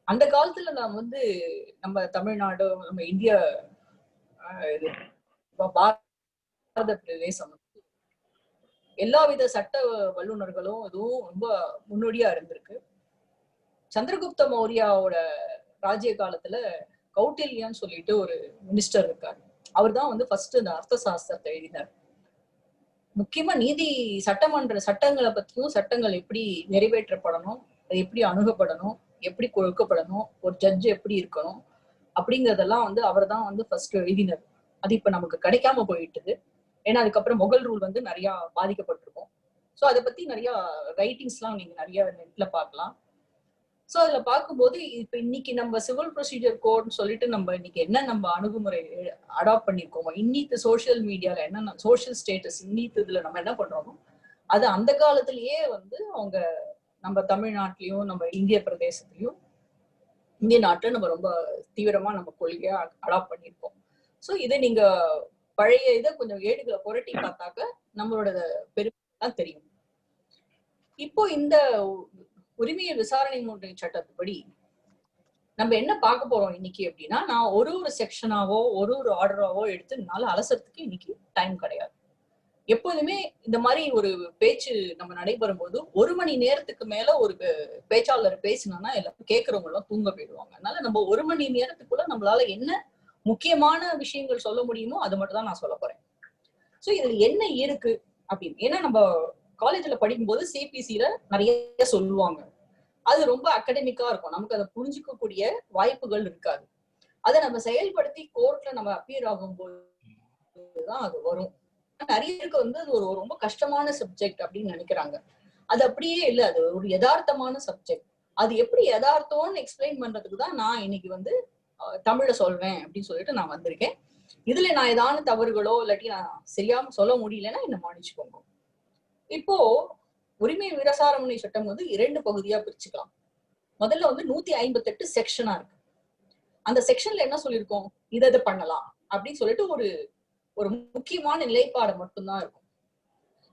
அந்த காலத்துல நான் வந்து நம்ம தமிழ்நாடு, நம்ம இந்தியா, பாரத பிரதேசம் எல்லாவித சட்ட வல்லுநர்களும் இதுவும் ரொம்ப முன்னோடியா இருந்திருக்கு. சந்திரகுப்த மௌரியாவோட ராஜ்ய காலத்துல கௌட்டில்யான்னு சொல்லிட்டு ஒரு மினிஸ்டர் இருக்காரு. அவர் தான் வந்து ஃபர்ஸ்ட் இந்த அர்த்த சாஸ்திரத்தை எழுதினார். முக்கியமா நீதி சட்டமன்ற சட்டங்களை பத்தியும், சட்டங்கள் எப்படி நிறைவேற்றப்படணும், அது எப்படி அணுகப்படணும், எப்படி கொடுக்கப்படணும், ஒரு ஜட்ஜ் எப்படி இருக்கணும் அப்படிங்கறதெல்லாம் வந்து அவர் தான் வந்து ஃபர்ஸ்ட் எழுதினார். அது இப்ப நமக்கு கிடைக்காம போயிட்டுது. ஏன்னா அதுக்கப்புறம் முகல் ரூல் வந்து நிறைய பாதிக்கப்பட்டிருக்கும். ஸோ அதை பத்தி நிறைய ரைட்டிங்ஸ்லாம் நீங்க நிறைய நெட்ல பார்க்கலாம். ஸோ அதுல பார்க்கும்போது இப்ப இன்னைக்கு நம்ம சிவில் ப்ரொசீஜர் கோட்னு சொல்லிட்டு நம்ம இன்னைக்கு என்ன நம்ம அணுகுமுறை அடாப்ட் பண்ணிருக்கோமோ, இன்னித்து சோசியல் மீடியால என்ன சோசியல் ஸ்டேட்டஸ் இன்னித்து இதுல நம்ம என்ன பண்றோமோ அது அந்த காலத்திலேயே வந்து அவங்க நம்ம தமிழ்நாட்டிலையும் நம்ம இந்திய பிரதேசத்திலையும் இந்திய நாட்டுல நம்ம ரொம்ப தீவிரமா நம்ம கொள்கையா அடாப்ட் பண்ணியிருக்கோம். ஸோ இதை நீங்க பழைய இதை கொஞ்சம் ஏடுகளை புரட்டி பார்த்தாக்க நம்மளோட பெருமை தெரியும். இப்போ இந்த உரிமையல் விசாரணை முறை சட்டத்துப்படி நம்ம என்ன பார்க்க போறோம் இன்னைக்கு அப்படின்னா, நான் ஒரு செக்ஷனாவோ ஒரு ஆர்டராவோ எடுத்து என்னால அலசறதுக்கு இன்னைக்கு டைம் கிடையாது. எப்போதுமே இந்த மாதிரி ஒரு பேச்சு நம்ம நடைபெறும் போது 1 மணி நேரத்துக்கு மேல ஒரு பேச்சாளர் பேசினா எல்லாரும் கேட்கறவங்க எல்லாம் தூங்க போயிடுவாங்க. அதனால நம்ம 1 மணி நேரத்துக்குள்ள நம்மளால என்ன முக்கியமான விஷயங்கள் சொல்ல முடியுமோ அது மட்டும் தான் நான் சொல்ல போறேன். சோ இதுல என்ன இருக்கு அப்படின்னு, ஏன்னா நம்ம காலேஜ்ல படிக்கும்போது சிபிசில நிறைய சொல்லுவாங்க. அது ரொம்ப அகடமிக்கா இருக்கும், நமக்கு அதை புரிஞ்சுக்கக்கூடிய வாய்ப்புகள் இருக்காது. அதை நம்ம செயல்படுத்தி கோர்ட்ல நம்ம அப்பியர் ஆகும் போதுதான் அது வரும். நிறைய பேருக்கு வந்து அது ஒரு ரொம்ப கஷ்டமான சப்ஜெக்ட் அப்படின்னு நினைக்கிறாங்க. அது அப்படியே இல்லை, அது ஒரு யதார்த்தமான சப்ஜெக்ட். அது எப்படி யதார்த்தம்னு எக்ஸ்பிளைன் பண்றதுக்கு தான் நான் இன்னைக்கு வந்து தமிழ சொல்வேன் அப்படின்னு சொல்லிட்டு நான் வந்திருக்கேன். இதுல நான் ஏதான தவறுகளோ இல்லாட்டி நான் சரியாம சொல்ல முடியலன்னா என்ன மன்னிச்சுக்கோங்க. இப்போ உரிமை விசாரணை சட்டம் வந்து 2 பகுதியா பிரிச்சுக்கலாம். முதல்ல வந்து 158 செக்ஷனா இருக்கு. அந்த செக்ஷன்ல என்ன சொல்லியிருக்கோம், இதை பண்ணலாம் அப்படின்னு சொல்லிட்டு ஒரு முக்கியமான நிலைப்பாடு மட்டும்தான் இருக்கும்.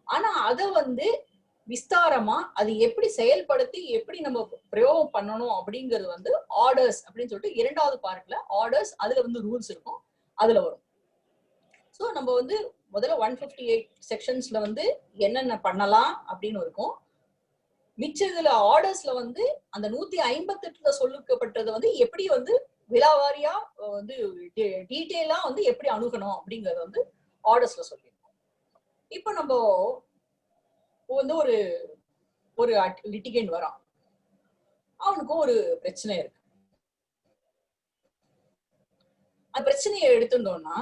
ஆனா அதை வந்து விஸ்தாரமா அது எப்படி செயல்படுத்தி எப்படி நம்ம பிரயோகம் பண்ணணும் அப்படிங்கிறது வந்து ஆர்டர்ஸ் அப்படின்னு சொல்லிட்டு 2வது பார்ட்ல ஆர்டர்ஸ், அதுல வந்து ரூல்ஸ் இருக்கும், அதுல வரும். சோ நம்ம வந்து முதல்ல 158 செக்ஷன்ஸ்ல வந்து என்னென்ன பண்ணலாம் அப்படின்னு இருக்கும். மிச்சதுல ஆர்டர்ஸ்ல வந்து அந்த 158ல சொல்லப்பட்டது வந்து எப்படி வந்து விலாவாரியா வந்து டீட்டெயிலா வந்து எப்படி அணுகணும் அப்படிங்கறது வந்து ஆர்டர்ஸ்ல சொல்லியிருக்கோம். இப்ப நம்ம வந்து ஒரு லிட்டிகேண்ட் வரான், அவனுக்கும் ஒரு பிரச்சனை இருக்கு. அந்த பிரச்சனையை எடுத்துட்டோம்னா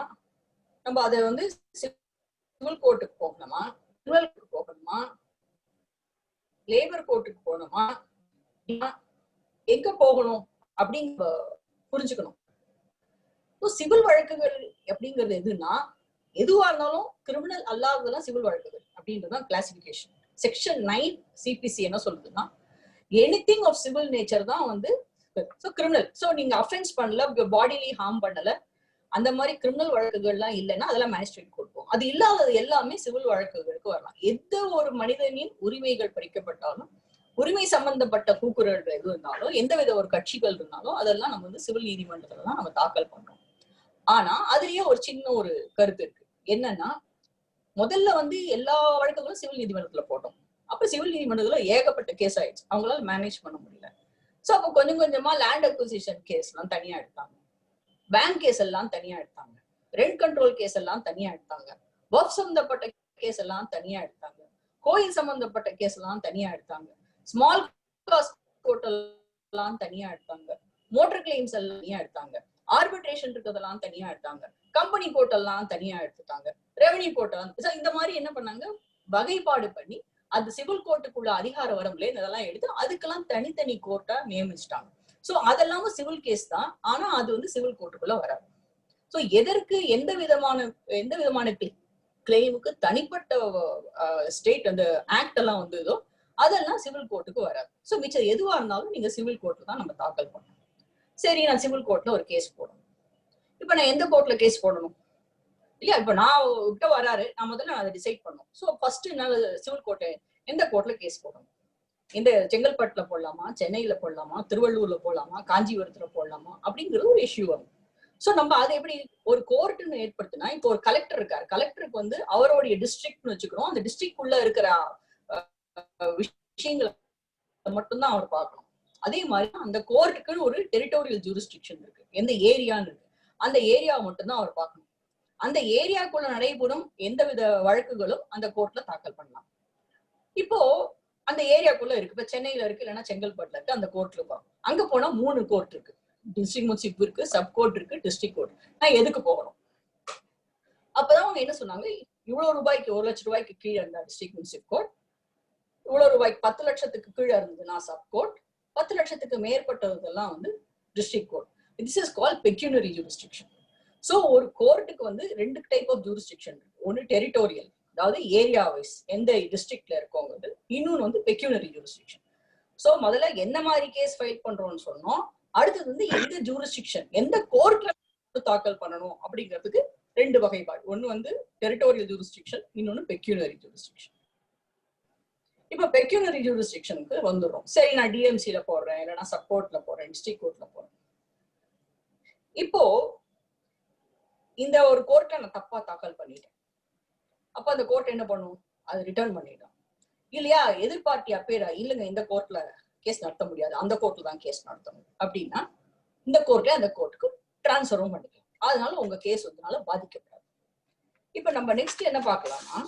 நம்ம அதை வந்து சிவில் கோர்ட்டுக்கு போகணுமா, கிரிமினல் கோர்ட்டுக்கு போகணுமா, லேபர் கோர்ட்டுக்கு போகணுமா, எங்க போகணும் அப்படிங்க புரிஞ்சுக்கணும். சிவில் வழக்குகள் அப்படிங்கிறது எதுன்னா, எதுவா இருந்தாலும் கிரிமினல் அல்லாததெல்லாம் சிவில் வழக்குகள் அப்படின்றதுதான் கிளாசிபிகேஷன். செக்ஷன் 9 சிபிசி என்ன சொல்லுதுன்னா, எனிதிங் ஆஃப் சிவில் நேச்சர் தான் வந்து கிரிமினல். சோ நீங்க அஃபென்ஸ் பண்ணல, பாடிலி ஹார்ம் பண்ணல, அந்த மாதிரி கிரிமினல் வழக்குகள்லாம் இல்லைன்னா அதெல்லாம் மேஜிஸ்ட்ரேட் கொடுப்போம். அது இல்லாதது எல்லாமே சிவில் வழக்குகளுக்கு வரலாம். எந்த ஒரு மனிதனின் உரிமைகள் பறிக்கப்பட்டாலும், உரிமை சம்பந்தப்பட்ட கூக்குரல்கள் எது இருந்தாலும், எந்தவித ஒரு கட்சிகள் இருந்தாலும் அதெல்லாம் நம்ம வந்து சிவில் நீதிமன்றத்துல தான் நம்ம தாக்கல் பண்றோம். ஆனா அதுலயே ஒரு சின்ன ஒரு கருத்து இருக்கு. என்னன்னா, முதல்ல வந்து எல்லா வழக்குகளும் சிவில் நீதிமன்றத்துல போட்டோம். அப்ப சிவில் நீதிமன்றத்துல ஏகப்பட்ட கேஸ் ஆயிடுச்சு, அவங்களால மேனேஜ் பண்ண முடியல. சோ அப்ப கொஞ்சம் கொஞ்சமா லேண்ட் அக்விசிஷன் கேஸ் எல்லாம் தனியா எடுத்தாங்க, பேங்க் கேஸ் எல்லாம் தனியா எடுத்தாங்க, ரெண்ட் கண்ட்ரோல் கேஸ் எல்லாம் தனியா எடுத்தாங்க, வக்ஃப் சம்பந்தப்பட்ட கேஸ் எல்லாம் தனியா எடுத்தாங்க, கோயில் சம்பந்தப்பட்ட கேஸ் எல்லாம் தனியா எடுத்தாங்க, ஸ்மால் காஸ் கோர்ட் எல்லாம் தனியா எடுத்தாங்க, மோட்டர் கிளைம்ஸ் எல்லாம் தனியா எடுத்தாங்க, ஆர்பிட்ரேஷன் இருக்கிறதெல்லாம் தனியா எடுத்தாங்க, கம்பெனி கோர்ட் எல்லாம் தனியா எடுத்துட்டாங்க, ரெவன்யூ கோர்ட் எல்லாம். இந்த மாதிரி என்ன பண்ணாங்க, வகைப்பாடு பண்ணி அது சிவில் கோர்ட்டுக்குள்ள அதிகார வரம்புல இதெல்லாம் எடுத்து அதுக்கெல்லாம் தனித்தனி கோர்ட்டா நியமிச்சிட்டாங்க. சோ அதெல்லாம் சிவில் கேஸ் தான், ஆனா அது வந்து சிவில் கோர்ட்டுக்குள்ள வராது. சோ எதற்கு எந்த விதமான கிளைமுக்கு தனிப்பட்ட ஸ்டேட் அந்த ஆக்ட் எல்லாம் வந்ததோ அதெல்லாம் சிவில் கோர்ட்டுக்கு வராது. சோ மிச்சம் எதுவா இருந்தாலும் நீங்க சிவில் கோர்ட்ல தான் நம்ம தாக்கல் பண்ணணும். சரி, நான் சிவில் கோர்ட்ல ஒரு கேஸ் போடணும். இப்ப நான் எந்த கோர்ட்ல கேஸ் போடணும் இல்லையா? இப்ப நான் கிட்ட வராரு, நான் முதல்ல அதை டிசைட் பண்ணணும். சோ ஃபர்ஸ்ட் என்னால சிவில் கோர்ட் எந்த கோர்ட்ல கேஸ் போடணும். இந்த செங்கல்பட்டுல போடலாமா, சென்னையில போடலாமா, திருவள்ளூர்ல போடலாமா, காஞ்சிபுரத்துல போடலாமா அப்படிங்கிறது ஒரு இஷ்யூ வரும். சோ நம்ம அதை எப்படி ஒரு கோர்ட்னு ஏற்படுத்தினா, இப்போ ஒரு கலெக்டர் இருக்காரு, கலெக்டருக்கு வந்து அவருடைய டிஸ்ட்ரிக்ட்னு வச்சுக்கிறோம், அந்த டிஸ்ட்ரிக்ட் உள்ள இருக்கிற விஷயங்களை மட்டும்தான் அவர் பார்க்கணும். அதே மாதிரி அந்த கோர்ட்டுக்குன்னு ஒரு டெரிட்டோரியல் ஜூரிஸ்டிக்ஷன் இருக்கு, எந்த ஏரியான்னு இருக்கு, அந்த ஏரியாவை மட்டும்தான் அவர் பார்க்கணும். அந்த ஏரியாக்குள்ள நடைபெறும் எந்தவித வழக்குகளும் அந்த கோர்ட்ல தாக்கல் பண்ணலாம். இப்போ அந்த ஏரியாக்குள்ள இருக்கு, இப்ப சென்னையில இருக்கு, இல்லைன்னா செங்கல்பட்டுல இருக்கு, அந்த கோர்ட்ல இருக்கும். அங்க போனா 3 கோர்ட் இருக்கு, டிஸ்ட்ரிக்ட் முன்சிப் இருக்கு, சப் கோர்ட் இருக்கு, டிஸ்ட்ரிக்ட் கோர்ட். நான் எதுக்கு போகணும்? அப்பதான் அவங்க என்ன சொன்னாங்க, இவ்வளவு ரூபாய்க்கு 1 லட்சம் ரூபாய்க்கு கீழே இருந்தா டிஸ்ட்ரிக்ட் முன்சிப் கோர்ட், இவ்வளவு ரூபாய்க்கு 10 லட்சத்துக்கு கீழே இருந்ததுன்னா சப் கோர்ட், 10 லட்சத்துக்கு மேற்பட்டதெல்லாம் வந்து district court. This is called pecuniary jurisdiction. So ஒரு கோர்ட்டுக்கு வந்து 2 டைப் ஆஃப் ஜூரிஸ்டிக்ஷன் இருக்கு. ஒன்னு டெரிட்டோரியல், அதாவது ஏரியா வைஸ் எந்த டிஸ்ட்ரிக்ட்ல இருக்கவங்க, இன்னொன்னு வந்து பெக்யூனரி ஜூரிஸ்டிக்ஷன். சோ முதல்ல என்ன மாதிரி கேஸ் ஃபைல் பண்றோம்னு சொன்னோம், அடுத்தது வந்து எந்த ஜூரிஸ்டிக்ஷன், எந்த கோர்ட்ல தாக்கல் பண்ணணும் அப்படிங்கிறதுக்கு 2 வகைப்பாடு. ஒன்னு வந்து டெரிட்டோரியல் ஜூரிஸ்டிக்ஷன், இன்னொன்னு பெக்யூனரி ஜூரிஸ்டிக்ஷன். இப்ப பெக்யூனரி ஜூரிஸ்டிக்ஷனுக்கு வந்துடும். சரி, நான் டிஎம்சில போடுறேன், இல்லைன்னா சப் கோர்ட்ல போடுறேன், டிஸ்ட்ரிக்ட் கோர்ட்ல போடுறேன். இப்போ இந்த ஒரு கோர்ட்டை நான் தப்பா தாக்கல் பண்ணிட்டேன், அப்ப அந்த கோர்ட் என்ன பண்ணும், அது ரிட்டர்ன் பண்ணிடும். இல்லையா, எதிர்பார்ட்டி அப்பேரா, இல்லைங்க இந்த கோர்ட்ல கேஸ் நடத்த முடியாது, அந்த கோர்ட்ல தான் கேஸ் நடத்தணும் அப்படின்னா இந்த கோர்ட்ல அந்த கோர்ட்டுக்கு டிரான்ஸ்ஃபரும் பண்ணிக்கலாம். அதனால உங்க கேஸ் வந்து பாதிக்கப்படாது. இப்ப நம்ம நெக்ஸ்ட் என்ன பார்க்கலாம்னா,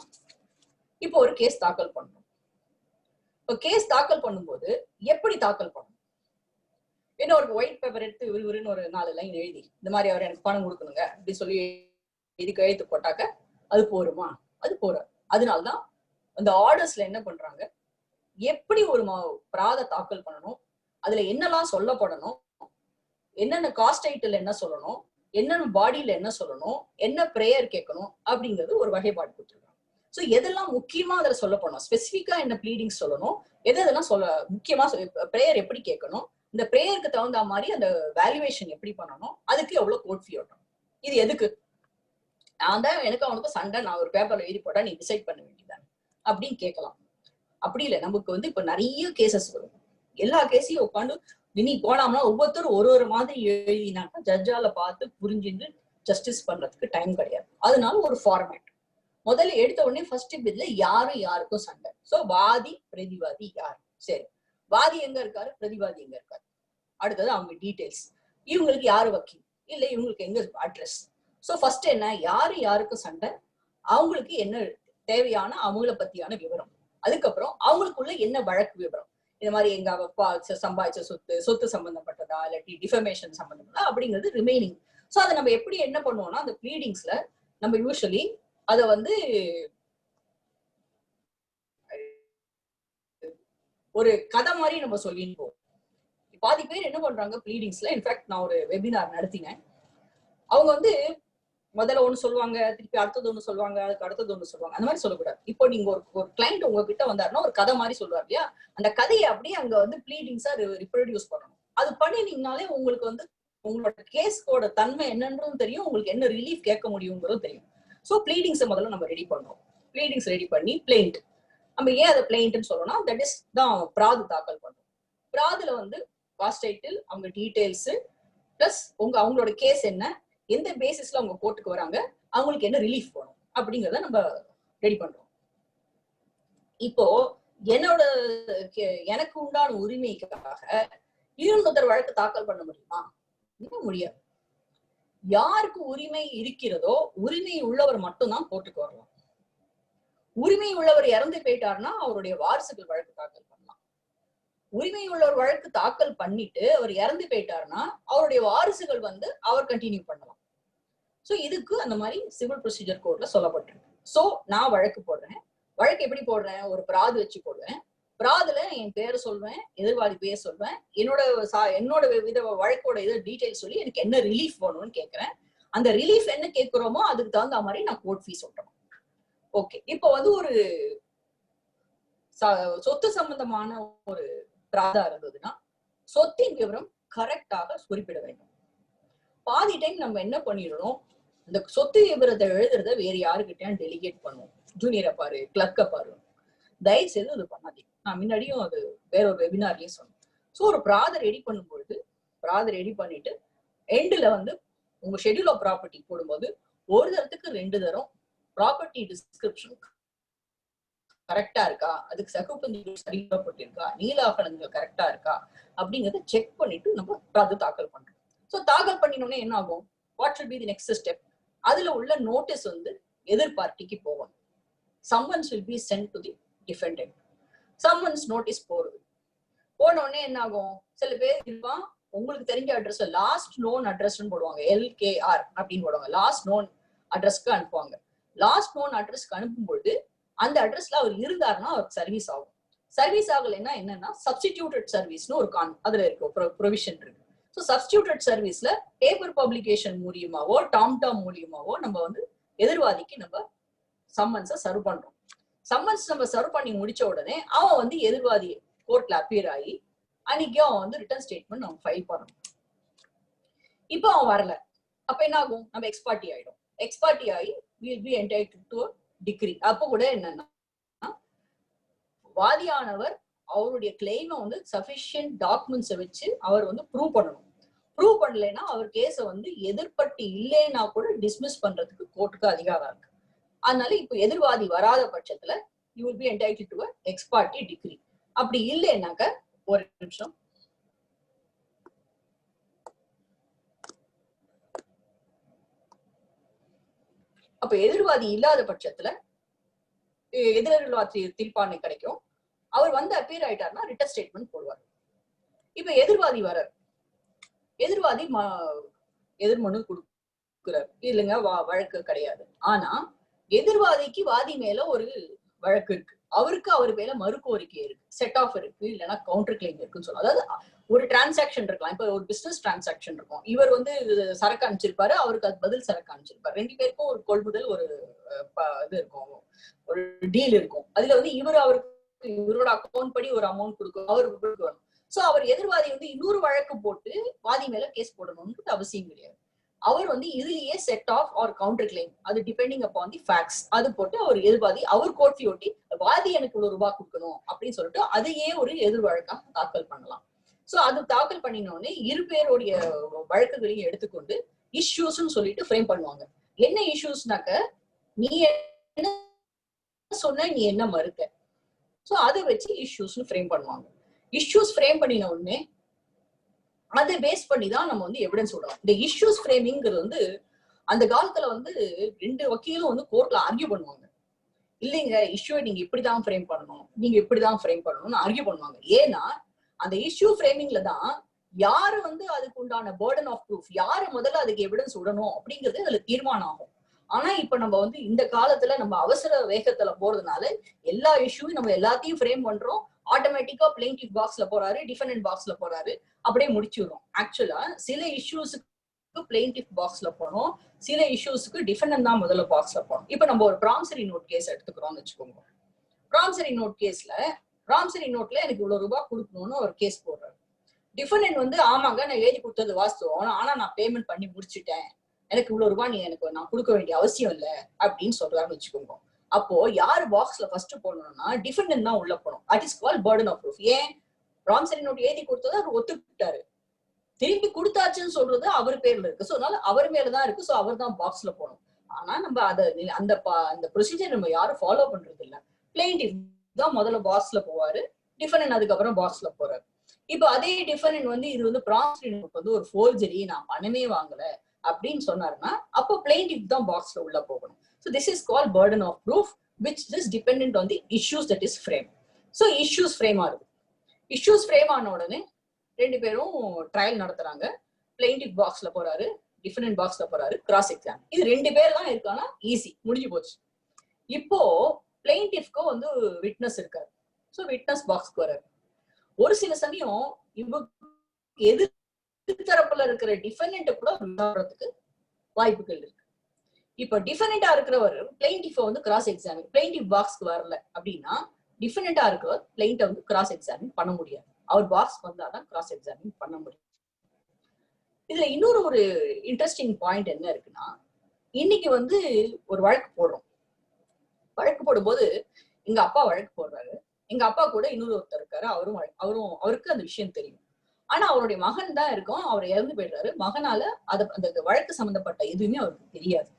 இப்போ ஒரு கேஸ் தாக்கல் பண்ணணும். இப்போ கேஸ் தாக்கல் பண்ணும்போது எப்படி தாக்கல் பண்ணணும்? என்ன ஒரு ஒயிட் பேப்பர் எடுத்து விறுவிறுன்னு ஒரு 4 லைன் எழுதி, இந்த மாதிரி அவர் எனக்கு பணம் கொடுக்கணுங்க அப்படி சொல்லி இதுக்கு எழுத்து போட்டாக்க அது போருமா? அது போறாது. அதனால்தான் அந்த ஆர்டர்ஸ்ல என்ன பண்றாங்க, எப்படி ஒரு பிராத தாக்கல் பண்ணணும், அதுல என்னெல்லாம் சொல்லப்படணும், என்னென்ன காஸ்ட் டைட்டில் என்ன சொல்லணும், என்னென்ன பாடியில என்ன சொல்லணும், என்ன பிரேயர் கேட்கணும் அப்படிங்கிறது ஒரு வகைப்பாடு கொடுத்துருக்காங்க. சோ எதெல்லாம் முக்கியமா அதுல சொல்லப்படணும், ஸ்பெசிஃபிக்கா என்ன ப்ளீடிங்ஸ் சொல்லணும், எதெல்லாம் சொல்ல முக்கியமா, பிரேயர் எப்படி கேட்கணும், இந்த பிரேயருக்கு தகுந்த மாதிரி அந்த வேல்யூவேஷன் எப்படி பண்ணணும், அதுக்கு எவ்வளவு கோர்ட் ஃபீ ஆகணும், இது எதுக்கு? நான் தான் எனக்கு அவனுக்கு சண்டை, நான் ஒரு பேப்பர்ல எழுதி போட்டா நீ டிசைட் பண்ண வேண்டியதான் அப்படின்னு கேட்கலாம். அப்படி இல்லை, நமக்கு வந்து இப்ப நிறைய கேசஸ் வரும், எல்லா கேஸையும் உட்காந்து நீ போனாம்னா ஒவ்வொருத்தரும் ஒரு மாதிரி எழுதினாக்கா ஜட்ஜால பார்த்து புரிஞ்சுட்டு ஜஸ்டிஸ் பண்றதுக்கு டைம் கிடையாது. அதனால ஒரு ஃபார்மேட், முதல்ல எடுத்த உடனே ஃபர்ஸ்ட் இதுல யாரும் யாருக்கும் சண்டை. சோ வாதி பிரதிவாதி யார், சரி வாதி எங்க இருக்காரு, பிரதிவாதி எங்க இருக்காரு, அடுத்தது அவங்க டீடைல்ஸ், இவங்களுக்கு யாரு வக்கீல், இல்ல இவங்களுக்கு எங்க அட்ரஸ். சோ ஃபர்ஸ்ட் என்ன, யாரு யாருக்கும் சண்டை, அவங்களுக்கு என்ன தேவையான அவங்கள பத்தியான விவரம், அதுக்கப்புறம் அவங்களுக்குள்ள என்ன வழக்கு விவரம், இந்த மாதிரி எங்க அப்பா சம்பாதிச்ச சொத்து சம்பந்தப்பட்டதா இல்லாட்டி டிஃபமேஷன் சம்பந்தப்பட்டதா அப்படிங்கிறது ரிமைனிங். சோ அதை நம்ம எப்படி என்ன பண்ணுவோம்னா, அந்த ப்ளீடிங்ஸ்ல நம்ம யூஸ்வலி அதை வந்து ஒரு கதை மாதிரி நம்ம சொல்லின்னு போவோம். பாதி பேர் என்ன பண்றாங்க ப்ளீடிங்ஸ்ல, இன்ஃபேக்ட் நான் ஒரு வெபினார் நடத்தினேன், அவங்க வந்து முதல்ல ஒண்ணு சொல்லுவாங்க, திருப்பி அடுத்தது ஒண்ணு சொல்லுவாங்க, அதுக்கு அடுத்தது ஒண்ணு சொல்லுவாங்க, அந்த மாதிரி சொல்லக்கூடாது. இப்போ நீங்க ஒரு கிளைண்ட் உங்ககிட்ட வந்தாருன்னா ஒரு கதை மாதிரி சொல்லுவார் இல்லையா, அந்த கதையை அப்படியே அங்க வந்து ப்ளீடிங்ஸா ரிப்ரொடியூஸ் பண்ணணும். அது பண்ணினீங்கனாலே உங்களுக்கு வந்து உங்களோட கேஸ்கோட தன்மை என்னன்றது தெரியும், உங்களுக்கு என்ன ரிலீஃப் கேட்க முடியுங்கிறது தெரியும். சோ ப்ளீடிங்ஸை முதல்ல நம்ம ரெடி பண்றோம். ப்ளீடிங்ஸ் ரெடி பண்ணி பிளெயிண்ட், நம்ம ஏன் அதை பிளெயிண்ட்னு சொல்றோம்னா, தட் இஸ் தான் பிராது தாக்கல் பண்றோம். பிராதுல வந்து காஸ்ட் டைட்டில், அவங்க டீடைல்ஸ் பிளஸ் அவங்களோட கேஸ் என்ன, எந்த பேசிஸ்ல அவங்க கோர்ட்டுக்கு வராங்க, அவங்களுக்கு என்ன ரிலீஃப் வேணும் அப்படிங்கறத நம்ம ரெடி பண்றோம். இப்போ எனக்கு உண்டான உரிமைக்காக இன்னொருத்தர் வழக்கு தாக்கல் பண்ண முடியுமா? முடியாது. யாருக்கு உரிமை இருக்கிறதோ உரிமை உள்ளவர் மட்டும்தான் கோர்ட்டுக்கு வரலாம். உரிமை உள்ளவர் இறந்து போயிட்டாருன்னா அவருடைய வாரிசுகள் வழக்கு தாக்கல் பண்ணலாம். உரிமை உள்ளவர் வழக்கு தாக்கல் பண்ணிட்டு அவர் இறந்து போயிட்டாருன்னா அவருடைய வாரிசுகள் வந்து அவர் கண்டினியூ பண்ணலாம். சோ இதுக்கு அந்த மாதிரி சிவில் ப்ரொசீஜர் கோட்ல சொல்லப்பட்டிருக்கு. சோ நான் வழக்கு போடுறேன், வழக்கு எப்படி போடுறேன், ஒரு பிராது வச்சு போடுவேன். பிராதுல என் பேரை சொல்வேன், எதிர்வாதி பேர் சொல்வேன், என்னோட வழக்கோட டீடைல்ஸ் சொல்லி எனக்கு என்ன ரிலீஃப் வேணும்னு கேட்கிறேன். அந்த ரிலீஃப் என்ன கேட்கிறோமோ அதுக்கு தகுந்த மாதிரி நான் கோர்ட் ஃபீஸ் சொல்றேன். ஓகே, இப்போ வந்து ஒரு சொத்து சம்பந்தமான ஒரு பிராதா இருந்ததுன்னா சொத்தின் விவரம் கரெக்டாக குறிப்பிட வேண்டும். பாதி டைம் நம்ம என்ன பண்ணிடணும், இந்த சொத்து விவரத்தை எழுதுறத வேற யாருக்கிட்டையும் டெலிகேட் பண்ணுவோம். ஜூனியரை பாரு, கிளர்க்க பாரு, தயவு செய்து அது பண்ணாதீங்க. நான் முன்னாடியும் அது வேற ஒரு வெபினார்லயும் சொன்னேன். ஸோ ஒரு ப்ராதை ரெடி பண்ணும்பொழுது ப்ராதை ரெடி பண்ணிட்டு எண்டுல வந்து உங்க ஷெட்யூல் ஆஃப் ப்ராப்பர்ட்டி போடும்போது ஒரு தரத்துக்கு 2 தரம் ப்ராப்பர்ட்டி டிஸ்கிரிப்ஷன் கரெக்டா இருக்கா, அதுக்கு சகுப்பந்தி சரியா போட்டிருக்கா, நீலாகலங்கள் கரெக்டா இருக்கா அப்படிங்கறத செக் பண்ணிட்டு நம்ம ப்ராதை தாக்கல் பண்றோம். ஸோ தாக்கல் பண்ணினோடனே என்ன ஆகும், what should be the next step, அதுல உள்ள நோட்டீஸ் வந்து எதிர் பார்ட்டிக்கு போகணும். Summons will be sent to the defendant. Summons notice போறது போனோடனே என்ன ஆகும், சில பேர் இருப்பான் உங்களுக்கு தெரிஞ்ச அட்ரஸ் லாஸ்ட் நோன் அட்ரஸ்ன்னு போடுவாங்க, LKR அப்படின்னு போடுவாங்க, லாஸ்ட் நோன் அட்ரஸ்க்கு அனுப்புவாங்க. லாஸ்ட் நோன் அட்ரஸ்க்கு அனுப்பும்பொழுது அந்த அட்ரஸ்ல அவர் இருந்தாருன்னா அவருக்கு சர்வீஸ் ஆகும். சர்வீஸ் ஆகலைன்னா என்னன்னா சப்ஸ்டிடியூட்டட் சர்வீஸ்னு ஒரு அதுல இருக்கு ப்ரொவிஷன் இருக்கு. ஸோ சப்ஸ்டிடியூட்டட் சர்வீஸ்ல பேப்பர் பப்ளிகேஷன் மூலியமாவோ டாம் மூலியமாவோ நம்ம வந்து எதிர்வாதிக்கு நம்ம சம்மன்ஸை சர்வ் பண்றோம். சம்மன்ஸ் நம்ம சர்வ் பண்ணி முடிச்ச உடனே அவன் வந்து எதிர்வாதி கோர்ட்ல அப்பியர் ஆகி அன்னைக்கு அவன் வந்து ரிட்டர்ன் ஸ்டேட்மெண்ட் நம்ம ஃபைல் பண்ணணும். இப்போ அவன் வரல, அப்ப என்ன ஆகும், நம்ம எக்ஸ்பார்ட்டி ஆயிடும். எக்ஸ்பார்ட்டி ஆகி will be entitled to degree. அப்போ கூட என்னன்னா வாதியானவர் அவருடைய கிளைமை வந்து சஃபிஷியன்ட் டாக்குமெண்ட்ஸை வச்சு அவர் வந்து ப்ரூவ் பண்ணணும். ப்ரூவ் பண்ணலைன்னா அவர் கேஸை வந்து எதிர்பட்டு இல்லைன்னா கூட டிஸ்மிஸ் பண்றதுக்கு கோர்ட்டுக்கு அதிகாரம் இருக்கு. அதனால இப்போ எதிர்வாதி வராத பட்சத்துல you will be entitled to ex parte degree. அப்படி இல்லைன்னாக்க ஒரு நிமிஷம், அப்ப எதிர்வாதி இல்லாத பட்சத்துல எதிர்வாதி தீர்ப்பாணை கிடைக்கும். அவர் வந்து அப்பியர் ஆயிட்டாருன்னா ரிட்டன் ஸ்டேட்மெண்ட் போடுவார். இப்ப எதிர்வாதி வரார், எதிர்வாதி எதிர்மனு கொடுக்கிறார், இல்லைங்க வழக்கு கிடையாது. ஆனா எதிர்வாதிக்கு வாதி மேல ஒரு வழக்கு இருக்கு, அவருக்கு அவர் மேல மறுகோரிக்கை இருக்கு, செட் ஆஃப் இருக்கு, இல்லைன்னா கவுண்டர் கிளைம் இருக்குன்னு சொல்லலாம். அதாவது ஒரு டிரான்சாக்சன் இருக்கலாம், இப்ப ஒரு பிசினஸ் டிரான்சாக்சன் இருக்கும், இவர் வந்து சரக்கு அனுப்பிச்சிருப்பாரு, அவருக்கு அது பதில் சரக்கு அனுப்பிச்சிருப்பாரு, ரெண்டு பேருக்கும் ஒரு கொள்முதல் ஒரு இது இருக்கும், ஒரு டீல் இருக்கும். அதுல வந்து அவருக்கு இவரோட அக்கௌண்ட் படி ஒரு அமௌண்ட் கொடுக்கும், அவருக்கு கொடுக்கணும். சோ அவர் எதிர்வாதி வந்து இன்னொரு வழக்கு போட்டு வாதி மேல கேஸ் போடணும்னு அவசியம் கிடையாது. அவர் வந்து இதுலயே set off or counter claim, அது டிபெண்டிங் அப்பான் தி ஃபேக்ட்ஸ், அது போட்டு அவர் எதிர்வாதி அவர் கோர்ட் ஒட்டி வாதி எனக்கு இவ்வளவு ரூபாய் கொடுக்கணும் அப்படின்னு சொல்லிட்டு அதையே ஒரு எதிர் வழக்கா தாக்கல் பண்ணலாம். சோ அது தாக்கல் பண்ணினோடனே இரு பேருடைய வழக்குகளையும் எடுத்துக்கொண்டு இஷ்யூஸ்ன்னு சொல்லிட்டு ஃப்ரேம் பண்ணுவாங்க. என்ன இஷ்யூஸ்னாக்க, நீ என்ன சொன்ன, நீ என்ன மறுக்க, சோ அதை வச்சு இஷ்யூஸ்னு ஃப்ரேம் பண்ணுவாங்க. இஷ்யூஸ் ஃப்ரேம் பண்ணின உடனே அதை பேஸ் பண்ணி தான் நம்ம வந்து எவிடன்ஸ் விடுறோம். இந்த இஷ்யூஸ் ஃப்ரேமிங்கிறது வந்து அந்த காலத்துல வந்து ரெண்டு வக்கீலும் வந்து கோர்ட்ல ஆர்கியூ பண்ணுவாங்க. இல்லைங்க, இஷ்யூ நீங்க இப்படிதான் ஃப்ரேம் பண்ணணும், நீங்க இப்படிதான் ஃப்ரேம் பண்ணணும்னு ஆர்கியூ பண்ணுவாங்க. ஏன்னா அந்த இஷ்யூ ஃப்ரேமிங்ல தான் யாரு வந்து அதுக்கு உண்டான பர்டன் ஆஃப் ப்ரூஃப், யாரு முதல்ல அதுக்கு எவிடன்ஸ் விடணும் அப்படிங்கிறது அதுல தீர்மானம் ஆகும். ஆனா இப்ப நம்ம வந்து இந்த காலத்துல நம்ம அவசர வேகத்துல போறதுனால எல்லா இஷ்யூவும் நம்ம எல்லாத்தையும் ஃப்ரேம் பண்றோம். ஆட்டோமேட்டிக்கா பிளெயின்டிஃப் பாக்ஸ்ல போறாரு, டிஃபெண்டன்ட் பாக்ஸ்ல போறாரு, அப்படியே முடிச்சுடுறோம். ஆக்சுவலா சில இஷ்யூஸுக்கு பிளெயின்டிஃப் பாக்ஸ்ல போனோம், சில இஷ்யூஸுக்கு டிஃபெண்டன்ட் தான் முதல்ல பாக்ஸ்ல போனோம். இப்ப நம்ம ஒரு ப்ராமிசரி நோட் கேஸ் எடுத்துக்கிறோம்னு வச்சுக்கோங்க. ப்ராமிசரி நோட் கேஸ்ல ப்ராமிசரி நோட்ல எனக்கு இவ்வளவு ரூபாய் கொடுக்கணும்னு ஒரு கேஸ் போடுறாரு. டிஃபெண்டன்ட் வந்து ஆமாங்க நான் எழுதி கொடுத்தது வாஸ்தவம், ஆனா நான் பேமெண்ட் பண்ணி முடிச்சுட்டேன், எனக்கு இவ்வளவு ரூபாய் நீ எனக்கு நான் கொடுக்க வேண்டிய அவசியம் இல்லை அப்படின்னு சொல்றாருன்னு வச்சுக்கோங்க. அப்போ யாரு பாக்ஸ்ல ஃபர்ஸ்ட் போடணும்னா டிஃபெண்டன்ட் தான் உள்ள போகணும். That is called burden of proof. ஏன், ப்ராமிசரி நோட் எழுதி கொடுத்தது அவர் ஒத்துக்கிட்டாரு, திருப்பி கொடுத்தாச்சுன்னு சொல்றது அவர் பேர்ல இருக்கு, சோ அதனால அவர் மேலதான் இருக்கு, சோ அவர் தான் பாக்ஸ்ல போகணும். ஆனா நம்ம அதை அந்த ப்ரொசீஜர் நம்ம யாரும் ஃபாலோ பண்றது இல்லை. பிளெயின்டிஃப் தான் முதல்ல பாக்ஸ்ல போவாரு, டிஃபெண்டன்ட் அதுக்கப்புறம் பாக்ஸ்ல போறாரு. இப்போ அதே டிஃபெண்டன்ட் வந்து இது வந்து ப்ராமிசரி நோட் வந்து ஒரு ஃபோர்ஜரி, நான் பணமே வாங்கல அப்படின்னு சொன்னாருன்னா அப்போ பிளெயின்டிஃப் தான் பாக்ஸ்ல உள்ள போகணும். So this is called burden of proof, which is dependent on the issues that is framed. So issues frame ஆகுது. issues frame ஆன உடனே ரெண்டு பேரும் ட்ரையல் நடத்துறாங்க. பிளெயின்டிஃப் பாக்ஸ்ல போறாரு, டிஃபெண்டன்ட் பாக்ஸ்ல போறாரு, கிராஸ் எக்ஸாம். இது ரெண்டு பேர் தான் இருக்கானா ஈஸி, முடிஞ்சு போச்சு. இப்போ பிளெயின்டிஃப்க்கு வந்து விட்னஸ் இருக்காரு, ஸோ விட்னஸ் பாக்ஸ்க்கு வராரு. ஒரு சில சமயம் இவங்க எதிர்த்தரப்புல இருக்கிற டிஃபெண்டன்ட் கூட விசாரத்துக்கு வாய்ப்புகள் இருக்கு. இப்ப டிஃபெண்டா இருக்கிறவர் பிளெயின்டிஃப் வந்து கிராஸ் எக்ஸாமின், பிளெயின்டிஃப் பாக்ஸ்க்கு வரல அப்படின்னா டிஃபெண்டா இருக்கிறவர் பிளெயின்ட்ட வந்து கிராஸ் எக்ஸாமின் பண்ண முடியாது. அவர் பாக்ஸ் வந்தாதான் கிராஸ் எக்ஸாமின் பண்ண முடியும். இதுல இன்னொரு ஒரு இன்ட்ரெஸ்டிங் பாயிண்ட் என்ன இருக்குன்னா, இன்னைக்கு வந்து ஒரு வழக்கு போடுறோம். வழக்கு போடும்போது எங்க அப்பா வழக்கு போடுறாரு. எங்க அப்பா கூட இன்னொரு ஒருத்தர் இருக்காரு. அவருக்கு அந்த விஷயம் தெரியும். ஆனா அவருடைய மகன் தான் இருக்கும். அவர் இறந்து போயிடுறாரு. மகனால அந்த வழக்கு சம்பந்தப்பட்ட எதுவுமே அவருக்கு தெரியாது.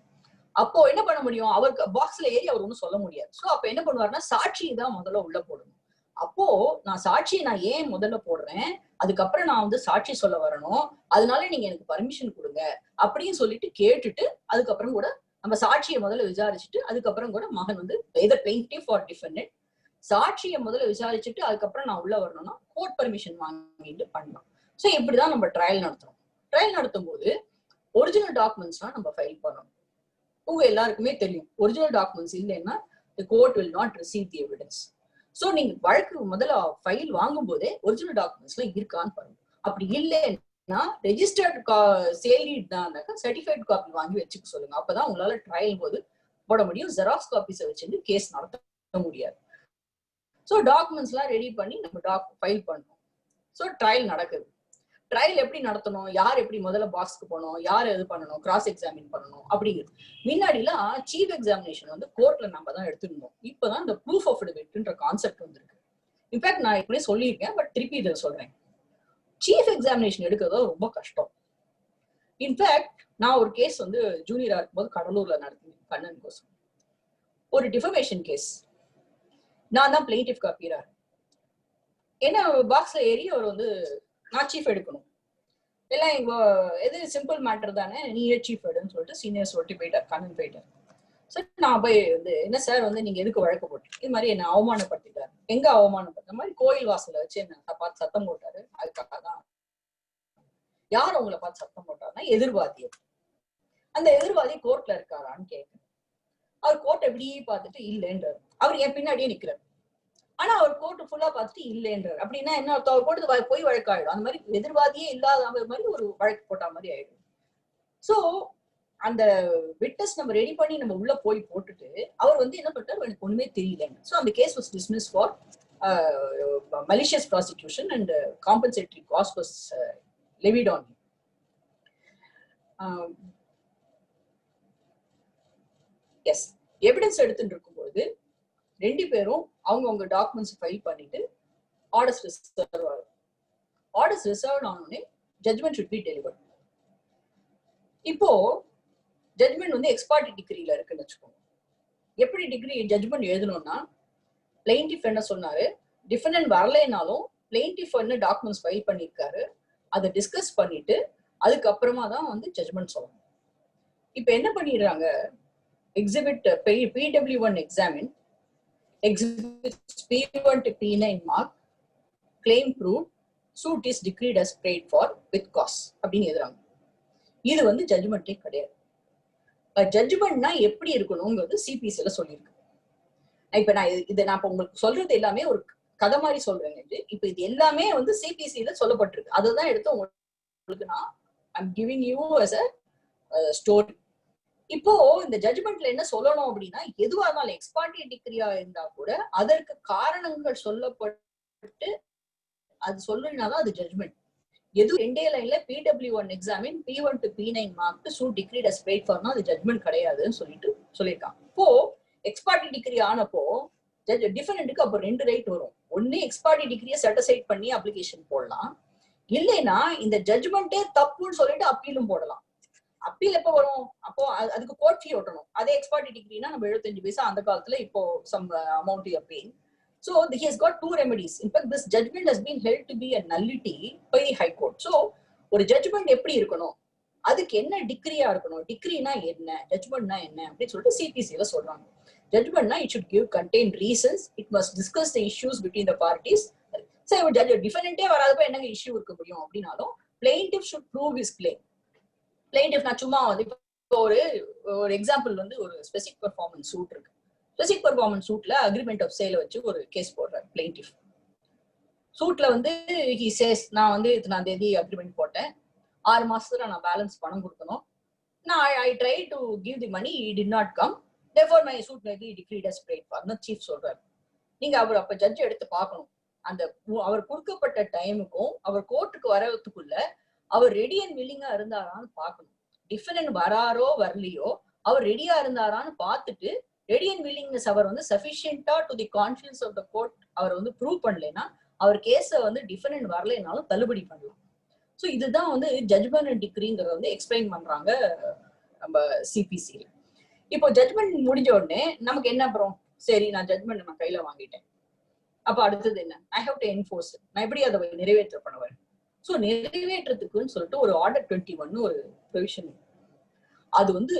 அப்போ என்ன பண்ண முடியும்? அவருக்கு பாக்ஸ்ல ஏறி அவர் ஒண்ணும் சொல்ல முடியாது. சோ அப்ப என்ன பண்ணுவாருன்னா, சாட்சியை தான் முதல்ல உள்ள போடணும். அப்போ நான் ஏன் முதல்ல போடுறேன், அதுக்கப்புறம் நான் வந்து சாட்சி சொல்ல வரணும், அதனால நீங்க எனக்கு பர்மிஷன் கொடுங்க அப்படின்னு சொல்லிட்டு கேட்டுட்டு, அதுக்கப்புறம் கூட நம்ம சாட்சியை முதல்ல விசாரிச்சுட்டு, அதுக்கப்புறம் கூட மகன் வந்து எதர் பிளெயின்டிஃப் ஆர் டிஃபெண்டன்ட் சாட்சியை முதல்ல விசாரிச்சுட்டு அதுக்கப்புறம் நான் உள்ள வரணும்னா கோர்ட் பர்மிஷன் வாங்கிட்டு பண்ணலாம். சோ இப்படிதான் நம்ம ட்ரையல் நடத்துறோம். ட்ரையல் நடத்தும் போது ஒரிஜினல் டாக்குமெண்ட்ஸ்லாம் நம்ம ஃபைல் பண்ணணும். உங்க எல்லாருக்குமே தெரியும், ஒரிஜினல் டாக்குமெண்ட்ஸ் இல்லைன்னா the court will not receive the evidence. So நீங்க வழக்கு முதல்ல ஃபைல் வாங்கும் போதே ஒரிஜினல் டாக்குமெண்ட்ஸ்ல இருக்கான்னு பாருங்க. அப்படி இல்லைன்னா ரெஜிஸ்டர்ட் சேல்ரீட் தான் சர்டிஃபைட் காப்பி வாங்கி வச்சுக்க சொல்லுங்க. அப்பதான் உங்களால ட்ரையல் போது போட முடியும். ஜெராக்ஸ் காப்பீஸை வச்சுட்டு கேஸ் நடத்த முடியாது. சோ டாக்குமெண்ட்ஸ் எல்லாம் ரெடி பண்ணி நம்ம ஃபைல் பண்ணணும். சோ ட்ரையல் நடக்குது. ட்ரையல் எப்படி நடத்தணும், யார் எப்படி முதல்ல பாக்ஸ்க்கு போகணும், யார் எது பண்ணணும், கிராஸ் எக்ஸாமின் பண்ணணும் அப்படிங்கிறது. முன்னாடிலாம் சீஃப் எக்ஸாமினேஷன் வந்து கோர்ட்ல நம்ம தான் எடுத்துருந்தோம். இப்பதான் இந்த ப்ரூஃப் ஆஃப் டிபேட்ன்ற கான்செப்ட் வந்திருக்கு. இன்ஃபேக்ட் நான் இப்படியே சொல்லியிருக்கேன், பட் திருப்பி இதை சொல்றேன். சீஃப் எக்ஸாமினேஷன் எடுக்கிறது ரொம்ப கஷ்டம். இன்ஃபேக்ட் நான் ஒரு கேஸ் வந்து ஜூனியரா இருக்கும்போது கடலூர்ல நடத்தினேன். கண்ணன் கோசம் ஒரு டிஃபமேஷன் கேஸ். நான் தான் பிளெயின்டிஃப் காப்பீரா. என்ன பாக்ஸ்ல ஏறி அவர் வந்து நான் சீஃப் எடுக்கணும், எல்லாம் எது சிம்பிள் மேட்டர் தானே, நீயே சீஃப் எடுன்னு சொல்லிட்டு சீனியர் சொல்லிட்டு போயிட்டார். கண்ணன் போயிட்டார். சரி நான் போய் வந்து என்ன சார் வந்து நீங்க எதுக்கு வழக்கு போட்டு இது மாதிரி என்ன அவமானப்படுத்திட்டாரு. எங்க அவமானப்படுத்த மாதிரி கோயில் வாசல வச்சு என்ன பார்த்து சத்தம் போட்டாரு. அதுக்காக தான். யார் உங்களை பார்த்து சத்தம் போட்டாருன்னா எதிர்வாதி. அந்த எதிர்வாதி கோர்ட்ல இருக்காரான்னு கேட்க அவர் கோர்ட் எப்படி பார்த்துட்டு இல்லைன்றாரு. அவர் என் பின்னாடியே நிக்கிறார். ஆனா அவர் கோர்ட்டு ஃபுல்லா பார்த்துட்டு இல்லைன்றார். அப்படின்னா என்ன அர்த்தம்? அவர் கோர்ட்டு போய் வழக்காயிடும். அந்த மாதிரி எதிர்வாதியே இல்லாத மாதிரி ஒரு வழக்கு போட்ட மாதிரி ஆயிடும். சோ அந்த விட்னஸ் நம்ம ரெடி பண்ணி நம்ம உள்ள போய் போட்டுட்டு அவர் வந்து என்ன பண்ணிட்டாரு, எனக்கு ஒண்ணுமே தெரியல. சோ அந்த case was dismiss for malicious prosecution and compensatory cost was levied on him. Yes evidence எடுத்துட்டு இருக்கும்போது ரெண்டு பேரும் அவங்க டாக்குமெண்ட்ஸ் ஃபைல் பண்ணிட்டு ஆர்டர்ஸ் ரிசர்வ் ஆகும். ஆர்டர்ஸ் ரிசர்வ் ஆனோடனே ஜட்மெண்ட் ஷுட் பி டெலிவர்ட். இப்போ ஜட்மெண்ட் வந்து எக்ஸ்பார்ட்டி டிகிரியில இருக்குன்னு வச்சுக்கோங்க. எப்படி டிகிரி ஜட்மெண்ட் எழுதணும்னா, பிளெயின்டிஃப் என்ன சொன்னாரு, டிஃபெண்டன்ட் வரலைனாலும் பிளெயின்டிஃப் என்ன டாக்குமெண்ட்ஸ் ஃபைல் பண்ணியிருக்காரு அதை டிஸ்கஸ் பண்ணிட்டு அதுக்கப்புறமா தான் வந்து ஜட்மெண்ட் சொல்லணும். இப்ப என்ன பண்ணிடுறாங்க, exhibit PW1 examine, exhibits P1 to P9 mark, claim proved, suit is decreed as paid for with cost அப்படின்னு எழுதுறாங்க. இது வந்து ஜட்மெண்டே கிடையாது. ஜட்மெண்ட்னா எப்படி இருக்கணும்ங்கிறது சிபிசில சொல்லியிருக்கு. இப்ப நான் உங்களுக்கு சொல்றது எல்லாமே ஒரு கதை மாதிரி சொல்றேங்க. இப்ப இது எல்லாமே வந்து சிபிசில சொல்லப்பட்டிருக்கு. அதுதான் எடுத்து உங்களுக்கு நான் I'm giving you as a story. இப்போ இந்த ஜட்மெண்ட்ல என்ன சொல்லணும் அப்படின்னா, எதுவா இருந்தாலும் எக்ஸ்பார்ட்டி டிகிரியா இருந்தா கூட அதற்கு காரணங்கள் சொல்லப்பட்டு அது சொல்லினாதான் அது ஜட்மெண்ட். எது ரெண்டே லைன்ல PW1 examine P1 to P9 mark suit decreed as paid for அது ஜட்மெண்ட் கிடையாதுன்னு சொல்லிட்டு சொல்லியிருக்காங்க. இப்போ எக்ஸ்பார்ட்டி டிகிரி ஆனப்போ டிஃபரெண்ட்டுக்கு அப்போ ரெண்டு ரைட் வரும். ஒன்னு எக்ஸ்பார்ட்டி டிகிரியை செட்டிசைட் பண்ணி அப்ளிகேஷன் போடலாம், இல்லைன்னா இந்த ஜட்மெண்டே தப்புன்னு சொல்லிட்டு அப்பீலும் போடலாம். அப்பீல் எப்ப வரும், அப்போ அதுக்கு கோர்ட் ஃபீ ஓட்டணும். அதே எக்ஸ்பார்ட்டி டிகிரினா நம்ம 75 பைசா அந்த காலத்துல, இப்போ some amount you are paying. So he has got two remedies. In fact, this judgment has been held to be a nullity by the High Court. So ஒரு ஜட்மெண்ட் எப்படி இருக்கணும், அதுக்கு என்ன டிகிரியா இருக்கணும், டிகிரினா என்ன, ஜட்மெண்ட்னா என்ன அப்படின்னு சொல்லிட்டு சிபிசில சொல்றாங்க. ஜட்மெண்ட்னா it should give contain reasons, it must discuss the issues between the parties. சரி ஒரு ஜட்ஜ் டிஃபரெண்டே வராதப்ப என்னங்க இஷ்யூ இருக்க முடியும் அப்படின்னாலும் plaintiff should prove his claim. Plaintiff நான் சும்மா வந்து இப்போ ஒரு எக்ஸாம்பிள் வந்து ஒரு ஸ்பெசிபிக் பெர்ஃபார்மன்ஸ் சூட் இருக்கு. ஸ்பெசிபிக் பெர்ஃபார்மன்ஸ் சூட்ல அக்ரிமெண்ட் ஆஃப் சேல வச்சு ஒரு கேஸ் போடுறாரு பிளெயின்டிஃப். சூட்ல வந்து ஹி சேஸ், நான் வந்து இத்தனாம் தேதி அக்ரிமெண்ட் போட்டேன், 6 மாசத்துல நான் பேலன்ஸ் பணம் கொடுக்கணும், நான் I try to give the money, he did not come, therefore my suit may be decreed as bad ஃபார்னு சீஃப் சொல்றாரு. நீங்க அவர் அப்ப ஜட்ஜ் எடுத்து பார்க்கணும், அந்த அவர் கொடுக்கப்பட்ட டைமுக்கும் அவர் கோர்ட்டுக்கு வரதுக்குள்ள அவர் ரெடி அண்ட் வில்லிங்கா இருந்தாரான்னு பார்க்கணும். டிஃபரெண்ட் வராரோ வரலையோ அவர் ரெடியா இருந்தாரான்னு பார்த்துட்டு ரெடி அண்ட் வில்லிங்னஸ் அவர் வந்து சஃபிஷியன்டா to the confidence of the court அவர் வந்து ப்ரூவ் பண்ணலைன்னா அவர் கேஸை வந்து டிஃபரெண்ட் வரலைனாலும் தள்ளுபடி பண்ணலாம். ஸோ இதுதான் வந்து ஜட்மெண்ட் அண்ட் டிகிரிங்கிறத வந்து எக்ஸ்பிளைன் பண்றாங்க நம்ம சிபிசியில். இப்போ ஜட்மெண்ட் முடிஞ்ச உடனே நமக்கு என்ன அப்புறம், சரி நான் ஜட்மெண்ட் நான் கையில வாங்கிட்டேன், அப்ப அடுத்தது என்ன, ஐ ஹவ் டு என்ஃபோர்ஸ், நான் எப்படி அதை நிறைவேற்ற பண்ணுவேன். ஸோ நிறைவேற்றத்துக்குன்னு சொல்லிட்டு ஒரு ஆர்டர் 21 ஒரு ப்ரொவிஷன், அது வந்து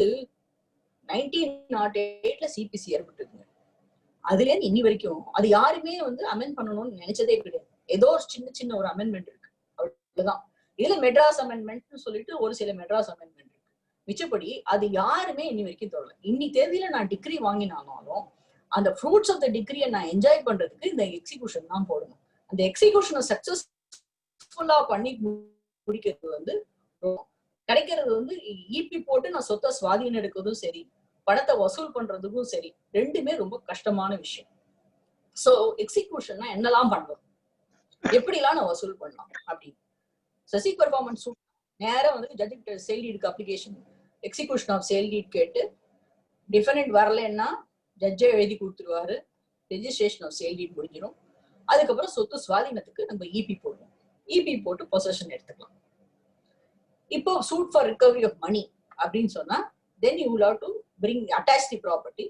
1908 சிபிசி ஏற்பட்டுருக்குங்க. அதுல இருந்து இன்னி வரைக்கும் அது யாருமே வந்து அமெண்ட் பண்ணணும்னு நினைச்சதே கிடையாது. ஏதோ ஒரு சின்ன ஒரு அமெண்ட்மெண்ட் இருக்கு, அவ்வளவுதான். இதுல மெட்ராஸ் அமெண்ட்மெண்ட் சொல்லிட்டு ஒரு சில மெட்ராஸ் அமெண்ட்மெண்ட் இருக்கு. மிச்சப்படி அது யாருமே இன்னி வரைக்கும் தொடரல. இன்னி தேதியில நான் டிகிரி வாங்கினாலும் அந்த ஃப்ரூட்ஸ் ஆஃப் த டிகிரியை நான் என்ஜாய் பண்றதுக்கு இந்த எக்ஸிகியூஷன் தான் போடணும். அந்த எக்ஸிகியூஷனை சக்சஸ்ஃபுல்லா பண்ணி முடிக்கிறது வந்து கிடைக்கிறது வந்து இபி போட்டு நான் சொத்தை சுவாதீனம் எடுக்கிறதும் சரி, பணத்தை வசூல் பண்றதுக்கும் சரி, ரெண்டுமே ரொம்ப கஷ்டமான விஷயம். சோ எக்ஸிகியூஷன்னா என்னெல்லாம் பண்ணலாம், எப்படிலாம் நான் வசூல் பண்ணலாம் அப்படின்னு சசி பெர்ஃபார்மன்ஸ் நேரம் வந்து ஜட்ஜ் சேல் டீடுக்கு application execution of sale deed கேட்டு டிஃபரெண்ட் வரலன்னா ஜட்ஜே எழுதி கொடுத்துருவாரு, ரெஜிஸ்ட்ரேஷன் ஆஃப் சேல் டீட் முடிஞ்சிடும். அதுக்கப்புறம் சொத்து சுவாதீனத்துக்கு நம்ம இபி போடுவோம். இபி போட்டு பொசஷன் எடுத்துக்கலாம். இப்போ suit for recovery of money அப்படின்னு சொன்னா then you will have to bring attach the property.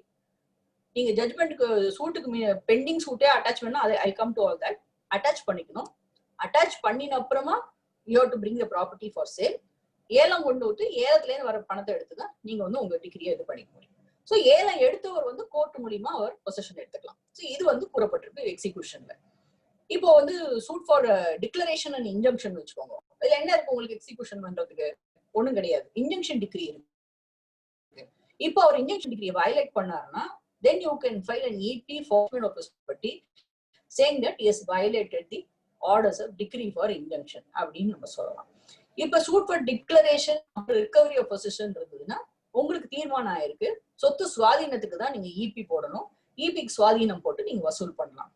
நீங்க ஜட்மெண்ட்க்கு சூட்டுக்கு பெண்டிங் சூட்டே அட்டாச் பண்ணா அது I come to all that attach பண்ணிக்கணும். அட்டாச் பண்ணின அப்புறமா you have to bring the property for sale. ஏலம் கொண்டு விட்டு ஏலத்துல இருந்து வர பணத்தை எடுத்துதான் நீங்க வந்து உங்க டிகிரியை இது பண்ணிக்க முடியும். ஸோ ஏலம் எடுத்தவர் வந்து கோர்ட் மூலியமா அவர் பொசஷன் எடுத்துக்கலாம். ஸோ இது வந்து கூறப்பட்டிருக்கு எக்ஸிகியூஷன்ல. இப்போ வந்து suit for declaration and injunction வச்சுக்கோங்க. இதுல என்ன இருக்கு உங்களுக்கு எக்ஸிகியூஷன் பண்றதுக்கு? ஒண்ணும் கிடையாது, இன்ஜங்ஷன் டிகிரி இருக்கு. இப்போ அவர் இன்ஜங்ஷன் டிகிரியை வயலேட் பண்ணாருன்னா then you can file an EP enforcement of property saying that he has violated the orders of decree for injunction அப்படின்னு நம்ம சொல்லலாம். இப்ப suit for declaration recovery of position இருந்ததுன்னா உங்களுக்கு தீர்மானம் ஆயிருக்கு, சொத்து சுவாதீனத்துக்கு தான் நீங்க இபி போடணும், இபிக்கு சுவாதீனம் போட்டு நீங்க வசூல் பண்ணலாம்.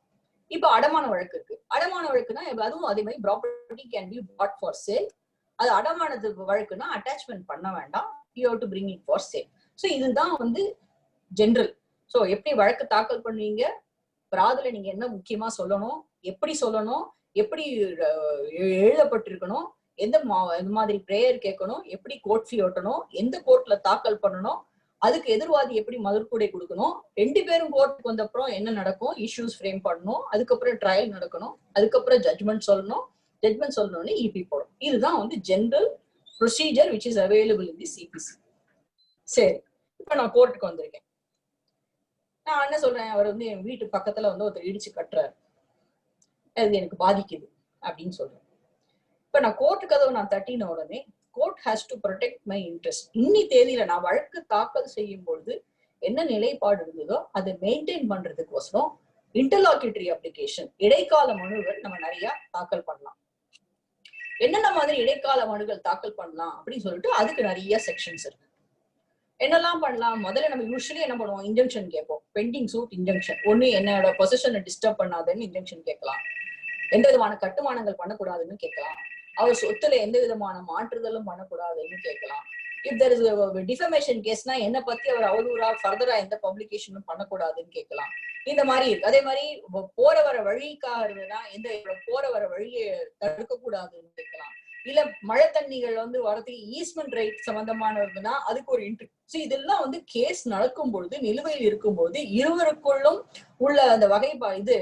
இப்ப அடமான வழக்கு இருக்கு. அடமான வழக்குன்னா அதுவும் அதே மாதிரி property can be pot for sale. அது அடமானது வழக்குன்னா அட்டாச்மெண்ட் பண்ண வேண்டாம், you have to bring it for sale. So இதுதான் வந்து ஜென்ரல். ஸோ எப்படி வழக்கு தாக்கல் பண்ணுவீங்க, பிராதுல நீங்க என்ன முக்கியமா சொல்லணும், எப்படி சொல்லணும், எப்படி எழுதப்பட்டிருக்கணும், எந்த மாதிரி பிரேயர் கேட்கணும், எப்படி கோர்ட் ஃபீ ஓட்டணும், எந்த கோர்ட்ல தாக்கல் பண்ணணும், அதுக்கு எதிர்வாதி எப்படி மதுர்கூடை கொடுக்கணும், 2 பேரும் கோர்ட்டுக்கு வந்த அப்புறம் என்ன நடக்கும், இஷ்யூஸ் ஃப்ரேம் பண்ணணும், அதுக்கப்புறம் ட்ரையல் நடக்கணும், அதுக்கப்புறம் ஜட்மெண்ட் சொல்லணும், ஜட்மெண்ட் சொல்லணும்னு இபி போடும். இதுதான் வந்து general procedure which is available in the CPC. சரி, இப்ப நான் கோர்ட்டுக்கு வந்திருக்கேன். நான் என்ன சொல்றேன், அவர் வந்து என் வீட்டு பக்கத்துல வந்து ஒருத்தர் இடிச்சு கட்டுறாரு, அது எனக்கு பாதிக்குது அப்படின்னு சொல்றேன். இப்ப நான் கோர்ட்டு கதவை நான் தட்டின உடனே court has to protect my interest. இன்னி தேதியில நான் வழக்கு தாக்கல் செய்யும் பொழுது என்ன நிலைப்பாடு இருந்ததோ அதை மெயின்டைன் பண்றதுக்கோசரம் இன்டர்லாக்யூட்டரி அப்ளிகேஷன், இடைக்கால மனுகள் நம்ம நிறைய தாக்கல் பண்ணலாம். என்னென்ன மாதிரி இடைக்கால மனுகள் தாக்கல் பண்ணலாம் அப்படின்னு சொல்லிட்டு அதுக்கு நிறைய செக்ஷன்ஸ் இருக்கு. என்னெல்லாம் பண்ணலாம், முதல்ல நம்ம யூஸ்வலி என்ன பண்ணுவோம், இன்ஜங்ஷன் கேட்போம். Pending suit injunction. ஒண்ணு என்னோட பொசிஷனை டிஸ்டர்ப் பண்ணாதுன்னு இன்ஜங்ஷன் கேட்கலாம், எந்த விதமான கட்டுமானங்கள் பண்ணக்கூடாதுன்னு கேட்கலாம், அவர் சொத்துல எந்த விதமான மாற்றுதலும் பண்ணக்கூடாதுன்னு கேட்கலாம். இஃப் தேர் இஸ் டிஃபமேஷன் கேஸ்னா என்ன பத்தி அவர் அவதூறா ஃபர்தரா எந்த பப்ளிகேஷனும் பண்ணக்கூடாதுன்னு கேட்கலாம். இந்த மாதிரி இருக்கு. அதே மாதிரி போற வர வழிக்காக இருந்ததுன்னா எந்த போற வர வழியை தடுக்க கூடாதுன்னு கேட்கலாம். இல்ல மழை தண்ணிகள் வந்து வரதுக்கு ஈஸ்மெண்ட் ரைட் சம்பந்தமானதுன்னா அதுக்கு ஒரு இன்ட்ரெஸ்ட். இதெல்லாம் வந்து கேஸ் நடக்கும் பொழுது, நிலுவையில் இருக்கும்போது இருவருக்குள்ளும் உள்ள அந்த வகை இது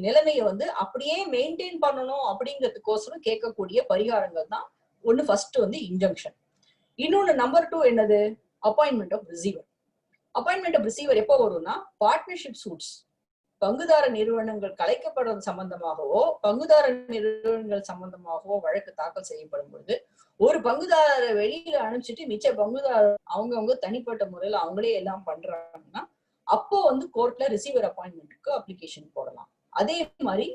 நிலைமையை வந்து அப்படியே மெயின்டைன் பண்ணணும் அப்படிங்கிறதுக்கோசரம் கேட்கக்கூடிய பரிகாரங்கள் தான் ஒண்ணு. ஃபர்ஸ்ட் வந்து இன்ஜங்ஷன். இன்னொன்னு நம்பர் 2 என்னது, appointment of receiver. Appointment of receiver எப்போ வரும்னா பார்ட்னர்ஷிப் சூட்ஸ், பங்குதார நிறுவனங்கள் கலைக்கப்படுறது சம்பந்தமாகவோ பங்குதார நிறுவனங்கள் சம்பந்தமாகவோ வழக்கு தாக்கல் செய்யப்படும் பொழுது ஒரு பங்குதாரரை வெளியில அனுப்பிச்சிட்டு மிச்ச பங்குதாரர் அவங்கவுங்க தனிப்பட்ட முறையில அவங்களே எல்லாம் பண்றாங்கன்னா அப்போ வந்து கோர்ட்ல ரிசீவர் அப்பாயின்மெண்ட்டுக்கு அப்ளிகேஷன் போடலாம். அதே மாதிரி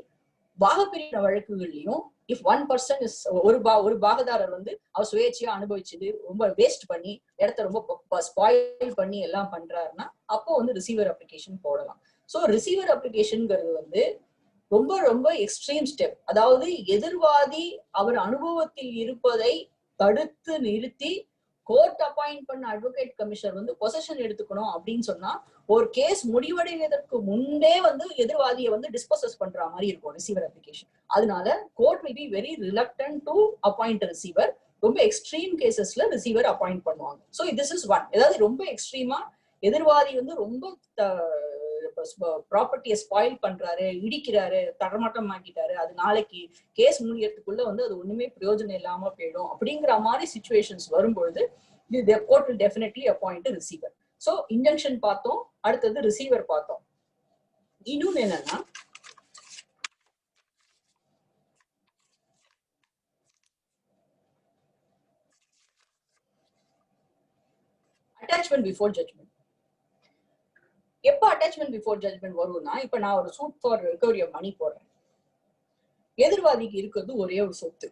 பாகப்பிரிவின வழக்குகள்லயும் இஃப் 1% இஸ் ஒரு பாகதாரர் வந்து அவர் சுயேட்சையா அனுபவிச்சது ரொம்ப வேஸ்ட் பண்ணி இடத்த ரொம்ப ஸ்பாயில் பண்ணி எல்லாம் பண்றாருன்னா அப்போ வந்து ரிசீவர் அப்ளிகேஷன் போடலாம். ஸோ ரிசீவர் அப்ளிகேஷன்ங்கிறது வந்து ரொம்ப ரொம்ப எக்ஸ்ட்ரீம் ஸ்டெப். அதாவது எதிர்வாதி அவர் அனுபவத்தில் இருப்பதை தடுத்து நிறுத்தி கோர்ட் அப்பாயிண்ட் பண்ண அட்வொகேட் கமிஷனர் வந்து பொசஷன் எடுத்துக்கணும் அப்படின்னு சொன்னா ஒரு கேஸ் முடிவடைவதற்கு முன்பே வந்து எதிர்வாதியை வந்து டிஸ்போசஸ் பண்ற மாதிரி இருக்கும் ரிசீவர் அப்ளிகேஷன். அதனால court will be very reluctant to appoint receiver. ரொம்ப எக்ஸ்ட்ரீம் கேசஸ்ல ரிசீவர் அப்பாயிண்ட் பண்ணுவாங்க. So this is one. ஏதாவது ரொம்ப எக்ஸ்ட்ரீமா எதிர்வாதி வந்து ரொம்ப ப்ராப்பர்ட்டியை ஸ்பாயில் பண்றாரு, இடிக்கிறாரு, தரமாட்டம் ஆக்கிட்டாரு, அது நாளைக்கு கேஸ் முடியறதுக்குள்ள வந்து அது ஒண்ணுமே பிரயோஜனம் இல்லாம போயிடும் அப்படிங்கிற மாதிரி சிச்சுவேஷன்ஸ் வரும்பொழுது court will definitely appoint receiver. So injunction பார்த்தோம், அடுத்தது ரிசீவர் பார்த்தோம். இன்னொன்னு என்னன்னா அட்டாச்மெண்ட் பிஃபோர் ஜட்மெண்ட். எப்ப அட்டாச்மெண்ட் பிஃபோர் ஜட்மெண்ட் வரும்னா, இப்ப நான் ஒரு suit for recovery of money போடுறேன். எதிர்வாதிக்கு இருக்கிறது ஒரே ஒரு சொத்து.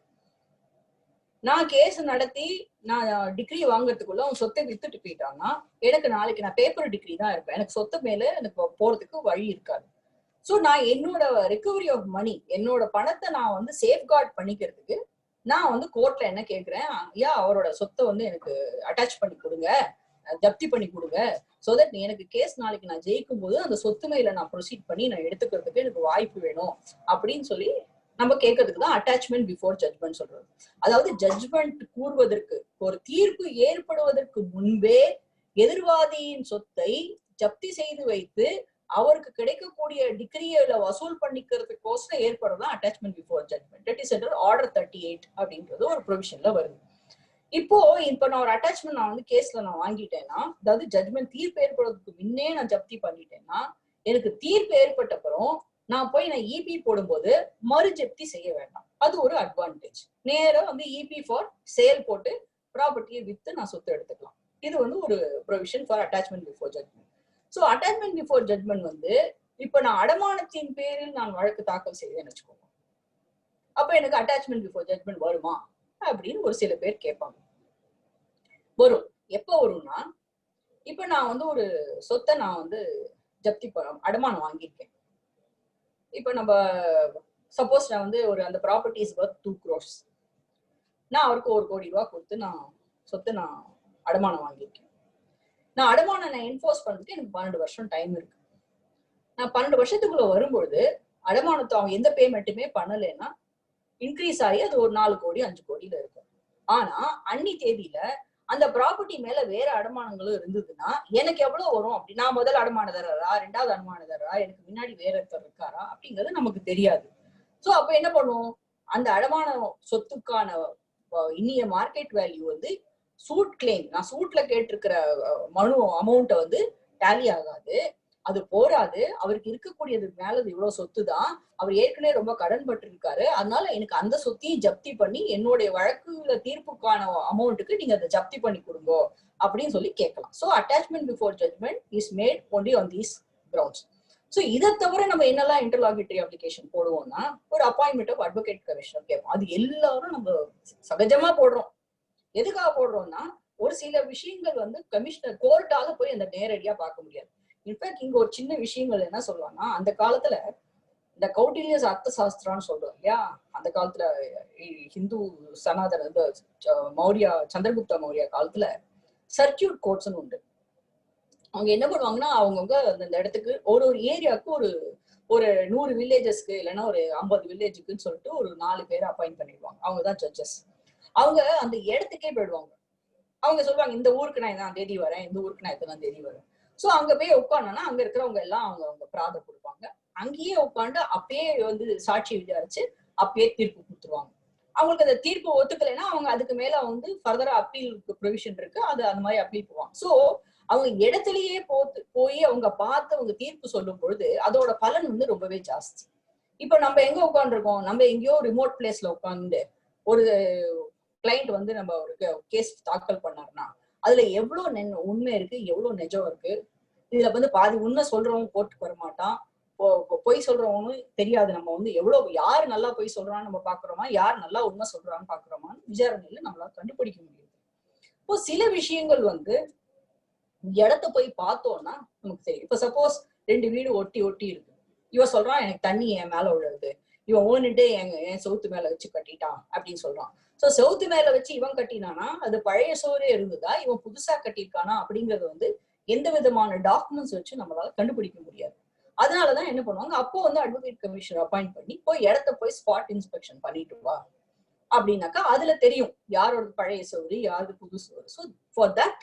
நான் கேஸ் நடத்தி நான் டிகிரி வாங்குறதுக்குள்ள அவன் சொத்தை வித்துட்டு போயிட்டான்னா எனக்கு நாளைக்கு நான் பேப்பர் டிகிரி தான் இருப்பேன். எனக்கு சொத்து மேல எனக்கு போறதுக்கு வழி இருக்காது. ஸோ நான் என்னோட ரிகவரி ஆஃப் மணி, என்னோட பணத்தை நான் வந்து சேஃப்கார்ட் பண்ணிக்கிறதுக்கு நான் வந்து கோர்ட்ல என்ன கேட்கிறேன், ஐயா அவரோட சொத்தை வந்து எனக்கு அட்டாச் பண்ணி கொடுங்க, ஜப்தி பண்ணி கொடுங்க. சோ தட் எனக்கு கேஸ் நாளைக்கு நான் ஜெயிக்கும் போது அந்த சொத்து மேல நான் ப்ரொசீட் பண்ணி நான் எடுத்துக்கிறதுக்கு எனக்கு வாய்ப்பு வேணும் அப்படின்னு சொல்லி நம்ம கேட்கறதுக்கு தான் அட்டாச்மெண்ட் பிஃபோர் ஜட்மெண்ட் சொல்றது. அதாவது ஜட்மெண்ட் கூறுவதற்கு, ஒரு தீர்ப்பு ஏற்படுவதற்கு முன்பே எதிர்வாதியின் சொத்தை ஜப்தி செய்து வைத்து அவருக்கு கிடைக்கக்கூடிய டிகிரியில வசூல் பண்ணிக்கிறதுக்கோசரம் ஏற்படுறதுதான் attachment before judgment. That is under order 38 அப்படின்றது ஒரு ப்ரொவிஷன்ல வருது. இப்ப நான் ஒரு அட்டாச்மெண்ட் நான் வந்து கேஸ்ல நான் வாங்கிட்டேன்னா, அதாவது ஜட்மெண்ட் தீர்ப்பு ஏற்படுறதுக்கு முன்னே நான் ஜப்தி பண்ணிட்டேன்னா, எனக்கு தீர்ப்பு ஏற்பட்ட அப்புறம் நான் போய் நான் இபி போடும்போது மறு ஜப்தி செய்ய வேண்டாம். அது ஒரு அட்வான்டேஜ். நேரா வந்து இபி ஃபார் சேல் போட்டு ப்ராப்பர்ட்டியை வித்து நான் சொத்து எடுத்துக்கலாம். இது வந்து ஒரு provision for attachment before judgement. So attachment before judgement வந்து இப்ப நான் அடமானத்தின் பேரில் நான் வழக்கு தாக்கல் செய்வேன்னு வச்சுக்கோங்க. அப்ப எனக்கு அட்டாச்மெண்ட் பிஃபோர் ஜட்மெண்ட் வருமா அப்படின்னு ஒரு சில பேர் கேட்பாங்க. வரும். எப்ப வரும்னா, இப்ப நான் வந்து ஒரு சொத்தை நான் வந்து ஜப்தி அடமானம் வாங்கியிருக்கேன். இப்ப நம்ம சப்போஸ் நான் வந்து ஒரு அந்த ப்ராப்பர்ட்டி இஸ் வர்த் 2 crores. நான் அவருக்கு 1 கோடி ரூபாய் கொடுத்து நான் சொத்தை நான் அடமானம் வாங்கியிருக்கேன். நான் அடமானம் நான் என்ஃபோர்ஸ் பண்றதுக்கு எனக்கு 12 வருஷம் டைம் இருக்கு. நான் 12 வருஷத்துக்குள்ள வரும்பொழுது அடமானத்தை அவங்க எந்த பேமெண்ட்டுமே பண்ணலைன்னா இன்க்ரீஸ் ஆகி அது ஒரு 4 கோடி 5 கோடியில இருக்கும். ஆனா அன்னி தேதியில அந்த ப்ராப்பர்ட்டி மேல வேற அடமானங்களும் இருந்ததுன்னா எனக்கு எவ்வளவு வரும் அப்படி, நான் முதல் அடமானதாரரா, 2வது அடமானதாரரா, எனக்கு முன்னாடி வேற ஒருத்தர் இருக்காரா அப்படிங்கிறது நமக்கு தெரியாது. சோ அப்ப என்ன பண்ணுவோம், அந்த அடமான சொத்துக்கான இன்னிய மார்க்கெட் வேல்யூ வந்து சூட் கிளைம், நான் சூட்ல கேட்டிருக்கிற மனு அமௌண்ட்டை வந்து டேலி ஆகாது, அது போராது. அவருக்கு இருக்கக்கூடியது மேலது இவ்வளவு சொத்து தான், அவர் ஏற்கனவே ரொம்ப கடன் பட்டு இருக்காரு, அதனால எனக்கு அந்த சொத்தையும் ஜப்தி பண்ணி என்னுடைய வழக்குல தீர்ப்புக்கான அமௌண்ட்டுக்கு நீங்க அதை ஜப்தி பண்ணி கொடுங்க அப்படின்னு சொல்லி கேட்கலாம். So attachment before judgement is made only on these grounds. So இதை தவிர நம்ம என்னெல்லாம் இன்டர்லாகேட்டரி அப்ளிகேஷன் போடுவோம்னா, ஒரு அப்பாயின்மெண்ட் ஆஃப் அட்வொகேட் கமிஷனர் கேட்போம். அது எல்லாரும் நம்ம சகஜமா போடுறோம். எதுக்காக போடுறோம்னா, ஒரு சில விஷயங்கள் வந்து கமிஷனர் கோர்ட்டால போய் அந்த நேரடியா பார்க்க முடியாது. இன்ஃபேக்ட் இங்க ஒரு சின்ன விஷயங்கள் என்ன சொல்லுவாங்கன்னா, அந்த காலத்துல இந்த கௌட்டில்ய அர்த்த சாஸ்திரான்னு சொல்றோம் இல்லையா, அந்த காலத்துல ஹிந்து சனாதன மௌரியா சந்திரகுப்த மௌரியா காலத்துல சர்க்கியூட் கோர்ட்ஸ்ன்னு உண்டு. அவங்க என்ன பண்ணுவாங்கன்னா, அவங்கவுங்க அந்த இடத்துக்கு ஒரு ஏரியாவுக்கு ஒரு 100 வில்லேஜஸ்க்கு இல்லைன்னா ஒரு 50 வில்லேஜுக்குன்னு சொல்லிட்டு ஒரு 4 பேரை அப்பாயிண்ட் பண்ணிடுவாங்க. அவங்கதான் ஜட்ஜஸ். அவங்க அந்த இடத்துக்கே போயிடுவாங்க. அவங்க சொல்லுவாங்க, இந்த ஊருக்கு நான் இதான் தேதி வரேன், இந்த ஊருக்கு நான் இத்தனை தேதி வரேன். சோ அங்க போய் உட்காந்தோம்னா அங்க இருக்கிறவங்க எல்லாம் அவங்க பிரார்த்தனை கொடுப்பாங்க. அங்கேயே உட்காந்து அப்பயே வந்து சாட்சி விசாரிச்சு அப்பயே தீர்ப்பு கொடுத்துருவாங்க. அவங்களுக்கு அந்த தீர்ப்பு ஒத்துக்கலைன்னா அவங்க அதுக்கு மேல வந்து ஃபர்தரா அப்பீல் ப்ரொவிஷன் இருக்கு, அது அந்த மாதிரி அப்பீல் போவாங்க. சோ அவங்க இடத்துலயே போய் அவங்க பார்த்து அவங்க தீர்ப்பு சொல்லும் பொழுது அதோட பலன் வந்து ரொம்பவே ஜாஸ்தி. இப்ப நம்ம எங்க உட்காந்துருக்கோம், நம்ம எங்கேயோ ரிமோட் பிளேஸ்ல உட்காந்து ஒரு கிளைண்ட் வந்து நம்ம ஒரு கேஸ் தாக்கல் பண்ணாருன்னா அதுல எவ்வளவு உண்மை இருக்கு, எவ்வளவு நிஜம் இருக்கு. இதுல வந்து பாதி உண்மை சொல்றவங்க கோர்ட்டுக்கு வரமாட்டான், பொய் சொல்றவங்களும் தெரியாது. நம்ம வந்து எவ்வளவு யாரு நல்லா பொய் சொல்றான்னு நம்ம பாக்குறோமா, யார் நல்லா உண்மை சொல்றான்னு பாக்குறோமான்னு விசாரணையில நம்மளால கண்டுபிடிக்க முடியுது. இப்போ சில விஷயங்கள் வந்து இடத்த போய் பார்த்தோம்னா நமக்கு தெரியும். இப்ப சப்போஸ் 2 வீடு ஒட்டி ஒட்டி இருக்கு, இவன் சொல்றான் எனக்கு தண்ணி என் மேல விழுது, இவன் ஓனிட்டு என் சொத்து மேல வச்சு கட்டிட்டான் அப்படின்னு சொல்றான். சோ செவுத்து மேல வச்சு இவன் கட்டினானா அது பழைய சோறே இருந்ததா, இவன் புதுசா கட்டியிருக்கானா அப்படிங்கறது வந்து எந்த விதமான டாக்குமெண்ட்ஸ் வச்சு நம்மளால கண்டுபிடிக்க முடியாது. அதனாலதான் என்ன பண்ணுவாங்க, அப்போ வந்து அட்வொகேட் கமிஷனர் அப்பாயிண்ட் பண்ணி போய் இடத்த போய் ஸ்பாட் இன்ஸ்பெக்ஷன் பண்ணிட்டு வா அப்படின்னாக்கா அதுல தெரியும் யாரோட பழைய சோறு யாரு புது சோறு. So for that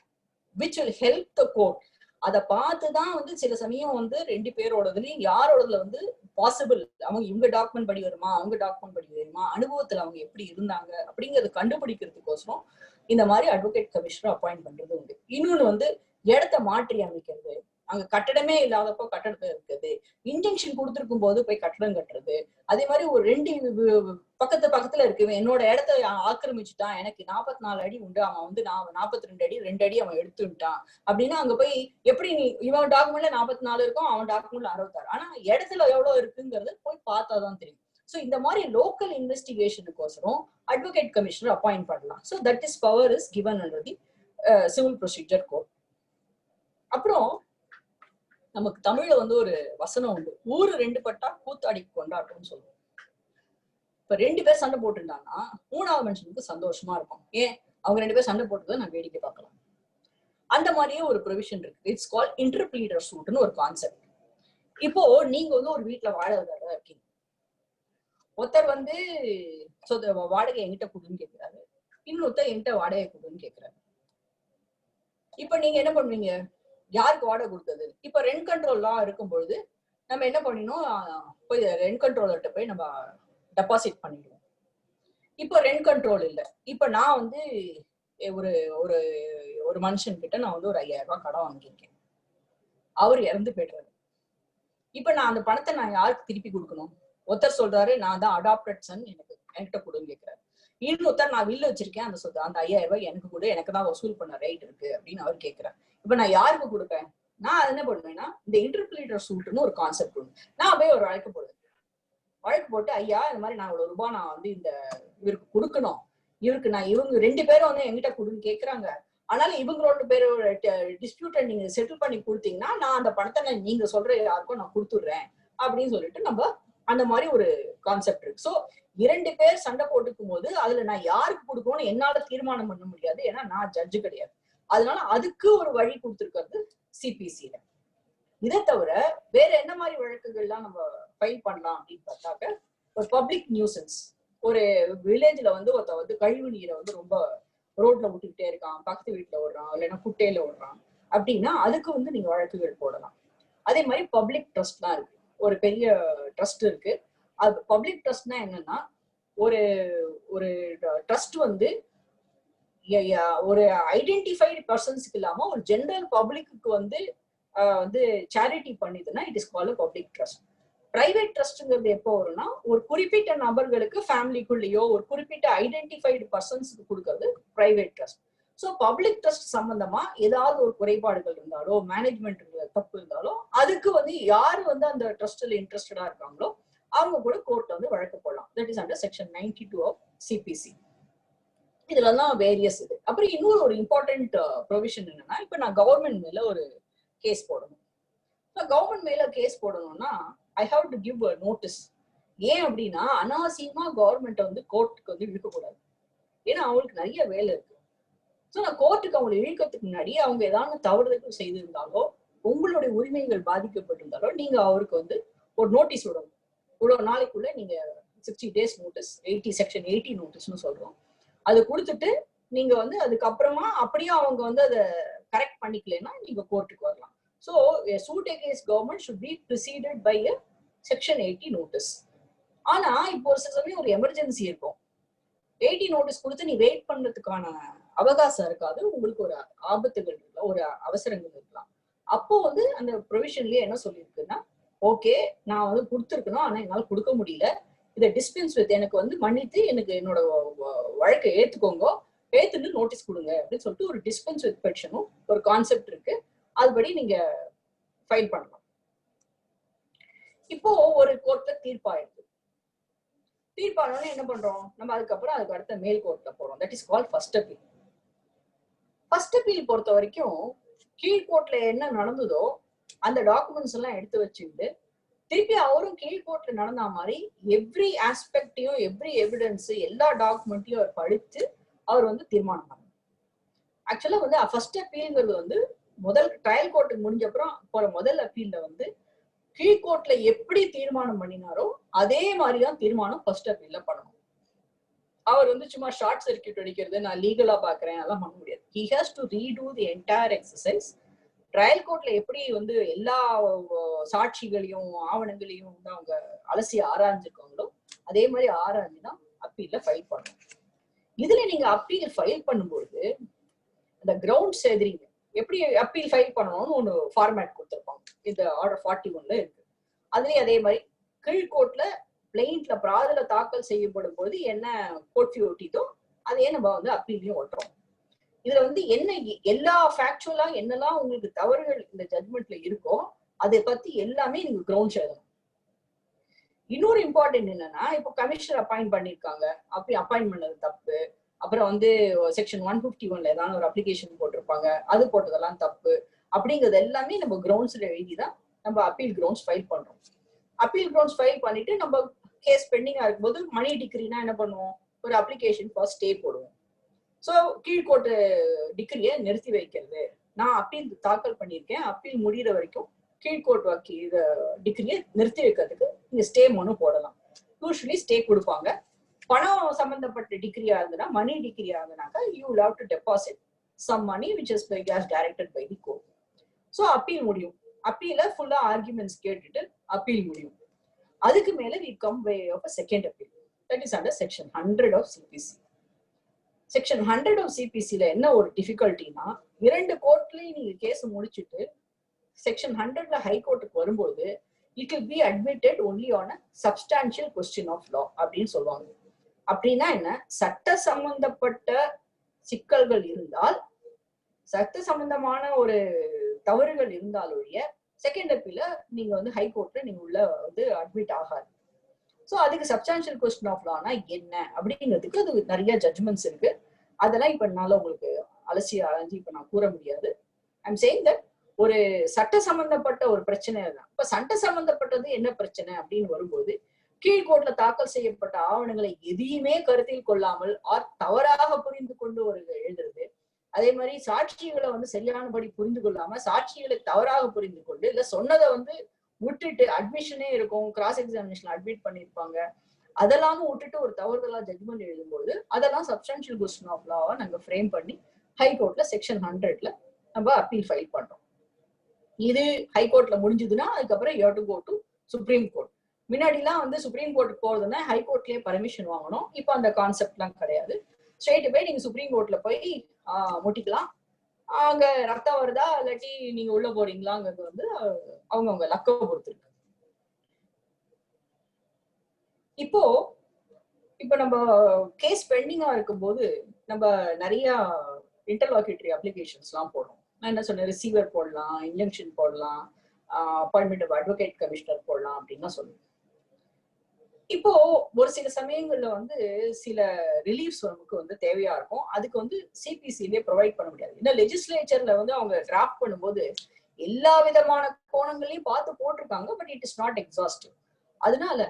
which will help the court. அதை பார்த்துதான் வந்து சில சமயம் வந்து ரெண்டு பேரோடதுலயும் யாரோடதுல வந்து பாசிபிள், அவங்க இவங்க டாக்குமெண்ட் படி வருமா அவங்க டாக்குமெண்ட் படி வருமா, அனுபவத்துல அவங்க எப்படி இருந்தாங்க அப்படிங்கறது கண்டுபிடிக்கிறதுக்கோசரம் இந்த மாதிரி அட்வொகேட் கமிஷனர் அப்பாயிண்ட் பண்றது உண்டு. இன்னொன்னு வந்து இடத்த மாற்றி அமைக்கிறது, அங்க கட்டடமே இல்லாதப்போ கட்டடத்தை இருக்குது, இன்ஜெக்ஷன் கொடுத்துருக்கும் போது போய் கட்டடம் கட்டுறது. அதே மாதிரி ஒரு ரெண்டு பக்கத்துல இருக்கு, என்னோட இடத்த ஆக்கிரமிச்சுட்டான், எனக்கு 44 அடி உண்டு, அவன் வந்து 42 அடி 2 அடி அவன் எடுத்துட்டான் அப்படின்னா அங்க போய் எப்படி நீ இவன் டாக்குமெண்ட்ல 44 இருக்கும் அவன் டாக்குமெண்ட்ல 66, ஆனா இடத்துல எவ்வளவு இருக்குங்கிறது போய் பார்த்தாதான் தெரியும். சோ இந்த மாதிரி லோக்கல் இன்வெஸ்டிகேஷனுக்கோசரம் அட்வொகேட் கமிஷனர் அப்பாயிண்ட் பண்ணலாம். So that is power is given under the civil procedure code. அப்புறம் நமக்கு தமிழ்ல வந்து ஒரு வசனம் உண்டு, ஊரு ரெண்டு பட்டா கூத்தாடி கொண்டாட்டம்னு சொல்லுவோம். இப்ப ரெண்டு பேர் சண்டை போட்டுட்டாங்கன்னா மூணாவது மனுஷனுக்கு சந்தோஷமா இருக்கும், ஏன் அவங்க ரெண்டு பேர் சண்டை போட்டுறத நான் வேடிக்கை பார்க்கலாம். அந்த மாதிரியே ஒரு ப்ரொவிஷன் இருக்கு, இட்ஸ் கால் இன்டர்பிளீடர் சூட்னு ஒரு கான்செப்ட். இப்போ நீங்க வந்து ஒரு வீட்டுல வாடகைதாரா இருக்கீங்க, ஒருத்தர் வந்து வாடகை என்கிட்ட கொடுன்னு கேட்கிறாரு, இன்னொருத்தர் என்கிட்ட வாடகை கொடுன்னு கேட்கிறாரு. இப்ப நீங்க என்ன பண்ணுவீங்க, யாருக்கு வாடகை கொடுத்தது? இப்ப ரெண்ட் கண்ட்ரோல் லா இருக்கும்பொழுது நம்ம என்ன பண்ணினோம், போய் ரெண்ட் கண்ட்ரோலர்கிட்ட போய் நம்ம டெபாசிட் பண்ணிடுவோம். இப்ப ரெண்ட் கண்ட்ரோல் இல்ல, இப்ப நான் வந்து ஒரு ஒரு ஒரு மனுஷன் கிட்ட நான் வந்து ஒரு 5000 ரூபாய் கடன் வாங்கியிருக்கேன், அவர் இறந்து போயிடுறாரு. இப்ப நான் அந்த பணத்தை நான் யாருக்கு திருப்பி கொடுக்கணும்? ஒருத்தர் சொல்றாரு நான் தான் அடாப்டட் சன், என்கிட்ட கொடுன்னு கேட்கிறாரு. இன்னொருத்தர் நான் வில்லு வச்சிருக்கேன், அந்த 5000 ரூபாய் எனக்கு கொடு, எனக்கு தான் வசூல் பண்ண ரைட் இருக்கு அப்படின்னு அவர் கேட்கிறார். இப்ப நான் யாருக்கு கொடுப்பேன்? நான் என்ன பண்ணுவேன்னா இந்த இன்டர்பிளீடர் சூட்னு ஒரு கான்செப்ட் உண்டு, நான் போய் ஒரு வழக்கு போட்டு ஐயா இந்த மாதிரி நான் இவ்வளவு ரூபாய் நான் வந்து இந்த இவருக்கு கொடுக்கணும், இவங்க ரெண்டு பேரும் வந்து என்கிட்ட கொடுன்னு கேட்கறாங்க, ஆனால இவங்களோட பேரோட டிஸ்பியூட்டை நீங்க செட்டில் பண்ணி கொடுத்தீங்கன்னா நான் அந்த பணத்தை நீங்க சொல்ற யாருக்கும் நான் கொடுத்துடுறேன் அப்படின்னு சொல்லிட்டு நம்ம அந்த மாதிரி ஒரு கான்செப்ட் இருக்கு. சோ இரண்டு பேர் சண்டை போட்டுக்கும் போது அதுல நான் யாருக்கு கொடுக்கணும்னு என்னால தீர்மானம் பண்ண முடியாது, ஏன்னா நான் ஜட்ஜு கிடையாது. அதனால அதுக்கு ஒரு வழி கொடுத்துருக்கிறது சிபிசில. இதை தவிர வேற என்ன மாதிரி வழக்குகள்லாம் நம்ம ஃபைல் பண்ணலாம் அப்படின்னு பார்த்தாக்க, ஒரு பப்ளிக் நியூசன்ஸ், ஒரு வில்லேஜ்ல வந்து ஒருத்த வந்து கழிவு நீரை வந்து ரொம்ப ரோட்ல விட்டுக்கிட்டே இருக்கான், பக்கத்து வீட்டுல ஓடுறான், இல்லைன்னா குட்டையில ஓடுறான் அப்படின்னா அதுக்கு வந்து நீங்க வழக்குகள் போடலாம். அதே மாதிரி பப்ளிக் ட்ரஸ்ட்லாம் இருக்கு, ஒரு பெரிய ட்ரஸ்ட் இருக்கு. அது பப்ளிக் ட்ரஸ்ட்னா என்னன்னா, ஒரு ஒரு ட்ரஸ்ட் வந்து ஒரு ஐடென்டிஃபைடு பர்சன்ஸ்க்கு இல்லாம ஒரு ஜெனரல் பப்ளிக்கு வந்து சேரிட்டி பண்ணிதுன்னா it is called public trust. Private ட்ரஸ்ட்ங்கிறது எப்போ வரும்னா, ஒரு குறிப்பிட்ட நபர்களுக்கு ஃபேமிலிக்குள்ளேயோ ஒரு குறிப்பிட்ட ஐடென்டிஃபைடு பர்சன்ஸ்க்கு கொடுக்கறது private trust. So public trust சம்பந்தமா ஏதாவது ஒரு குறைபாடுகள் இருந்தாலோ மேனேஜ்மெண்ட் தப்பு இருந்தாலோ அதுக்கு வந்து யாரு வந்து அந்த ட்ரஸ்ட்ல இன்ட்ரெஸ்டடா இருக்காங்களோ அவங்க கூட கோர்ட்ல வந்து வழக்கு போடலாம். That is under section 92 of CPC. இதுலதான் வேரியஸ் இது. அப்புறம் இன்னொரு ஒரு இம்பார்ட்டன்ட் ப்ரொவிஷன் என்னன்னா, இப்ப நான் கவர்மெண்ட் மேல ஒரு கேஸ் போடணும். கவர்மெண்ட் மேல கேஸ் போடணும்னா ஐ ஹாவ் டு கிவ் நோட்டீஸ். ஏன் அப்படின்னா அனாவசியமா கவர்மெண்ட்டை வந்து கோர்ட்டுக்கு வந்து இழுக்கக்கூடாது, ஏன்னா அவங்களுக்கு நிறைய வேலை இருக்கு. ஸோ நான் கோர்ட்டுக்கு அவங்களை இழுக்கிறதுக்கு முன்னாடி அவங்க ஏதாவது தவறுதல் செய்திருந்தாலோ உங்களுடைய உரிமைகள் பாதிக்கப்பட்டிருந்தாலோ நீங்க அவருக்கு வந்து ஒரு நோட்டீஸ் விடணும். இவ்வளவு நாளைக்குள்ள நீங்க 60 days நோட்டீஸ், செக்ஷன் 80 நோட்டீஸ்னு சொல்றோம், அது கொடுத்துட்டு நீங்க வந்து அதுக்கப்புறமா அப்படியே அவங்க வந்து அதை கரெக்ட் பண்ணிக்கலன்னா நீங்க கோர்ட்டுக்கு வரலாம். So suit against government should be preceded by a section 80 notice. ஆனா இப்போ ஒரு சில சமயம் ஒரு எமர்ஜென்சி இருக்கும், 80 நோட்டீஸ் கொடுத்து நீ வெயிட் பண்றதுக்கான அவகாசம் இருக்காது, உங்களுக்கு ஒரு ஆபத்துகள் இருக்கலாம், ஒரு அவசரங்கள் இருக்கலாம். அப்போ வந்து அந்த ப்ரொவிஷன்லயே என்ன சொல்லியிருக்குன்னா, ஓகே நான் வந்து கொடுத்துருக்கணும் ஆனா என்னால கொடுக்க முடியல, இதை டிஸ்பென்ஸ் வித், எனக்கு வந்து மன்னித்து எனக்கு என்னோட வழக்கை ஏத்துக்கோங்க, ஏத்துன்னு நோட்டீஸ் கொடுங்க அப்படின்னு சொல்லிட்டு ஒரு டிஸ்பென்ஸ் வித் பெட்டிஷனும் ஒரு கான்செப்ட் இருக்கு, அதுபடி நீங்க ஃபைல் பண்ணலாம். இப்போ ஒரு கோர்ட்ல தீர்ப்பாயிருக்கு, தீர்ப்பானோன்னு என்ன பண்றோம் நம்ம, அதுக்கப்புறம் அதுக்கு அடுத்த மேல் கோர்ட்ல போறோம். That is called first appeal. First appeal பொறுத்த வரைக்கும் கீழ்கோர்ட்ல என்ன நடந்ததோ அந்த டாக்குமெண்ட்ஸ் எல்லாம் எடுத்து வச்சுக்கிட்டு திருப்பி அவரும் கீழ்கோர்ட்ல நடந்த மாதிரி எவ்ரி ஆஸ்பெக்டையும் எவ்ரி எவிடன்ஸ் எல்லா டாக்குமெண்ட்டையும் அவர் படித்து அவர் வந்து தீர்மானம் பண்ணார். ஆக்சுவலா வந்து ஃபர்ஸ்ட் அப்பீல்ங்கிறது வந்து முதல் ட்ரையல் கோர்ட்டுக்கு முடிஞ்ச அப்புறம் போற முதல் அப்பீல்ல வந்து கீழ்கோர்ட்ல எப்படி தீர்மானம் பண்ணினாரோ அதே மாதிரிதான் தீர்மானம் ஃபர்ஸ்ட் அப்பீல்ல பண்ணணும். அவர் வந்து சும்மா ஷார்ட் சர்க்கியூட் அடிக்கிறது நான் லீகலா பாக்குறேன் அதெல்லாம் பண்ண முடியாது. He has to redo the entire exercise. Trial கோர்ட்ல எப்படி வந்து எல்லா சாட்சிகளையும் ஆவணங்களையும் வந்து அவங்க அலசி ஆராய்ஞ்சிருக்காங்களோ அதே மாதிரி ஆராய்ஞ்சுதான் அப்பீல்ல ஃபைல் பண்ணணும். இதுல நீங்க அப்பீல் ஃபைல் பண்ணும்போது அந்த கிரவுண்ட்ஸ் எதிரிங்க எப்படி அப்பீல் ஃபைல் பண்ணணும்னு ஒன்று ஃபார்மேட் கொடுத்துருப்பாங்க. இந்த ஆர்டர் 41ல இருக்கு. அதுலயும் அதே மாதிரி கீழ்கோர்ட்ல பிளைண்ட்ல பிராதல தாக்கல் செய்யப்படும் போது என்ன கோர்ட் ஒட்டிதோ அதையே நம்ம வந்து அப்பீலையும் ஒட்டுறோம். இதுல வந்து என்ன எல்லா ஃபேக்சுவலா என்னெல்லாம் உங்களுக்கு தவறுகள் இந்த ஜட்மெண்ட்ல இருக்கோ அதை பத்தி எல்லாமே நீங்க கிரவுண்ட்ஸ் எழுதணும். இன்னொரு இம்பார்ட்டன்ட் என்னன்னா, இப்போ கமிஷனர் அப்பாயிண்ட் பண்ணிருக்காங்க, அப்படி அப்பாயிண்ட் பண்ணது தப்பு. அப்புறம் வந்து செக்ஷன் 151ல ஏதாவது ஒரு அப்ளிகேஷன் போட்டிருப்பாங்க, அது போட்டதெல்லாம் தப்பு. அப்படிங்கிறது எல்லாமே நம்ம கிரவுண்ட்ஸ்ல எழுதிதான் நம்ம அப்பீல் கிரவுண்ட்ஸ் ஃபைல் பண்றோம். அப்பீல் கிரவுண்ட்ஸ் ஃபைல் பண்ணிட்டு நம்ம கேஸ் பெண்டிங்கா இருக்கும்போது மணி டிகிரினா என்ன பண்ணுவோம், ஒரு அப்ளிகேஷன் ஃபார் ஸ்டே போடுவோம். ஸோ கீழ்கோர்ட்டு டிகிரியை நிறுத்தி வைக்கிறது, நான் அப்பீல் தாக்கல் பண்ணியிருக்கேன், அப்பீல் முடிகிற வரைக்கும் கீழ்கோர்ட் டிகிரியை நிறுத்தி வைக்கிறதுக்கு நீங்க ஸ்டே மனு போடலாம். யூஸ்வலி ஸ்டே கொடுப்பாங்க. பணம் சம்பந்தப்பட்ட டிகிரியா இருந்ததுன்னா, மணி டிகிரியா இருந்ததுனாக்கா you will have to deposit some money which is directed by the court. So appeal முடியும். அப்பீல ஃபுல்லா ஆர்குமெண்ட்ஸ் கேட்டுட்டு அப்பீல் முடியும். அதுக்கு மேல we come way of a second appeal, that is under section 100 of CPC. Section 100 of CPCல என்ன ஒரு டிஃபிகல்ட்டினா, இரண்டு கோர்ட்லயும் நீங்க கேஸ் முடிச்சுட்டு செக்ஷன் 100ல ஹை கோர்ட்டுக்கு வரும்போது it will be admitted only on a substantial question of law அப்படின்னு சொல்லுவாங்க. அப்படின்னா என்ன, சட்ட சம்பந்தப்பட்ட சிக்கல்கள் இருந்தால், சட்ட சம்பந்தமான ஒரு தவறுகள் இருந்தாலொழிய செகண்ட் அப்பீல நீங்க வந்து ஹை கோர்ட்ல நீங்க உள்ள வந்து அட்மிட் ஆகாது. ஸோ அதுக்கு சப்ஸ்டான்ஷியல் கொஸ்டின் ஆஃப் லானா என்ன அப்படிங்கிறதுக்கு அது நிறைய ஜட்ஜ்மெண்ட்ஸ் இருக்கு. அதெல்லாம் இப்ப என்னால உங்களுக்கு அலசி அலைஞ்சு இப்ப நான் கூற முடியாது. ஐம் சேயிங் தட் ஒரு சட்ட சம்பந்தப்பட்ட ஒரு பிரச்சனை தான். இப்ப சட்ட சம்பந்தப்பட்டது என்ன பிரச்சனை அப்படின்னு வரும்போது, கீழ்கோர்ட்ல தாக்கல் செய்யப்பட்ட ஆவணங்களை எதையுமே கருத்தில் கொள்ளாமல் தவறாக புரிந்து கொண்டு ஒரு எழுதுறது, அதே மாதிரி சாட்சிகளை வந்து சரியானபடி புரிந்து கொள்ளாம சாட்சிகளை தவறாக புரிந்து கொண்டு, இல்ல சொன்னதை வந்து விட்டுட்டு அட்மிஷனே இருக்கும், கிராஸ் எக்ஸாமினேஷன் அட்மிட் பண்ணிருப்பாங்க, அதெல்லாம் விட்டுட்டு ஒரு தவறுதலா ஜட்மெண்ட் எழுதும்போது அதெல்லாம் சப்ஸ்டான்ஷியல் கொஸ்டின் ஆஃப் லாவா நாங்க ஃப்ரேம் பண்ணி ஹை கோர்ட்ல செக்ஷன் 100ல நம்ம அப்பீல் ஃபைல் பண்றோம். இது ஹை கோர்ட்ல முடிஞ்சதுன்னா அதுக்கப்புறம் you have to go to supreme court. முன்னாடிலாம் வந்து சுப்ரீம் கோர்ட்டுக்கு போறதுன்னா ஹை கோர்ட்லயே பர்மிஷன் வாங்கணும். இப்போ அந்த கான்செப்ட்லாம் கிடையாது. ஸ்ட்ரெயிட் போய் நீங்க சுப்ரீம் கோர்ட்ல போய் முட்டிக்கலாம். அங்க ரத்தம் வருதா இல்லாட்டி நீங்க உள்ள போறீங்களாங்கிறது வந்து அவங்கவுங்க லக்க பொறுத்திருக்கு. இப்போ நம்ம கேஸ் பெண்டிங்கா இருக்கும்போது நம்ம நிறைய இன்டர்லாக்யூட்டரி அப்ளிகேஷன்ஸ் எல்லாம் போடுறோம். நான் என்ன சொன்னேன், ரிசீவர் போடலாம், இன்ஜங்ஷன் போடலாம், அப்பாயின்மெண்ட் ஆஃப் அட்வொகேட் கமிஷனர் போடலாம் அப்படின்னு சொல்லுவேன். இப்போ ஒரு சில சமயங்கள்ல வந்து சில ரிலீஃப்ஸ் நமக்கு வந்து தேவையா இருக்கும். அதுக்கு வந்து சிபிசிலே ப்ரொவைட் பண்ண முடியாது. ஏன்னா லெஜிஸ்லேச்சர்ல வந்து அவங்க டிராஃப்ட் பண்ணும்போது எல்லா விதமான கோணங்களையும் பார்த்து போட்டிருக்காங்க, but it is not exhaustive. அதனால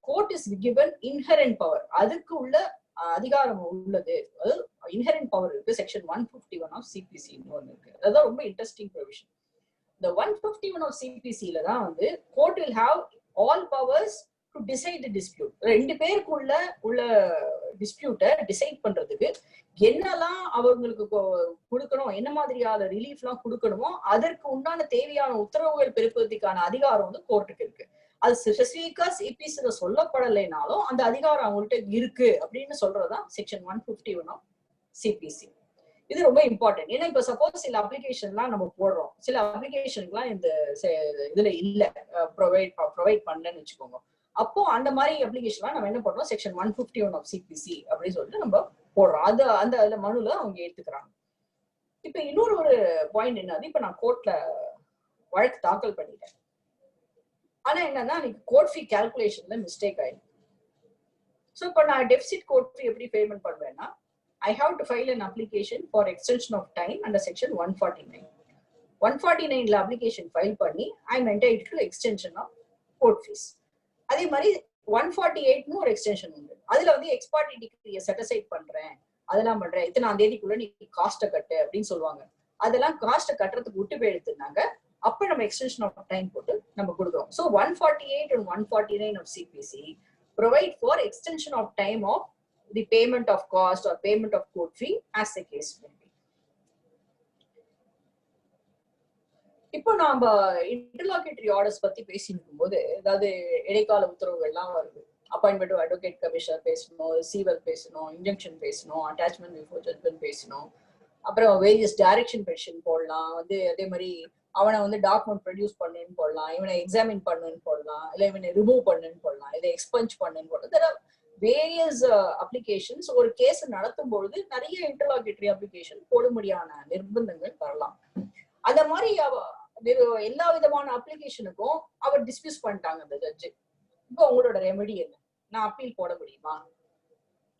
court is given inherent power, அதுக்கு உள்ள அதிகாரம் உள்ளது. அதாவது இன்ஹெரண்ட் பவர் இருக்கு. செக்ஷன் 151 ஆஃப் சிபிசி ஒன்று இருக்கு. அதுதான் ரொம்ப இன்ட்ரெஸ்டிங் ப்ரொவிஷன். இந்த 151 ஆஃப் சிபிசில தான் வந்து court will have all powers to decide the dispute. ரெண்டு பேருக்குள்ள உள்ள டிஸ்பியூட்டை டிசைட் பண்றதுக்கு என்னெல்லாம் அவங்களுக்கு கொடுக்கணும், என்ன மாதிரியான ரிலீஃப் எல்லாம் கொடுக்கணுமோ அதற்கு உண்டான தேவையான உத்தரவுகள் பிறப்பதற்கான அதிகாரம் வந்து கோர்ட்டுக்கு இருக்கு. அது ஸ்பெசிபிக்கா சிபிசில சொல்லப்படலைனாலும் அந்த அதிகாரம் அவங்கள்ட்ட இருக்கு அப்படின்னு சொல்றதுதான் செக்ஷன் 151 ஆஃப் சிபிசி. இது ரொம்ப இம்பார்ட்டன்ட். ஏன்னா இப்ப சப்போஸ் சில அப்ளிகேஷன்லாம் நம்ம போடுறோம், சில அப்ளிகேஷன்லாம் இந்த இதுல இல்ல ப்ரொவைட் பண்ணலன்னு வச்சுக்கோங்க. அப்போ அந்த மாதிரி அப்ளிகேஷன்லாம் நம்ம என்ன பண்றோம், செக்ஷன் 151 ஆஃப் சிபிசி அப்படின்னு சொல்லிட்டு நம்ம போடுறோம். அந்த மனுல அவங்க ஏத்துக்கிறாங்க. இப்ப இன்னொரு ஒரு பாயிண்ட் என்னது, இப்ப நான் கோர்ட்ல வழக்கு தாக்கல் பண்ணிட்டேன். ஆனா என்னன்னா கோர்ட் ஃபீ கால்குலேஷன்ல மிஸ்டேக் ஆயிடும். ஸோ இப்போ நான் டெபிசிட் கோர்ட் ஃபீ எப்படி பேமெண்ட் பண்ணுவேன்னா, I have to file an application for extension of time under section 149. 149ல application file பண்ணி I am entitled to extension of court fees. அதே மாதிரி 148 ஒரு எக்ஸ்டென்ஷன் உண்டு. அதுல வந்து எக்ஸ்பார்ட்டி டிகிரியை செட்டிசைட் பண்றேன், அதெல்லாம் பண்றேன், இத்தனாம் தேதிக்குள்ள நீ காஸ்ட்டை கட்டு அப்படின்னு சொல்லுவாங்க. அதெல்லாம் காஸ்ட்டை கட்டுறதுக்கு விட்டு போயிடுத்துனாங்க. அப்ப நம்ம எக்ஸ்டென்ஷன் ஆஃப் டைம் போட்டு நம்ம கொடுக்குறோம். So 148 and 149 of CPC provide for extension of time of the payment of cost or payment of court fee as the case may be. இப்போ நாம இன்டர்லாகேட்டரி ஆர்டர்ஸ் பத்தி பேசியிருக்கும் போது, அதாவது இடைக்கால உத்தரவுகள்லாம் வருது. அப்பாயின்மெண்ட் அட்வொகேட் கமிஷனர் பேசணும், சீவர் பேசணும், இன்ஜெக்ஷன் பேசணும், அட்டாச்மெண்ட் பிஃபோர் ஜட்மெண்ட் பேசணும், அப்புறம் வேரியஸ் டைரக்ஷன் பெட்டிஷன் போடலாம். வந்து அதே மாதிரி அவனை வந்து டாக்குமெண்ட் ப்ரொடியூஸ் பண்ணுன்னு போடலாம், இவனை எக்ஸாமின் பண்ணுன்னு போடலாம், இல்லை இவனை ரிமூவ் பண்ணுன்னு போடலாம், இதை எக்ஸ்பஞ்ச் பண்ணுன்னு போடலாம். வேரியஸ் அப்ளிகேஷன்ஸ் ஒரு கேஸ் நடத்தும் பொழுது நிறைய இன்டர்லாகேட்டரி அப்ளிகேஷன் போட முடியாத நிர்பந்தங்கள் வரலாம். அந்த மாதிரி எல்லா விதமான அப்ளிகேஷனுக்கும் அவர் டிஸ்மிஸ் பண்ணிட்டாங்க அந்த ஜட்ஜு. இப்போ உங்களோட ரெமெடி என்ன? நான் அப்பீல் போட முடியுமா,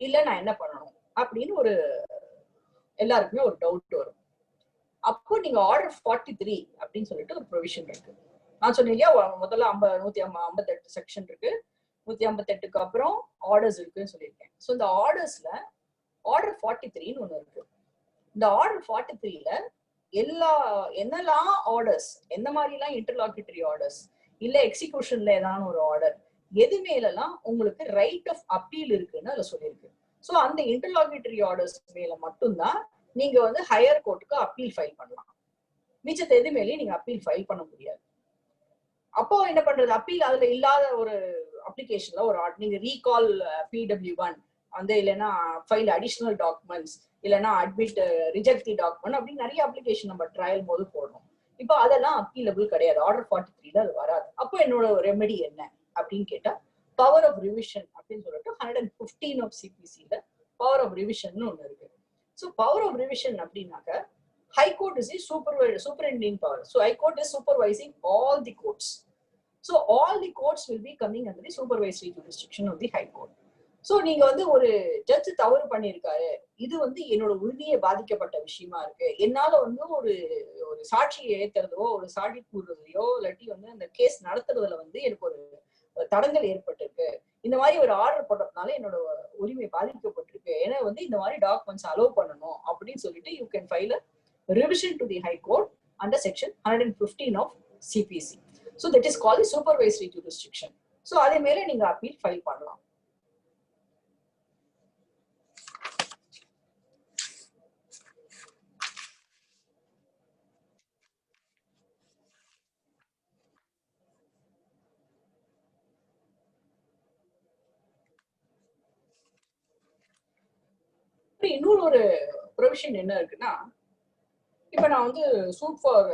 இல்ல நான் என்ன பண்ணணும் அப்படின்னு ஒரு எல்லாருக்குமே ஒரு டவுட் வரும். அப்போ நீங்க ஆர்டர் 43 அப்படின்னு சொல்லிட்டு ஒரு ப்ரொவிஷன் இருக்கு. நான் சொன்னேன் இல்லையா, முதல்ல 158 செக்ஷன் இருக்கு, 158க்கு அப்புறம் ஆர்டர்ஸ் இருக்குன்னு சொல்லியிருக்கேன். ஸோ இந்த ஆர்டர்ஸ்ல ஆர்டர் 43ன்னு ஒண்ணு இருக்கு. இந்த ஆர்டர் 43ல என்னெல்லாம் ஆர்டர்ஸ், எந்த மாதிரிலாம் இன்டர்லாகேட்டரி ஆர்டர்ஸ், இல்ல எக்ஸிகியூஷன்ல ஏதாவது ஒரு ஆர்டர், எது மேலெல்லாம் உங்களுக்கு ரைட் ஆஃப் அப்பீல் இருக்குன்னு அதுல சொல்லியிருக்கு. ஸோ அந்த இன்டர்லாகேட்டரி ஆர்டர்ஸ் மேல மட்டும்தான் நீங்க வந்து ஹையர் கோர்ட்டுக்கு அப்பீல் ஃபைல் பண்ணலாம். மிச்சத்தை எது மேலேயும் நீங்க அப்பீல் ஃபைல் பண்ண முடியாது. அப்போ என்ன பண்றது, அப்பீல் அதுல இல்லாத ஒரு அப்ளிகேஷன்ல ஒரு நீங்க ரீகால் PW1 வந்து, இல்லைன்னா ஃபைல் அடிஷனல் டாக்குமெண்ட்ஸ், இல்லைன்னா அட்மிட் ரிஜெக்ட் தி டாக்குமெண்ட் அப்படின்னு நிறைய அப்ளிகேஷன் நம்ம ட்ரையல் போது போடணும். இப்போ அதெல்லாம் அப்பீலபிள் கிடையாது, ஆர்டர் 43ல அது வராது. அப்போ என்னோட ரெமெடி என்ன அப்படின்னு கேட்டா, பவர் ஆஃப் ரிவிஷன் அப்படின்னு சொல்லிட்டு 115 of CPCல பவர் ஆஃப் ரிவிஷன் ஒண்ணு இருக்கு. ஸோ பவர் ஆஃப் ரிவிஷன் அப்படின்னாக்க, High Court is the superintending power. So High Court is supervising all the courts. So all the courts will be coming under the supervisory jurisdiction of the High Court. So நீங்க வந்து ஒரு judge தவறு பண்ணியிருக்காரு, இது வந்து என்னோட உறுதியை பாதிக்கப்பட்ட விஷயமா இருக்கு, என்னால வந்து ஒரு சாட்சியை ஏத்துறதோ ஒரு சாட்சி கூறுறதையோ இல்லாட்டி வந்து அந்த கேஸ் நடத்துறதுல வந்து எனக்கு ஒரு தடங்கல் ஏற்பட்டிருக்கு, இந்த மாதிரி ஒரு ஆர்டர் போட்டதுனால என்னோட உரிமை பாதிக்கப்பட்டிருக்கு, ஏன்னா வந்து இந்த மாதிரி டாக்குமெண்ட்ஸ் அலோவ் பண்ணணும் அப்படின்னு சொல்லிட்டு you can file a revision to the High Court under section 115 of CPC. So that is called the supervisory jurisdiction. So அதே மேல நீங்க அப்பீல் ஃபைல் பண்ணலாம். இன்னொரு ஒரு ப்ரொவிஷன் என்ன இருக்குன்னா, இப்ப நான் வந்து suit for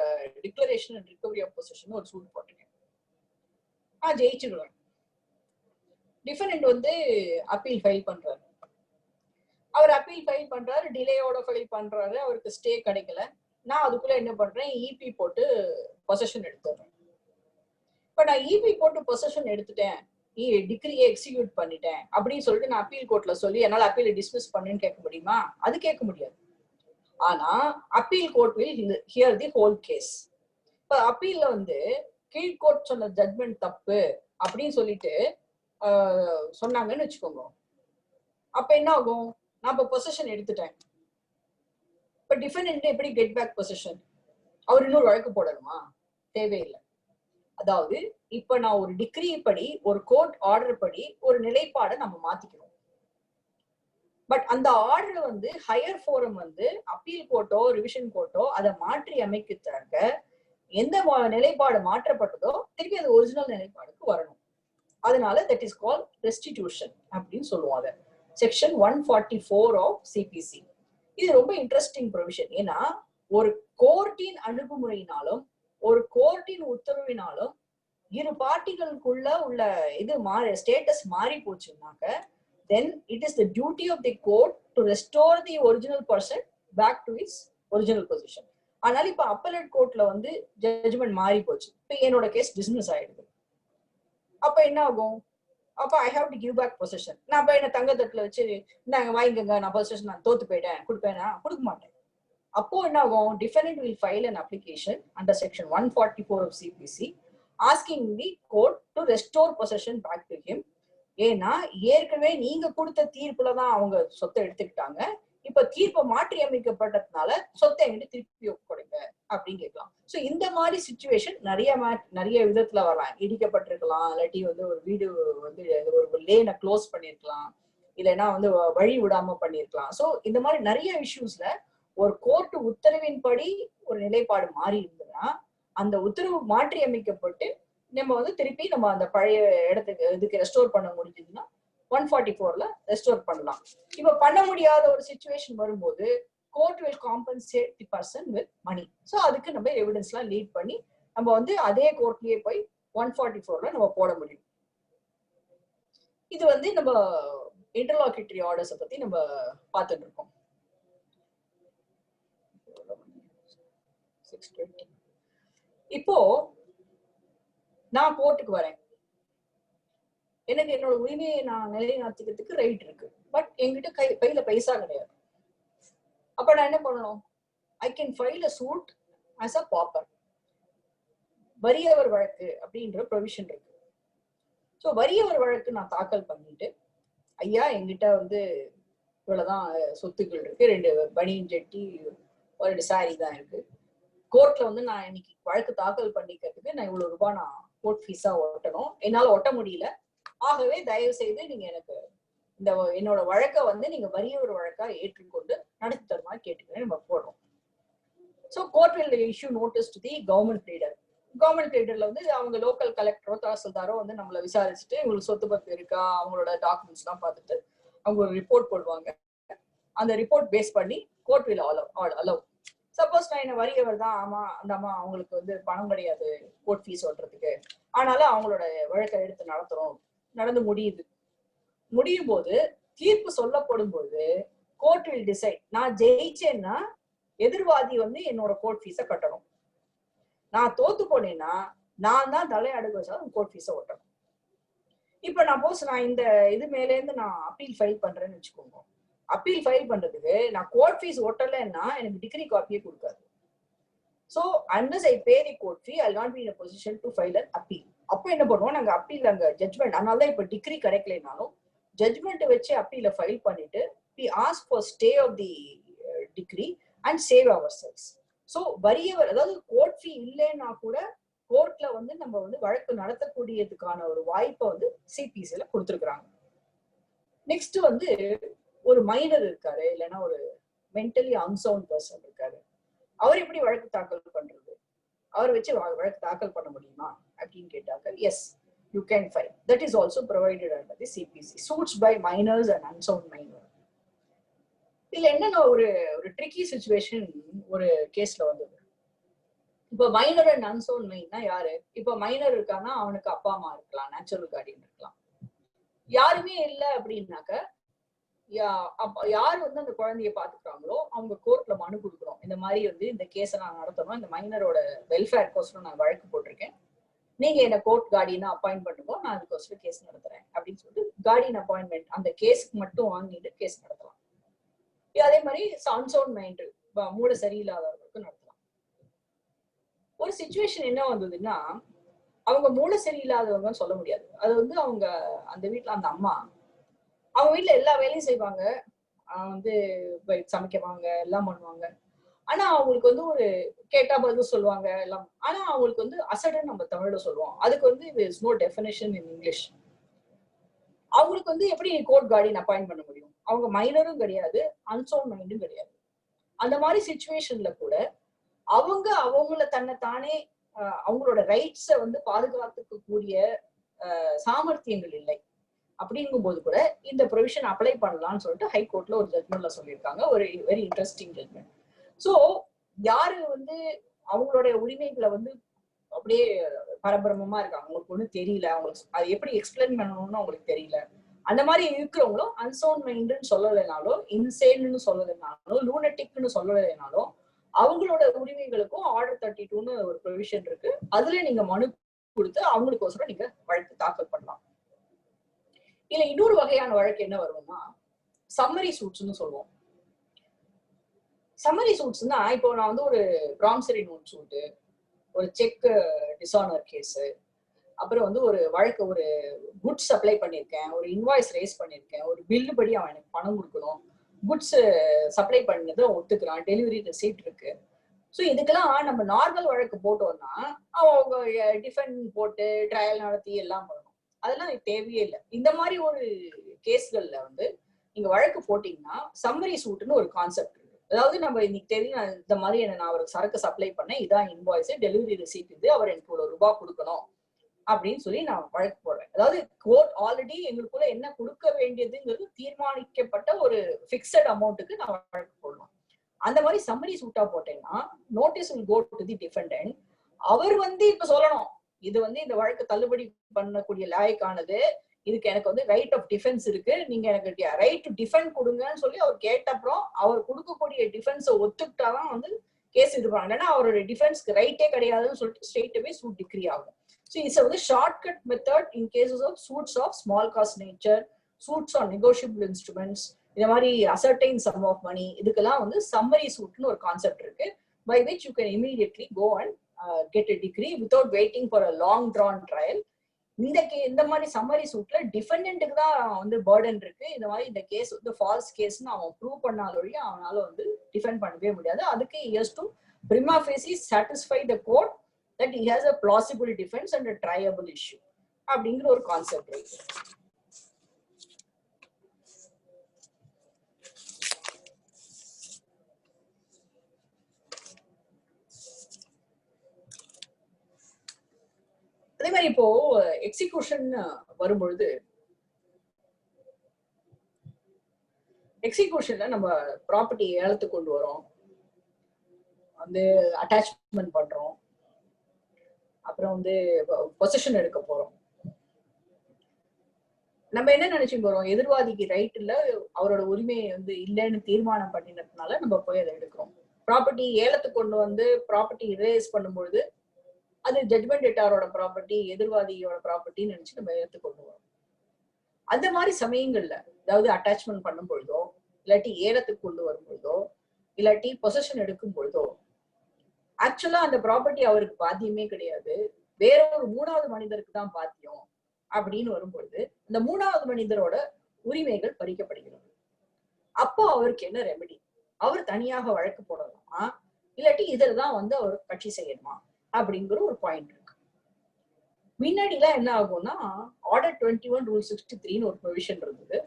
declaration and recovery of position ஒரு சூட் போட்டிருக்கேன், ஜெயிச்சிடுவேன். டிஃபெண்டன்ட் வந்து அப்பீல் ஃபைல் பண்றாரு, அவர் அப்பீல் ஃபைல் பண்றாரு, டிலேயோட ஃபைல் பண்றாரு, அவருக்கு ஸ்டே கிடைக்கல. நான் அதுக்குள்ள என்ன பண்றேன், இபி போட்டு பொசிஷன் எடுத்துடுறேன். இப்ப நான் இபி போட்டு பொசிஷன் எடுத்துட்டேன், டிகிரியை எக்ஸிக்யூட் பண்ணிட்டேன் அப்படின்னு சொல்லிட்டு நான் அப்பீல் கோர்ட்ல சொல்லி என்னால அப்பீல் டிஸ்மிஸ் பண்ணுன்னு கேட்க முடியுமா? அது கேட்க முடியாது. ஆனா appeal court will hear the whole case. இப்ப அப்பீல்ல வந்து கீழ்கோர்ட் சொன்ன ஜட்மெண்ட் தப்பு அப்படின்னு சொல்லிட்டு சொன்னாங்கன்னு வச்சுக்கோங்க. அப்ப என்ன ஆகும், நான் இப்ப பொசிஷன் எடுத்துட்டேன். இப்ப டிஃபெண்டன்ட் எப்படி கெட் பேக் பொசிஷன்? அவர் இன்னொரு வழக்கு போடணுமா? தேவையில்லை. அதாவது இப்ப நான் ஒரு டிகிரி படி, ஒரு கோர்ட் ஆர்டர் படி ஒரு நிலைப்பாடை நம்ம மாத்திக்கிறோம். பட் அந்த ஆர்டர் வந்து ஹையர் ஃபோரம் வந்து அப்பீல் கோர்ட்டோ ரிவிஷன் கோர்ட்டோ அதை மாற்றி அமைக்கிறாங்க. எந்த நிலைப்பாடு மாற்றப்பட்டதோ திருப்பி அது ஒரிஜினல் நிலைப்பாடுக்கு வரணும். அதனால தட் இஸ் கால்ட் ரெஸ்டிடியூஷன் அப்படின்னு சொல்லுவாங்க. Section 144 of CPC. இது ரொம்ப இன்ட்ரெஸ்டிங் ப்ரொவிஷன். ஏன்னா ஒரு கோர்ட்டின் அணுகுமுறையினாலும் ஒரு கோர்ட்டின் உத்தரவினாலும் இரு பார்ட்டிகளுக்குள்ள உள்ள இது ஸ்டேட்டஸ் மாறி போச்சுன்னாக்க, then it is the duty of the court to restore the original person back to its original position. ஆனால் இப்ப அப்பலேட் கோர்ட்ல வந்து ஜட்ஜ்மெண்ட் மாறி போச்சு, இப்ப என்னோட கேஸ் டிஸ்மிஸ் ஆயிடுது. அப்ப என்ன ஆகும், அப்ப I have to give back position. நான் இப்ப என்ன தங்கத்தட்டுல வச்சு நாங்க வாங்கிக்கங்க, நான் பொசிஷன் நான் தோத்து போயிட்டேன், கொடுப்பேனா? கொடுக்க மாட்டேன். அப்போ என்ன ஆகும், defendant will file an application under section 144 of CPC asking the court to restore possession back to him. ஏன்னா ஏற்கனவே நீங்க கொடுத்த தீர்ப்புலதான் அவங்க சொத்தை எடுத்துக்கிட்டாங்க, இப்ப தீர்ப்பை மாற்றி அமைக்கப்பட்டதுனால சொத்தை எங்கிட்ட திருப்பி கொடுங்க அப்படின்னு கேட்கலாம். சோ இந்த மாதிரி சிச்சுவேஷன் நிறைய விதத்துல வரலாம். இடிக்கப்பட்டிருக்கலாம், இல்லாட்டி வந்து ஒரு வீடு வந்து ஒரு லேனை க்ளோஸ் பண்ணிருக்கலாம், இல்லைன்னா வந்து வழி விடாம பண்ணிருக்கலாம். சோ இந்த மாதிரி நிறைய இஷ்யூஸ்ல ஒரு கோர்ட் உத்தரவின்படி ஒரு நிலைப்பாடு மாறி இருந்ததுன்னா அந்த உத்தரவு மாற்றி அமைக்கப்பட்டு நம்ம வந்து திருப்பி நம்ம அந்த பழைய இடத்துக்கு இதுக்கு ரெஸ்டோர் பண்ண முடிஞ்சதுன்னா 144ல ரெஸ்டோர் பண்ணலாம். இப்ப பண்ண முடியாத ஒரு சிச்சுவேஷன் வரும்போது court will compensate the person with money. So அதுக்கு நம்ம எவிடன்ஸ்லாம் லீட் பண்ணி நம்ம வந்து அதே கோர்ட்லயே போய் 144ல நம்ம போட முடியும். இது வந்து நம்ம இன்டர்லாக்யூட்டரி ஆர்டர்ஸை பத்தி நம்ம பார்த்துட்டு இருக்கோம். இப்போ நான் கோர்ட்டுக்கு வரேன், எனக்கு என்னோட உரிமையை நான் நிலைநாட்டிக்கிறதுக்கு ரைட் இருக்கு, பட் என்கிட்ட கையில பைசா கிடையாது. அப்ப நான் என்ன பண்ணணும்? I can file a suit as a pauper. வறியவர் வழக்கு அப்படின்ற ப்ரொவிஷன் இருக்கு. ஸோ வறியவர் வழக்கு நான் தாக்கல் பண்ணிட்டு, ஐயா என்கிட்ட வந்து இவ்வளவுதான் சொத்துக்கள் இருக்கு, 2 பனியன் ஜட்டி, 1 சாரி தான் இருக்கு. கோர்ட்ல வந்து நான் இன்னைக்கு வழக்கு தாக்கல் பண்ணிக்கிறதுக்கு நான் இவ்வளவு ரூபாய் நான் கோர்ட் ஃபீஸா ஒட்டணும், என்னால ஒட்ட முடியல, ஆகவே தயவு செய்து நீங்க எனக்கு இந்த என்னோட வழக்கை வந்து நீங்க வறியவர் வழக்கா ஏற்றுக்கொண்டு நடத்தி தருமா கேட்டுக்கிறேன். நம்ம போடுறோம். So court will issue notice to the government leader. Government லீடர்ல வந்து அவங்க லோக்கல் கலெக்டரோ தாசில்தாரோ வந்து நம்மளை விசாரிச்சுட்டு இவங்களுக்கு சொத்து பத்து இருக்கா, அவங்களோட டாக்குமெண்ட்ஸ் எல்லாம் பார்த்துட்டு அவங்க ஒரு ரிப்போர்ட் போடுவாங்க. அந்த ரிப்போர்ட் பேஸ் பண்ணி கோர்ட் வில் அலோவ். சப்போஸ் நான் என்ன வறியவர் தான், ஆமா அந்த அம்மா அவங்களுக்கு வந்து பணம் கிடையாது கோர்ட் ஃபீஸ் ஓட்டுறதுக்கு, ஆனாலும் அவங்களோட வழக்கை எடுத்து நடத்துறோம், நடந்து முடியும் போது தீர்ப்பு சொல்லப்படும் போது கோர்ட் வில் டிசைட். நான் ஜெயிச்சேன்னா எதிர்வாதி வந்து என்னோட கோர்ட் ஃபீஸை கட்டணும், நான் தோத்து போனேன்னா நான் தான் தலையடுக்க வச்சாலும் கோர்ட் ஃபீஸை ஓட்டணும். இப்ப நான் இந்த இது மேல இருந்து நான் அப்பீல் ஃபைல் பண்றேன்னு வச்சுக்கோங்க. அப்பீல் ஃபைல் பண்றதுக்கு நான் கோர்ட் ஃபீஸ் ஓட்டலைன்னா எனக்கு டிகிரி காப்பியே கொடுக்காது. So unless I pay the court fee, I'll not be in a position to file an appeal. அப்போ என்ன பண்ணுவோம், நாங்க அப்பீல் அங்க ஜட்மெண்ட், அதனாலதான் இப்ப டிகிரி கிடைக்கலனாலும் ஜட்மெண்ட் வச்சு அப்பீல ஃபைல் பண்ணிட்டு we ask for stay of the decree and save ourselves. So வறியவர், அதாவது கோர்ட் ஃபீ இல்லைன்னா கூட கோர்ட்ல வந்து நம்ம வந்து வழக்கு நடத்தக்கூடியதுக்கான ஒரு வாய்ப்பை வந்து சிபிசில கொடுத்துருக்குறாங்க. நெக்ஸ்ட் வந்து ஒரு மைனர் இருக்காரு, இல்லைன்னா ஒரு மென்டலி அன்சவுண்ட் பர்சன் இருக்காரு, அவர் எப்படி வழக்கு தாக்கல் பண்றது, அவர் வச்சு வழக்கு தாக்கல் பண்ண முடியுமா அப்படின்னு கேட்டாங்க. Yes, you can file. That is also provided under the CPC, suits by minors and unsound minor. இதுல என்னன்னா ஒரு ட்ரிக்கி சிச்சுவேஷன் ஒரு கேஸ்ல வந்தது. இப்ப மைனர் அண்ட் அன்சவுண்ட் மைனா யாரு? இப்ப மைனர் இருக்கான்னா அவனுக்கு அப்பா அம்மா இருக்கலாம், நேச்சுரல் கார்டியன் இருக்கலாம். யாருமே இல்லை அப்படின்னாக்க யார் வந்து அந்த குழந்தைய பாத்துக்கிறாங்களோ அவங்க கோர்ட்ல மனு கொடுக்குறோம், இந்த மாதிரி வந்து இந்த கேஸை நான் நடத்தணும், இந்த மைனரோட வெல்ஃபேர் கோசரம் நான் வழக்கு போட்டிருக்கேன், நீங்க என்ன கோர்ட் கார்டியனா அப்பாயிண்ட் பண்ணுங்க, நான் அதுக்கோசரம் கேஸ் நடத்துறேன் அப்படின்னு சொல்லிட்டு கார்டியன் அப்பாயின்மெண்ட் அந்த கேஸுக்கு மட்டும் வாங்கிட்டு கேஸ் நடத்தலாம். அதே மாதிரி அன்சவுண்ட் மைண்ட், மூளை சரியில்லாதவர்களுக்கு நடத்தலாம். ஒரு சிச்சுவேஷன் என்ன வந்ததுன்னா, அவங்க மூளை சரியில்லாதவங்க சொல்ல முடியாது. அது வந்து அவங்க அந்த வீட்டுல அந்த அம்மா அவங்க வீட்டுல எல்லா வேலையும் செய்வாங்க, வந்து சமைக்குவாங்க, எல்லாம் பண்ணுவாங்க. ஆனா அவங்களுக்கு வந்து ஒரு கேட்டா பதில் சொல்லுவாங்க எல்லாம். ஆனா அவங்களுக்கு வந்து அசடன் நம்ம தமிழ்ல சொல்லுவோம், அதுக்கு வந்து is no definition in English. அவங்களுக்கு வந்து எப்படி கோர்ட் கார்டியன் அப்பாயிண்ட் பண்ண முடியும்? அவங்க மைனரும் கிடையாது, அன்சவுண்ட் மைண்டும் கிடையாது. அந்த மாதிரி சிச்சுவேஷன்ல கூட அவங்கள தன்னைத்தானே அவங்களோட ரைட்ஸை வந்து பாதுகாத்துக்க கூடிய சாமர்த்தியங்கள் இல்லை. அப்படிங்கும் போது கூட இந்த ப்ரொவிஷன் அப்ளை பண்ணலாம்னு சொல்லிட்டு ஹைகோர்ட்ல ஒரு ஜட்மெண்ட்ல சொல்லியிருக்காங்க. ஒரு வெரி இன்ட்ரெஸ்டிங் ஜட்மெண்ட். ஸோ யாரு வந்து அவங்களுடைய உரிமைகளை வந்து அப்படியே பரபரமா இருக்காங்க, அவங்களுக்கு ஒன்றும் தெரியல, அவங்களுக்கு அது எப்படி எக்ஸ்பிளைன் பண்ணணும்னு அவங்களுக்கு தெரியல, அந்த மாதிரி இருக்கிறவங்களும் அன்சவுண்ட் மைண்டுன்னு சொல்லலைனாலும், இன்சேன்னு சொல்லலைனாலும், லூனட்டிக்னு சொல்லலைனாலும் அவங்களோட உரிமைகளுக்கும் ஆர்டர் 32ன்னு ஒரு ப்ரொவிஷன் இருக்கு. அதுல நீங்க மனு கொடுத்து அவங்களுக்கோசரம் நீங்க வழக்கு தாக்கல் பண்ணலாம். இல்ல இன்னொரு வகையான வழக்கு என்ன வரும்னா சம்மரி சூட்ஸ்ன்னு சொல்லுவோம். சம்மரி சூட்ஸ்னா இப்போ நான் வந்து ஒரு ப்ராமிசரி நோட் சூட்டு, ஒரு செக் டிஸானர் கேஸ், அப்புறம் வந்து ஒரு வழக்கு, ஒரு குட்ஸ் சப்ளை பண்ணியிருக்கேன், ஒரு இன்வாய்ஸ் ரைஸ் பண்ணியிருக்கேன், ஒரு பில்லு படி அவன் எனக்கு பணம் கொடுக்கணும், குட்ஸ் சப்ளை பண்ணதை ஒத்துக்கிறான், டெலிவரி ரெசிப்ட் இருக்கு. ஸோ இதுக்கெல்லாம் நம்ம நார்மல் வழக்கு போட்டோம்னா அவங்க டிஃபெண்ட் போட்டு ட்ரையல் நடத்தி எல்லாம் பண்ணணும். அதெல்லாம் தேவையே இல்லை. இந்த மாதிரி ஒரு கேஸ்கள்ல வந்து நீங்க வழக்கு போட்டீங்கன்னா சம்மரி சூட்னு ஒரு கான்செப்ட் இருக்கு. அதாவது நம்ம இன்னைக்கு தெரியும், இந்த மாதிரி நான் ஒரு சரக்கு சப்ளை பண்ணேன், இதான் இன்வாய்ஸ், டெலிவரி ரெசிப்ட் இது, அவர் எனக்கு இவ்வளவு ரூபாய் கொடுக்கணும் அப்படின்னு சொல்லி நான் வழக்கு போடுறேன். அதாவது கோர்ட் ஆல்ரெடி எங்களுக்குள்ள என்ன கொடுக்க வேண்டியதுங்கிறது தீர்மானிக்கப்பட்ட ஒரு பிக்சட் அமௌண்ட்டுக்கு நான் வழக்கு போடலாம். அந்த மாதிரி சம்மரி சூட்டா போட்டேன்னா notice will go to the defendant. அவர் வந்து இப்ப சொல்லணும், இது வந்து இந்த வழக்கு தள்ளுபடி பண்ணக்கூடிய லாயக்கானது, இதுக்கு எனக்கு வந்து ரைட் ஆஃப் டிஃபென்ஸ் இருக்கு, நீங்க எனக்கு ரைட் டு டிஃபெண்ட் கொடுங்கன்னு சொல்லி அவர் கேட்டப்புறம் அவர் கொடுக்கக்கூடிய டிஃபென்ஸை ஒத்துக்கிட்டாதான் வந்து கேஸ் இது பண்ணாங்க. ஏன்னா அவருடைய டிஃபென்ஸ்க்கு ரைட்டே கிடையாதுன்னு சொல்லிட்டு ஸ்ட்ரெயிட்டாவே சூட் டிகிரி ஆகும். ஸோ இட்ஸ் வந்து shortcut method in cases of suits of small cause nature, suits on negotiable instruments, இந்த மாதிரி அசர்டைன் சம் ஆஃப் மணி, இதுக்கெல்லாம் வந்து சம்மரி சூட்னு ஒரு கான்செப்ட் இருக்கு, by which you can immediately go and get a decree without waiting for a long drawn trial. இந்த மாதிரி summary சூட்ல டிஃபெண்டன்ட்டுக்கு தான் வந்து பர்டன் இருக்கு. இந்த மாதிரி இந்த கேஸ் வந்து ஃபால்ஸ் கேஸ்னு அவன் ப்ரூவ் பண்ணாலொழிய அவனால வந்து டிஃபெண்ட் பண்ணவே முடியாது. அதுக்கு he has to prima facie satisfy the court that he has a plausible defense and a triable issue அப்படிங்கிற ஒரு கான்செப்ட் இருக்கு. அதே மாதிரி இப்போ எக்ஸிகியூஷன் வரும்பொழுது, எக்ஸிகியூஷன்ல நம்ம ப்ராப்பர்ட்டி ஏலத்துக்கு கொண்டு வரோம், வந்து அட்டாச்மெண்ட் பண்றோம், அப்புறம் வந்து பொசிஷன் எடுக்க போறோம். நம்ம என்ன நினைச்சு போறோம், எதிர்வாதிக்கு ரைட் இல்ல, அவரோட உரிமையை வந்து இல்லைன்னு தீர்மானம் பண்ணினதுனால நம்ம போய் அதை எடுக்கிறோம். ப்ராப்பர்ட்டி ஏலத்துக்கு கொண்டு வந்து ப்ராப்பர்ட்டி இரேஸ் பண்ணும்பொழுது அது ஜட்மெண்ட் டெட்டாரோட ப்ராப்பர்ட்டி, எதிர்வாதியோட ப்ராப்பர்ட்டின்னு நினைச்சு நம்ம ஏலத்துக்கு கொண்டு வரோம். அந்த மாதிரி சமயங்கள்ல, அதாவது அட்டாச்மெண்ட் பண்ணும் பொழுதோ, இல்லாட்டி ஏலத்துக்கு கொண்டு வரும் பொழுதோ, இல்லாட்டி பொசிஷன் எடுக்கும் பொழுதோ, ஆக்சுவலா அந்த ப்ராப்பர்ட்டி அவருக்கு பாத்தியமே கிடையாது, வேற ஒரு மூணாவது மனிதருக்கு தான் பாத்தியம் அப்படின்னு வரும்பொழுது இந்த மூணாவது மனிதரோட உரிமைகள் பறிக்கப்படுகிறது. அப்போ அவருக்கு என்ன ரெமெடி? அவர் தனியாக வழக்கு போடலாமா, இல்லாட்டி இதுலதான் வந்து அவர் கட்சி செய்யணுமா அப்படிங்கிற ஒரு பாயிண்ட் இருக்கு. முன்னாடி எல்லாம் என்ன ஆகும்னா, ஆர்டர் 21 ரூல் 63ன்னு ஒரு ப்ரொவிஷன் இருந்தது.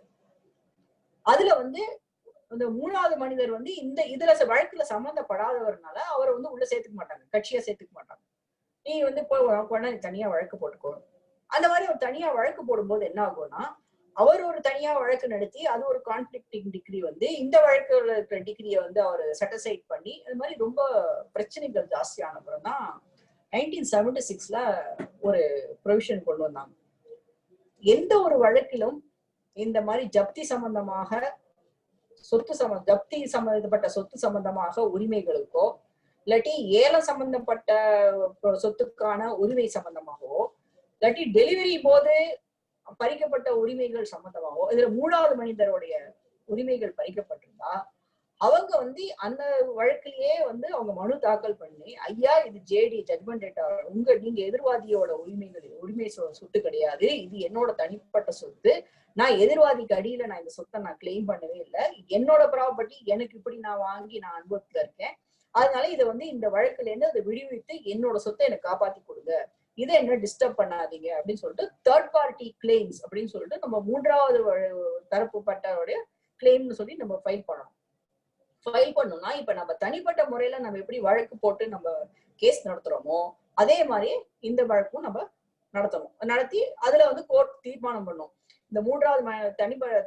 அதுல வந்து இந்த மூணாவது மனிதர் வந்து இதுல வழக்குல சம்பந்தப்படாதவர்னால அவரை வந்து உள்ள சேர்த்துக்க மாட்டாங்க, கட்சியா சேர்த்துக்க மாட்டாங்க. நீ வந்து போய் தனியா வழக்கு போட்டுக்கோ. அந்த மாதிரி ஒரு தனியா வழக்கு போடும்போது என்ன ஆகும்னா, அவர் ஒரு தனியா வழக்கு நடத்தி அது ஒரு கான்ஃபிளிக்டிங் டிகிரி வந்து இந்த வழக்குல இருக்கிற டிகிரியை வந்து அவர் செட்டிசைட் பண்ணி, அது மாதிரி ரொம்ப பிரச்சனைகள் ஜாஸ்தியான அப்புறம் தான் 1976ல ஒரு ப்ரொவிஷன் கொண்டு வந்தாங்க. எந்த ஒரு வழக்கிலும் இந்த மாதிரி ஜப்தி சம்பந்தமாக ஜப்தி சம்பந்தப்பட்ட சொத்து சம்பந்தமாக உரிமைகளுக்கோ, இல்லாட்டி ஏலம் சம்பந்தப்பட்ட சொத்துக்கான உரிமை சம்பந்தமாகவோ, இல்லாட்டி டெலிவரி போது பறிக்கப்பட்ட உரிமைகள் சம்பந்தமாகவோ, இதுல மூணாவது மனிதருடைய உரிமைகள் பறிக்கப்பட்டிருந்தா அவங்க வந்து அந்த வழக்கிலேயே வந்து அவங்க மனு தாக்கல் பண்ணி, ஐயா இது ஜேடி ஜட்மெண்ட் டேட்டா, நீங்க எதிர்வாதியோட உரிமை சொத்து கிடையாது, இது என்னோட தனிப்பட்ட சொத்து, நான் எதிர்வாதிக்கு அடியில நான் இந்த சொத்தை நான் கிளைம் பண்ணவே இல்லை, என்னோட ப்ராப்பர்ட்டி எனக்கு இப்படி நான் வாங்கி நான் அனுபவத்துல இருக்கேன், அதனால இதை வந்து இந்த வழக்குல இருந்து அதை விடுவித்து என்னோட சொத்தை எனக்கு காப்பாத்தி கொடுங்க, இதை என்ன டிஸ்டர்ப் பண்ணாதீங்க அப்படின்னு சொல்லிட்டு தேர்ட் பார்ட்டி கிளைம்ஸ் அப்படின்னு சொல்லிட்டு நம்ம மூன்றாவது தரப்பு பட்டோடைய கிளைம்னு சொல்லி நம்ம ஃபைல் பண்ணணும். ஃபைல் பண்ணோம்னா இப்ப நம்ம தனிப்பட்ட முறையில நம்ம எப்படி வழக்கு போட்டு நம்ம கேஸ் நடத்துறோமோ அதே மாதிரி இந்த வழக்கும் நம்ம நடத்தி அதுல வந்து கோர்ட் தீர்மானம் பண்ணும், இந்த மூன்றாவது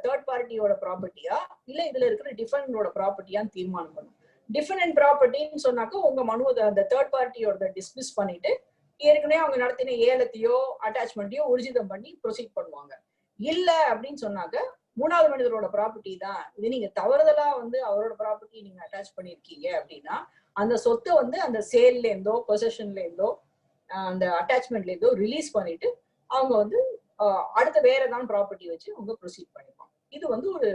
தேர்ட் பார்ட்டியோட ப்ராப்பர்ட்டியா இல்ல இதுல இருக்கிற டிஃபெண்டரோட ப்ராப்பர்ட்டியான்னு தீர்மானம் பண்ணும். டிஃபெண்ட் ப்ராப்பர்ட்டின்னு சொன்னாக்க உங்க மனு அந்த தேர்ட் பார்ட்டியோட டிஸ்மிஸ் பண்ணிட்டு ஏற்கனவே அவங்க நடத்தின ஏலத்தையோ அட்டாச்மெண்ட்டையோ ஊர்ஜிதம் பண்ணி ப்ரொசீட் பண்ணுவாங்க. இல்ல அப்படின்னு சொன்னாக்க மூணாவது மனிதரோட ப்ராப்பர்ட்டி தான் இது, நீங்க தவறுதலா வந்து அவரோட ப்ராப்பர்ட்டி நீங்க அட்டாச் பண்ணிருக்கீங்க அப்படின்னா அந்த சொத்தை வந்து அந்த சேல்ல இருந்தோ பொசஷன்ல இருந்தோ அந்த அட்டாச்மெண்ட்ல இருந்தோ ரிலீஸ் பண்ணிட்டு அவங்க வந்து அடுத்த வேற ஏதாவது ப்ராப்பர்ட்டி வச்சு அவங்க ப்ரொசீட் பண்ணிப்பாங்க. இது வந்து ஒரு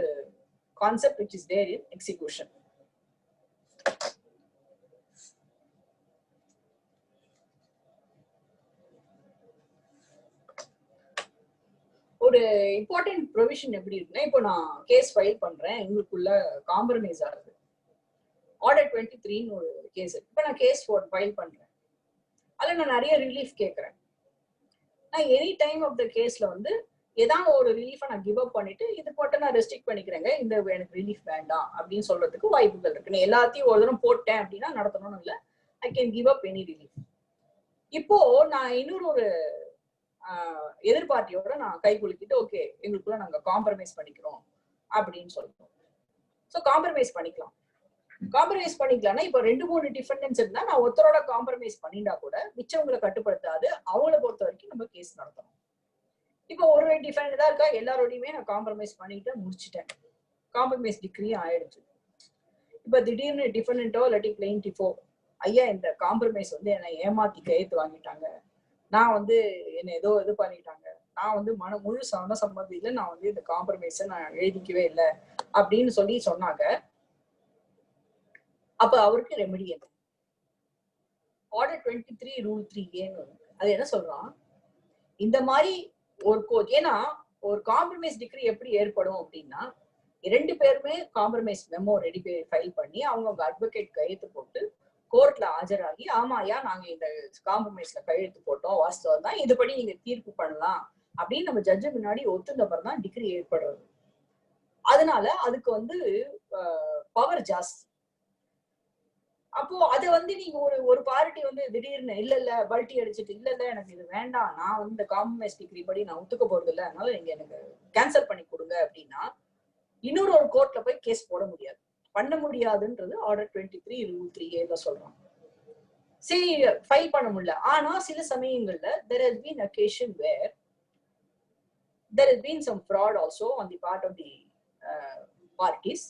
concept which is there in execution. ஒரு இம்பார்ட்டன்ட் ப்ரொவிஷன் எப்படி இருக்குன்னா, இப்போ நான் கேஸ் ஃபைல் பண்றேன், எங்களுக்குள்ள காம்ப்ரமைஸ் ஆகுது. ஆர்டர் 23ன்னு ஒரு கேஸ். இப்போ நான் கேஸ் ஃபைல் பண்றேன், அதில் நான் நிறைய ரிலீஃப் கேட்கறேன். நான் எனி டைம் ஆஃப் த கேஸ்ல வந்து ஏதாவது ஒரு ரிலீஃபை நான் கிவ் அப் பண்ணிட்டு இது போட்டு நான் ரெஸ்ட்ரிக்ட் பண்ணிக்கிறேங்க, இந்த எனக்கு ரிலீஃப் வேண்டாம் அப்படின்னு சொல்றதுக்கு வாய்ப்புகள் இருக்கு. நான் எல்லாத்தையும் ஒரு தடவை போட்டேன் அப்படின்னா நடத்தணும்னு இல்லை, I can give up any relief. இப்போ நான் இன்னொரு ஒரு எதிர்பார்ட்டியோட நான் கை குலுக்கிட்டு ஓகே எங்களுக்குள்ள நாங்க காம்ப்ரமைஸ் பண்ணிக்கிறோம் அப்படின்னு சொல்றோம். ஸோ காம்ப்ரமைஸ் பண்ணிக்கலாம். காம்ப்ரமைஸ் பண்ணிக்கலாம்னா இப்போ 2-3 டிஃபெண்டன்ஸ் இருந்தா நான் ஒருத்தரோட காம்ப்ரமைஸ் பண்ணிட்டா கூட மிச்சவங்களை கட்டுப்படுத்தாது, அவங்கள பொறுத்த வரைக்கும் நம்ம கேஸ் நடத்தணும். இப்போ ஒரு டிஃபெண்ட் தான் இருக்கா, எல்லாரோடையுமே நான் காம்ப்ரமைஸ் பண்ணிட்டு முடிச்சுட்டேன், காம்ப்ரமைஸ் டிகிரியும் ஆயிடுச்சு. இப்போ திடீர்னு டிஃபெண்டோ இல்லாட்டி பிளெயின்டிஃபோ ஐயா இந்த காம்ப்ரமைஸ் வந்து என்னை ஏமாத்தி கையெழுத்து வாங்கிட்டாங்க, நான் வந்து என்ன ஏதோ இது பண்ணிட்டாங்க, நான் வந்து முழு சம்மதி இல்லை, நான் வந்து இந்த காம்ப்ரமைஸை நான் எழுதிக்கவே இல்லை அப்படின்னு சொல்லி சொன்னாங்க. அப்ப அவருக்கு ரெமெடி என்ன? ஆர்டர் 23 ரூல் 3A அது என்ன சொல்றான், இந்த மாதிரி ஒரு ஏன்னா ஒரு காம்ப்ரமைஸ் டிகிரி எப்படி ஏற்படும் அப்படின்னா, 2 பேருமே காம்ப்ரமைஸ் மெமோ ரெடி ஃபைல் பண்ணி அவங்க அட்வொகேட் கையெழுத்து போட்டு கோர்ட்ல ஆஜராகி ஆமா ஐயா நாங்க இந்த காம்ப்ரமைஸ்ல கையெழுத்து போட்டோம், வாஸ்தவம் தான், இதுபடி நீங்க தீர்ப்பு பண்ணலாம் அப்படின்னு நம்ம ஜட்ஜு முன்னாடி ஒத்துந்தப்பறம் தான் டிகிரி ஏற்படுறது. அதனால அதுக்கு வந்து பவர் ஜாஸ்தி. அப்போ அதை வந்து நீங்க ஒரு பார்ட்டி வந்து திடீர்னு இல்ல பல்ட்டி அடிச்சுட்டு இல்ல எனக்கு இது வேண்டாம், நான் வந்து இந்த காம்ப்ரமைஸ் டிகிரி படி நான் ஒத்துக்க போறது இல்லை, அதனால நீங்க எனக்கு கேன்சல் பண்ணி கொடுங்க அப்படின்னா இன்னொரு ஒரு கோர்ட்ல போய் கேஸ் போட முடியாது, பண்ண முடியாதுன்றது ஆர்டர் 23 ரூல் 3A சொல்றாங்க. சரி ஃபைல் பண்ண முடியல. ஆனா சில சமயங்கள்ல there has been occasion where there has been some fraud also on the part of the parties.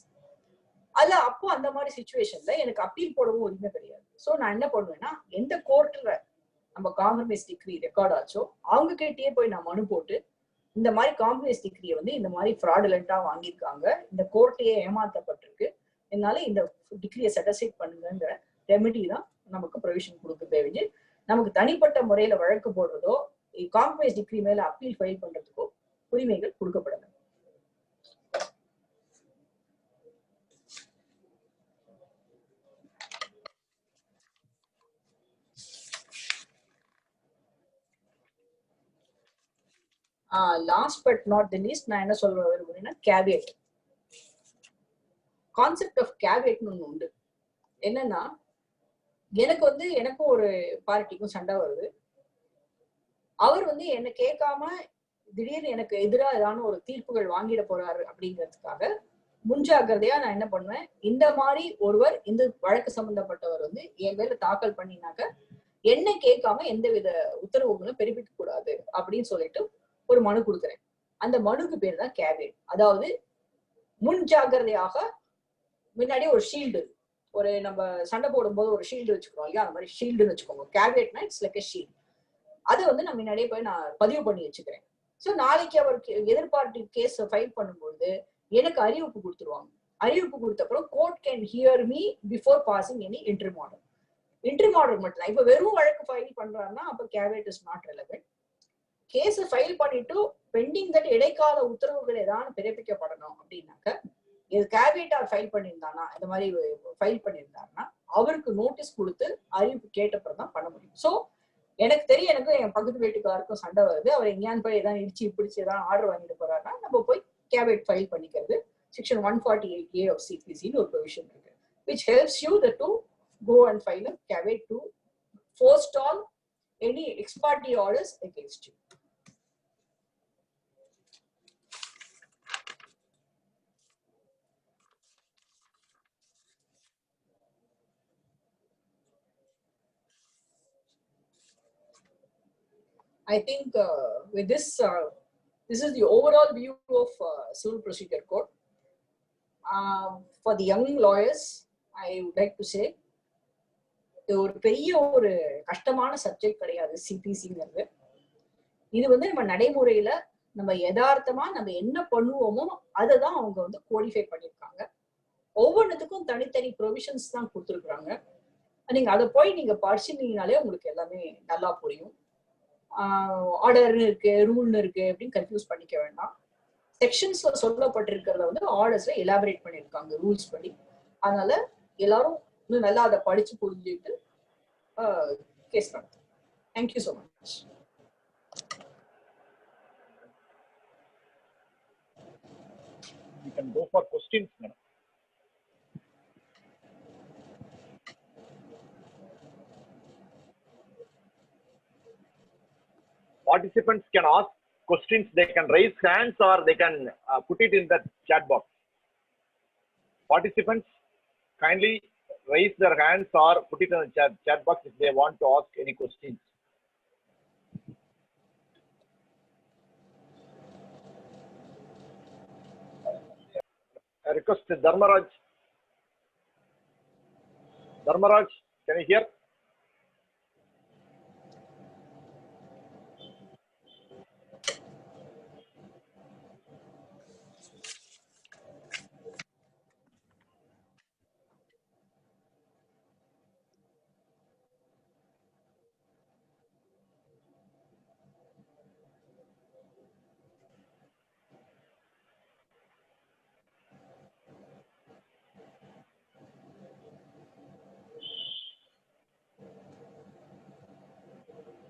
அல்ல அப்போ அந்த மாதிரி சிச்சுவேஷன்ல எனக்கு அப்பீல் போடவும் உரிமை கிடையாது. சோ நான் என்ன பண்ணுவேன்னா, எந்த கோர்ட்ல நம்ம காம்ப்ரமைஸ் டிகிரி ரெக்கார்ட் ஆச்சோ அவங்க கிட்டயே போய் நான் மனு போட்டு இந்த மாதிரி காம்ப்ரமைஸ் டிகிரியை வந்து இந்த மாதிரி ஃப்ராடுலண்டா வாங்கியிருக்காங்க, இந்த கோர்ட்டையே ஏமாற்றப்பட்டிருக்கு, என்னால இந்த டிகிரியை செட்டிஸ்ஃபை பண்ணுங்கிற ரெமெடி தான் நமக்கு ப்ரொவிஷன் கொடுக்குதே ஒழிஞ்சு நமக்கு தனிப்பட்ட முறையில வழக்கு போடுறதோ காம்ப்ரமைஸ் டிகிரி மேல அப்பீல் ஃபைல் பண்றதுக்கோ உரிமைகள் கொடுக்கப்படல. Last but not the least நான் என்ன சொல்ல விரும்புறேன்னா, கேவியட் கான்செப்ட் ஆஃப் கேவியட்னு ஒண்ணு உண்டு. என்னன்னா, எனக்கும் ஒரு பார்ட்டிக்கும் சண்டை வருது, அவர் வந்து என்ன கேட்காம திடீர்னு எனக்கு எதிராக ஏதாவது ஒரு தீர்ப்புகள் வாங்கிட போறாரு அப்படிங்கிறதுக்காக முன்ஜாக்கிரதையா நான் என்ன பண்ணுவேன், இந்த மாதிரி ஒருவர் இந்த வழக்கு சம்பந்தப்பட்டவர் வந்து என் மேல தாக்கல் பண்ணினாக்க என்ன கேட்காம எந்தவித உத்தரவுகளும் பிறப்பிக்க கூடாது அப்படின்னு சொல்லிட்டு ஒரு மனு கொடுக்குறேன். அந்த மனுக்கு பேர் தான் கேவியட். அதாவது முன் ஜாக்கிரதையாக முன்னாடியே ஒரு ஷீல்டு, ஒரு நம்ம சண்டை போடும்போது ஒரு ஷீல்டு வச்சுக்கிறோம் இல்லையா, அந்த மாதிரி ஷீல்டுன்னு வச்சுக்கோங்க. கேவியட்னா இட்ஸ் லைக் எ ஷீல்டு. அதை வந்து நான் முன்னாடியே போய் நான் பதிவு பண்ணி வச்சுக்கிறேன். ஸோ நாளைக்கு அவருக்கு எதிர்பார்த்து கேஸ் ஃபைல் பண்ணும்போது எனக்கு அறிவிப்பு கொடுத்துருவாங்க. அறிவிப்பு கொடுத்தப்பறம் court can hear me before passing any interim order. Interim order மட்டும் தான். இப்ப வெறும் வழக்கு ஃபைல் பண்றாருன்னா அப்ப caveat is not relevant. Case file பண்ணிட்டு பெண்டிங் தட் இடைக்கால உத்தரவுகள் ஏதாவது பிறப்பிக்கப்படணும் அப்படின்னாக்க இது கேவியட்டார் ஃபைல் பண்ணியிருந்தானா, இந்த மாதிரி ஃபைல் பண்ணியிருந்தாருன்னா அவருக்கு நோட்டீஸ் கொடுத்து அறிவிப்பு கேட்டப்பறம் தான் பண்ண முடியும். ஸோ எனக்கு தெரியும், எனக்கு என் பக்கத்து வீட்டுக்காருக்கும் சண்டை வருது, அவர் எங்கேயான்னு போய் ஏதாவது இடிச்சு பிடிச்சி ஏதாவது ஆர்டர் வாங்கிட்டு போறாருன்னா நம்ம போய் கேவியட் ஃபைல் பண்ணிக்கிறது. செக்ஷன் 148A of CPC ஒரு ப்ரொவிஷன் இருக்கு, which helps you to go and file a caveat to forestall any ex parte orders against you. I think with this is the overall view of Civil Procedure Code. For the young lawyers, I would like to say இது ஒரு பெரிய ஒரு கஷ்டமான subject கிடையாது சிபிசிங்கிறது. இது வந்து நம்ம நடைமுறையில நம்ம யதார்த்தமா நம்ம என்ன பண்ணுவோமோ அதை தான் அவங்க வந்து கோடிஃபை பண்ணியிருக்காங்க. ஒவ்வொன்றுத்துக்கும் தனித்தனி ப்ரொவிஷன்ஸ் தான் கொடுத்துருக்குறாங்க. நீங்க அதை போய் நீங்க படிச்சிருந்தீங்கனாலே உங்களுக்கு எல்லாமே நல்லா புரியும். ஆர்டர்னு இருக்கு, ரூல்னு இருக்கு அப்படின்னு கன்ஃபியூஸ் பண்ணிக்க வேண்டாம். செக்ஷன்ஸ்ல சொல்லப்பட்டிருக்கிறத வந்து ஆர்டர்ஸ்ல எலாபரேட் பண்ணியிருக்காங்க ரூல்ஸ் படி. அதனால எல்லாரும் இன்னும் நல்லா அதை படிச்சு புரிஞ்சுட்டு கேஸ் நடத்தும். Thank you so much. We can go for questions, madam. Participants can ask questions. They can raise hands or they can put it in the chat box. Participants kindly raise their hands or put it in the chat box if they want to ask any questions. I request Dharmaraj. Dharmaraj, can you hear?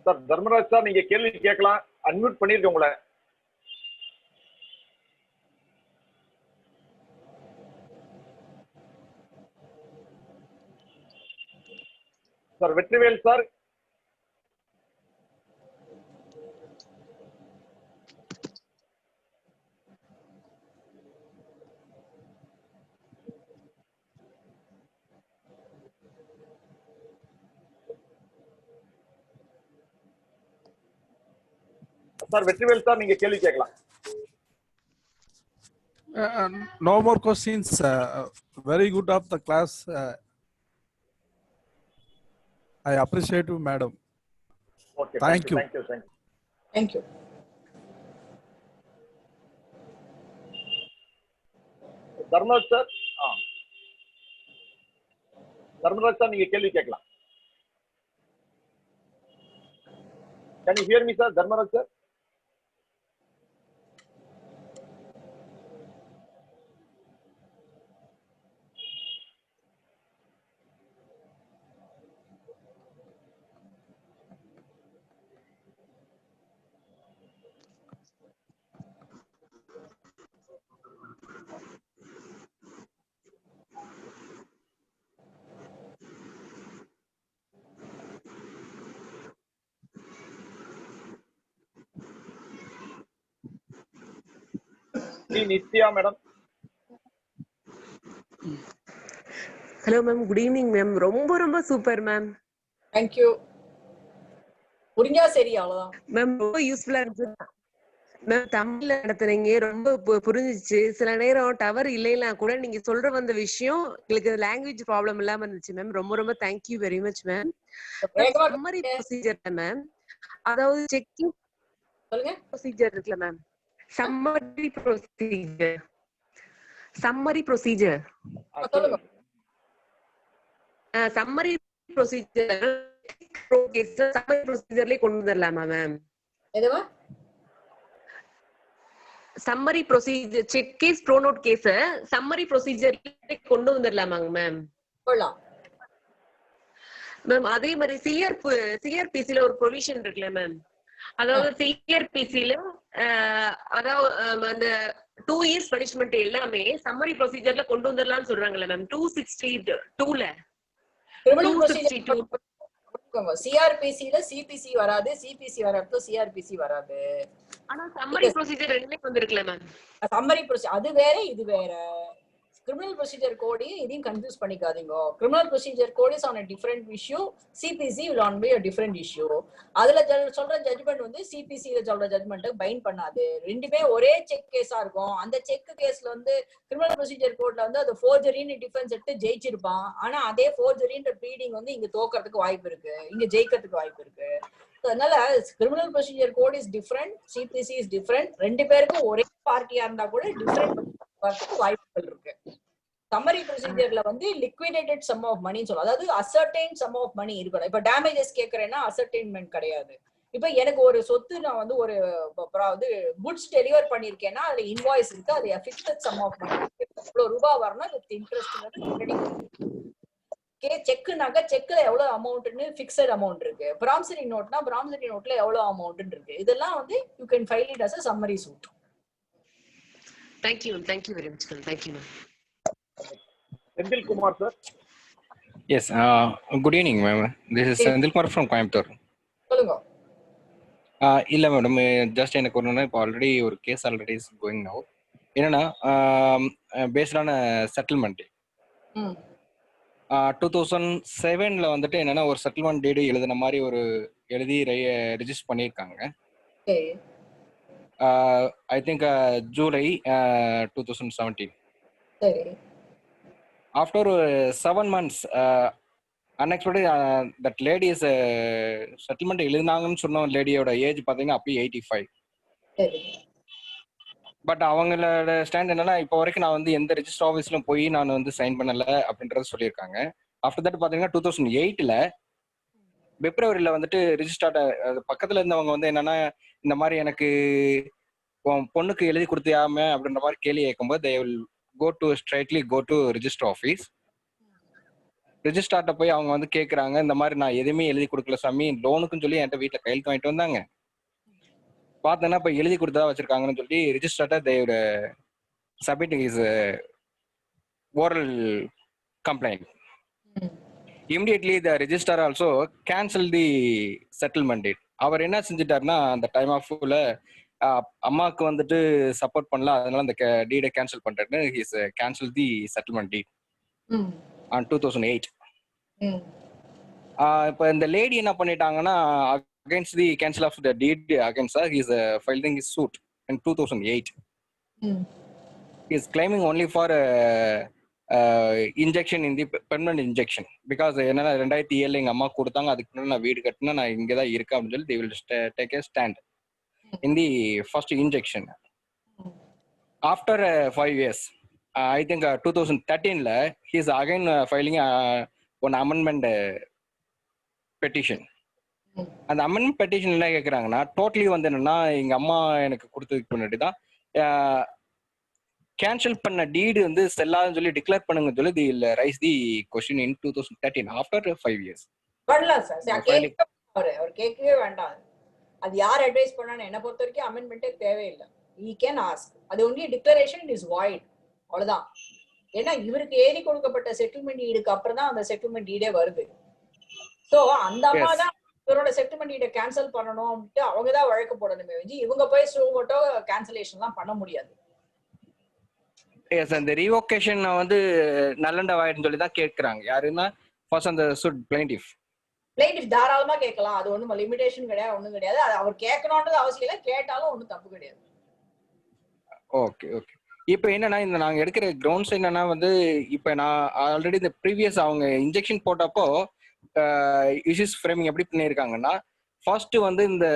Sir Dharmaraj sir, நீங்க கேள்வி கேட்கலாம். Unmute பண்ணிருக்கேன் உங்களை. Sir Vetrivel sir. Sir Vetrivel sir, நீங்க கேள்வி கேட்கலாம். No more questions. Very good of the class. I appreciate you, madam. Okay, Thank you. Thank you. Thank you. Dharmaraj sir, Dharmaraj sir, நீங்க கேள்வி கேட்கலாம். Can you hear me, sir? Dharmaraj sir. Nithya madam. Hello ma'am, good evening ma'am. ரொம்ப super ma'am. Thank you. புரிஞ்சா சரி, அவ்வளவுதான். Ma'am ரொம்ப யூஸ்ஃபுல்லா இருந்துச்சு. மேம் தமிழ்ல நடத்துறீங்க, ரொம்ப புரிஞ்சிச்சு. சில நேரம் டவர் இல்லைன்னா கூட நீங்க சொல்ற வந்த விஷயம் எங்களுக்கு லாங்குவேஜ் ப்ராப்ளம் இல்லாம இருந்துச்சு மேம். ரொம்ப thank you very much ma'am. Summary procedure ma'am, அதாவது செக்கிங் சொல்லுங்க. ப்ரொசீஜர் இருக்குல்ல ma'am, summary procedure summary procedure summary ப்ரொசீஜர்லயே கொண்டு வந்துடலாமா மேம்? எதுவா? Summary procedure check case pro note case summary ப்ரொசீஜர்லயே கொண்டு வந்துடலாமாங்க மேம்? கொள்ளலாம் மேம். அதே மாதிரி சிஆர்பிசில ஒரு ப்ரொவிஷன் இருக்குல்ல மேம், அதாவது சிஆர்பிசில அதாவது அந்த 2 years பனிஷ்மெண்ட் எல்லாமே சம்மரி ப்ரொசீஜர்ல கொண்டு வந்துடலாம்னு சொல்றாங்கல்ல மேம். 262ல கிரிமினல் ப்ரொசீஜர் சிஆர்பிசில சிபிசி வராது, சிபிசி வரப்போ சிஆர்பிசி வராது. ஆனா சம்மரி ப்ரொசீஜர் ரெண்டுமே வந்திருக்குல மேம். சம்மரி ப்ரொசீஜர் அது வேற இது வேற. கிரிமினல் ப்ரொசீஜர் கோடு இதையும் கன்ஃபியூஸ் பண்ணிக்காதீங்க. Criminal procedure code is on a different issue, CPC will on be a different issue. அதுல சொல்ற ஜட்ஜ்மெண்ட் வந்து சிபிசில சொல்ற ஜட்ஜ்மெண்ட் பைண்ட் பண்ணாது. ரெண்டுமே ஒரே செக் கேஸா இருக்கும். அந்த செக் கேஸ்ல வந்து கிரிமினல் ப்ரொசீஜர் கோட்ல வந்து அது ஃபோர்ஜரின்னு டிஃபென்ஸ் எடுத்து ஜெயிச்சிருப்பான். ஆனா அதே ஃபோர்ஜரின்ற ப்ளீடிங் வந்து இங்க தோக்கிறதுக்கு வாய்ப்பு இருக்கு, இங்க ஜெயிக்கிறதுக்கு வாய்ப்பு இருக்கு. அதனால criminal procedure code is different, CPC is different. ரெண்டு பேருக்கும் ஒரே பார்ட்டியா இருந்தா கூட டிஃபரெண்ட் வாய்ப்புகள் இருக்கு. சம்மரி ப்ரொசீஜர்ல வந்து லிக்விடேட்டட் சம் ஆஃப் மணின்னு சொல்லுவோம். அதாவது அசர்டைன் சம் ஆஃப் மணி இருக்கணும். இப்ப டேமேஜஸ் கேட்கறேன்னா அசர்டைன்மெண்ட் கிடையாது. இப்ப எனக்கு ஒரு சொத்து நான் வந்து ஒரு வந்து குட்ஸ் டெலிவர் பண்ணிருக்கேன்னா அதுல இன்வாய்ஸ் இருக்கு, அது ஃபிக்ஸட் சம் ஆஃப் மணி இவ்வளவு ரூபாய் வரணும் வித் இன்ட்ரெஸ்ட். செக்குனாக்க செக்ல எவ்வளவு அமௌண்ட்னு ஃபிக்ஸட் அமௌண்ட் இருக்கு. ப்ராமிசரி நோட்னா ப்ராமிசரி நோட்ல எவ்வளவு அமௌண்ட் இருக்கு. இதெல்லாம் வந்து you can file it as a summary suit. Thank you very much. Thank you ma'am. Senthil Kumar sir. Yes, good evening ma'am. This is Senthil Kumar from Coimbatore. சொல்லுங்க. இல்ல madam, just எனக்கு ஒன்று, இப்போ already ஒரு case already is going now. என்னன்னா பேஸ்டான settlement 2007 வந்துட்டு என்னன்னா ஒரு செட்டில்மெண்ட் டீடு எழுதின மாதிரி ஒரு எழுதி ரெஜிஸ்டர் பண்ணியிருக்காங்க. I think July 2017. After 7 months unexpected that lady is settlement எழுதினாங்கன்னு சொன்ன லேடியோட ஏஜ் பார்த்தீங்கன்னா அப்போ 85. பட் அவங்களோட ஸ்டாண்ட் என்னன்னா இப்போ வரைக்கும் நான் வந்து எந்த ரெஜிஸ்டர் ஆஃபீஸ்லும் போய் நான் வந்து சைன் பண்ணல அப்படின்றத சொல்லியிருக்காங்க. ஆஃப்டர் தட் பார்த்தீங்கன்னா 2008 பிப்ரவரியில வந்துட்டு ரிஜிஸ்டர்ட் பக்கத்துல இருந்தவங்க வந்து என்னன்னா இந்த மாதிரி எனக்கு பொண்ணுக்கு எழுதி கொடுத்தியாம அப்படின்ற மாதிரி கேள்வி கேட்கும்போது they will straightly go to register office. ரெஜிஸ்டார்ட்ட போய் அவங்க வந்து கேட்குறாங்க, இந்த மாதிரி நான் எதுவுமே எழுதி கொடுக்கல சாமி, லோனுக்குன்னு சொல்லி என்கிட்ட வீட்டில் கையெழுத்து வாங்கிட்டு வந்தாங்க, பார்த்தேன்னா இப்போ எழுதி கொடுத்தா வச்சிருக்காங்கன்னு சொல்லி ரிஜிஸ்டார்ட்ட they submitting is oral complaint. Immediately the registrar also cancel the settlement date. அவர் என்ன செஞ்சுட்டாருன்னா அந்த டைம் ஆஃப்ல அம்மாவுக்கு வந்துட்டு சப்போர்ட் பண்ணல, அதனால அந்த டீடை கேன்சல் பண்றேன்னு his cancel the settlement deed on 2008. இப்போ இந்த லேடி என்ன பண்ணிட்டாங்கன்னா against the cancel of the deed against her, he is filing his suit in 2008. He is claiming only for injection in the permanent injection because என்னன்னா 2007 எங்க அம்மா கொடுத்தாங்க, அதுக்கு முன்னாடி நான் வீடு கட்டினா நான் இங்கே தான் இருக்கேன் அப்படின்னு சொல்லி they will take a stand in the first injection. After 5 years, I think 2013 he is again filing one amendment petition. அந்த அமெண்ட்மெண்ட் பெட்டிஷன் என்ன கேட்குறாங்கன்னா டோட்டலி வந்து என்னன்னா எங்க அம்மா எனக்கு கொடுத்ததுக்கு முன்னாடி தான் கேன்சல் பண்ண டீடு வந்து செல்லாதுன்னு சொல்லி டிக்ளேர் பண்ணுங்க சொல்லி the rise the question in 2013 after 5 years. பண்ணலாம் சார், அவர் கேட்கவே வேண்டாம். அது யார் அட்வைஸ் பண்ணான்னு என்ன பொறுத்த வரைக்கும் அமெண்ட்மெண்ட்டே தேவையில்லை. he can ask. அது only declaration is void, அவ்வளவுதான். ஏன்னா இவருக்கு ஏறி கொடுக்கப்பட்ட செட்டில்மெண்ட் டீடுக்கு அப்புறம் தான் அந்த செட்டில்மெண்ட் டீடே வருது. சோ அந்த அம்மா தான் இவரோட செட்டில்மெண்ட் டீடை கேன்சல் பண்ணணும் அப்படின்ட்டு அவங்க தான் வழக்கு போடணுமே வெஞ்சி இவங்க போய் சூமோட்டோ கேன்சலேஷன்லாம் பண்ண முடியாது. எஸ், அந்த ரீவோகேஷன் வந்து நல்லண்டா ஆயிடுன்னு சொல்லி தான் கேட்குறாங்க. யாருன்னா ஃபர்ஸ்ட் அந்த சுட் பிளைண்டிஃப் தாராளமா கேட்கலாம். அது ஒன்றும் லிமிடேஷன் கிடையாது, ஒன்றும் கிடையாது. அது அவர் கேட்கணுன்றது அவசியம் இல்லை, கேட்டாலும் ஒன்றும் தப்பு கிடையாது. Okay okay. இப்போ என்னன்னா இந்த நாங்கள் எடுக்கிற கிரவுண்ட்ஸ் என்னன்னா வந்து இப்போ நான் ஆல்ரெடி இந்த ப்ரீவியஸ் அவங்க இன்ஜெக்ஷன் போட்டப்போ இஷ்யூஸ் ஃப்ரேமிங் எப்படி பண்ணியிருக்காங்கன்னா ஃபர்ஸ்ட் வந்து இந்த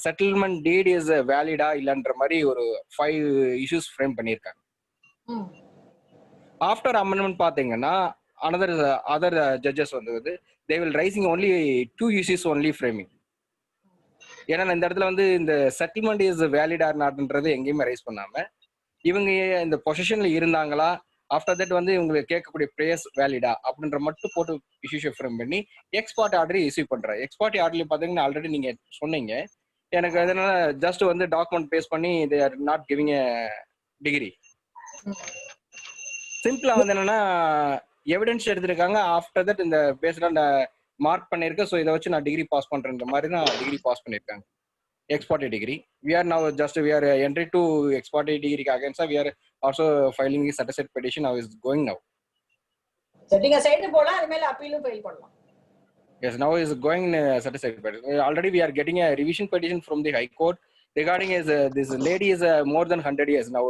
செட்டில்மெண்ட் டீட் இஸ் வேலிடா இல்லைன்ற மாதிரி ஒரு 5 இஷ்யூஸ் ஃப்ரேம் பண்ணியிருக்காங்க. ஆஃப்டர் அமெண்ட்மெண்ட் பார்த்தீங்கன்னா அதர் ஜட்ஜஸ் வந்து they will raising only 2 issues only framing. ஏன்னா இந்த இடத்துல வந்து இந்த செட்டில்மெண்ட் இஸ் வேலிட் ஆர் நாட்ன்றது எங்கேயுமே ரைஸ் பண்ணாம இவங்க இந்த பொசிஷன்ல இருந்தாங்களா, ஆஃப்டர் தட் வந்து இவங்களுக்கு கேட்கக்கூடிய பிரேயர்ஸ் வேலிடா அப்படின்ற மட்டும் போட்டு இஷ்யூ ஃப்ரேம் பண்ணி எக்ஸ்பார்ட் ஆர்டர் இஷ்யூ பண்றாரு. எக்ஸ்பார்ட் ஆர்டர்ல பாத்தீங்கன்னா ஆல்ரெடி நீங்க சொன்னீங்க, எனக்கு அதனால ஜஸ்ட் வந்து டாக்குமெண்ட் பேஸ் பண்ணி they are not giving a degree. சிம்பிளா வந்து என்னன்னா எவிடன்ஸ் எடுத்திருக்காங்க, ஆஃப்டர் தட் இந்த பேஸ்ல மார்க் பண்ணிருக்கேன், ஸோ இதை வச்சு நான் டிகிரி பாஸ் பண்றேன்ற மாதிரி தான் டிகிரி பாஸ் பண்ணிருக்காங்க. Exported degree. We are now entry to exported degree against. We are also filing a set aside petition. Now is going now. Setting aside போலாம், அது மேல அப்பீலும் ஃபைல் பண்ணலாம். Yes, now is going set aside petition. Already we are getting a revision petition from the High Court regarding this lady is more than 100 years now.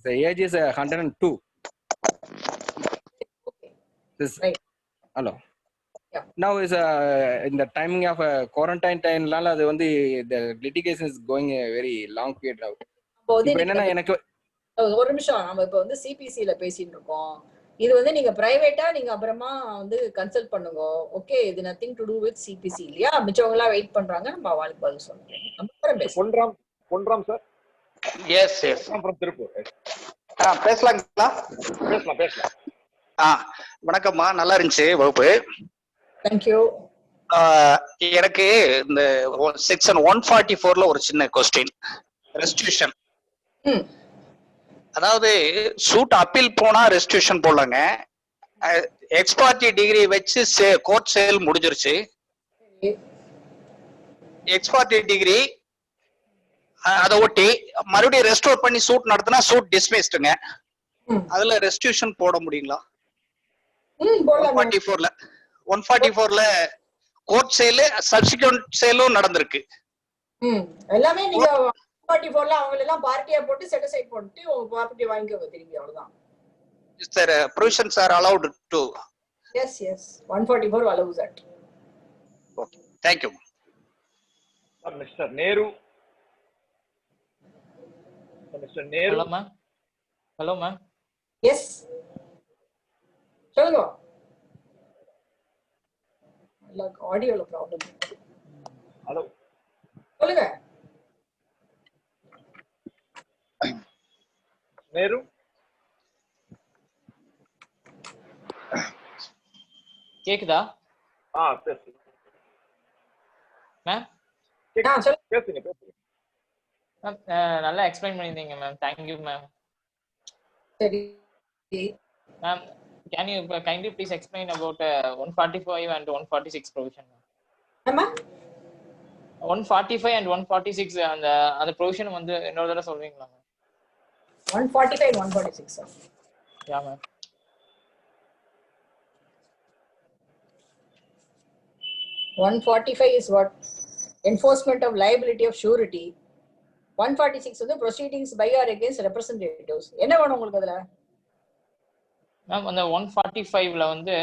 The age is 102. Okay. This right. Hello. Yeah. Now is in the timing of quarantine time னால அது வந்து the litigation is going a very long period now. இப்போ என்னன்னா எனக்கு ஒரு நிமிஷம், நம்ம இப்போ வந்து சிபிசில பேசிட்டு இருக்கோம். இது வந்து நீங்க பிரைவேட்டா நீங்க அப்புறமா வந்து கன்சல்ட் பண்ணுங்க. ஓகே, இது nothing to do with CPC இல்லையா? மிச்சவங்க எல்லாம் வெயிட் பண்றாங்க, நம்ம அவளுக்கு பதில் சொல்றோம். அப்புறம் பேசலாம். Ponram sir. Yes yes from Tiruppur. பேசலாங்களா? பேசலாம். வணக்கம்மா, நல்லா இருந்துச்சு வகுப்பு. தேங்க்யூ. எனக்கு இந்த செக்ஷன் 144ல ஒரு சின்ன கொஸ்டின். ரெஸ்டியூஷன், அதாவது சூட் அப்பீல் போனா ரெஸ்டியூஷன் போடலாங்க. எக்ஸ்பார்ட்டி டிகிரி வச்சு கோர்ட் சேல் முடிஞ்சிருச்சு. எக்ஸ்பார்ட்டி டிகிரி அதை ஒட்டி மறுபடியும் ரெஸ்டோர் பண்ணி சூட் நடத்தினா சூட் டிஸ்மிஸ்டுங்க. அதுல ரெஸ்டியூஷன் போட முடியுங்களா? 144ல கோர்ட் சேல் சப்சிக்வெண்ட் சேலும் நடந்திருக்கு. எல்லாமே நீங்க 144ல அவங்க எல்லாம் பார்ட்டியா போட்டு செட் அசைட் பண்ணிட்டு உங்க ப்ராப்பர்ட்டி வாங்கிக்கோங்க திரும்பி, அவ்வளவுதான். Is there provisions are allowed to? Yes, 144 allows that. Okay, thank you. Mr. Nehru. Hello ma'am. Yes, சொல்லுங்க. like audio problem. Hello. சொல்லுங்க. Nehru. கேக்குதா? பேசுங்க. மேம் பேசுங்க. மேம் நல்லா எக்ஸ்பிளைன் பண்ணிருந்தீங்க மேம். Thank you ma'am. சரி ma'am, can you kindly please explain about 145 and 146 provision? ஆமா, 145 and 146 அந்த ப்ரொவிஷன் வந்து இன்னொரு தடவை சொல்றீங்களா ma'am? 145 146 sir. Yeah ma'am. 145 is what? Enforcement of liability of surety. 146 வந்து proceedings by or against representatives. என்ன வேணும் உங்களுக்கு அதுல? மேம், அந்த 145ல வந்து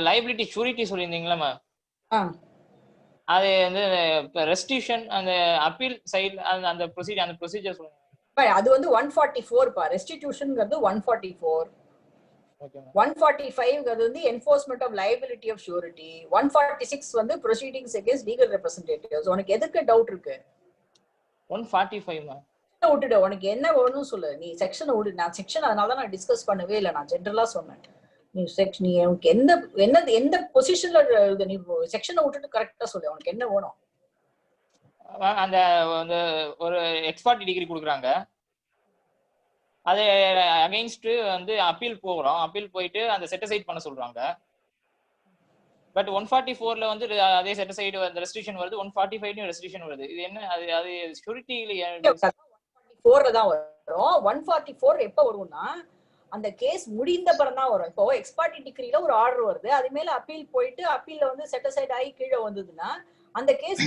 லைபிலிட்டி ஷூரிட்டி சொல்லியிருந்தீங்களா மேம்? அது வந்து ரெஸ்டியூஷன் அந்த அப்பீல் சைடு அந்த ப்ரொசீஜர் சொல்லுங்க. அது வந்து 144 பா. ரெஸ்டிடியூஷன்ங்கிறது 144. Okay ma'am. 145ங்கிறது வந்து enforcement of liability of surety. 146 வந்து ப்ரொசீடிங்ஸ் அகைன்ஸ்ட் லீகல் ரெப்ரசன்டேட்டிவ்ஸ். உனக்கு எதுக்கு டவுட் இருக்கு? 145 மேம். விட்டுடு, உனக்கு என்ன வேணும்னு சொல்லு. நீ செக்ஷனை விடு. நான் செக்ஷன் அதனால தான் நான் டிஸ்கஸ் பண்ணவே இல்லை, நான் ஜென்ரலா சொன்னேன். நீ நீ உனக்கு எந்த பொசிஷன்ல நீ செக்ஷனை விட்டுட்டு கரெக்டா சொல்லு, உனக்கு என்ன வேணும்? அந்த ஒரு எக்ஸ்பர்ட் டிகிரி கொடுக்குறாங்க, அது அகைன்ஸ்ட் வந்து அப்பீல் போகிறோம். அப்பீல் போயிட்டு அந்த செட்டிசைட் பண்ண சொல்றாங்க. பட் 144ல வந்து அதே செட்டிசைடு அந்த ரெஸ்ட்ரிக்ஷன் வருது, 145ல ரெஸ்ட்ரிக்ஷன் வருது. இது என்ன? அது ஷூரிட்டில 144ல தான் வரும். 144 எப்ப வரும்னா அந்த கேஸ் முடிந்த பிறகு தான் வரும். இப்போ எக்ஸ்பர்ட் டிகிரில ஒரு ஆர்டர் வருது, அது மேல அப்பீல் போயிட்டு அப்பீல்ல வந்து செட்டிசைட் ஆகி கீழே வந்ததுன்னா அந்த கேஸ்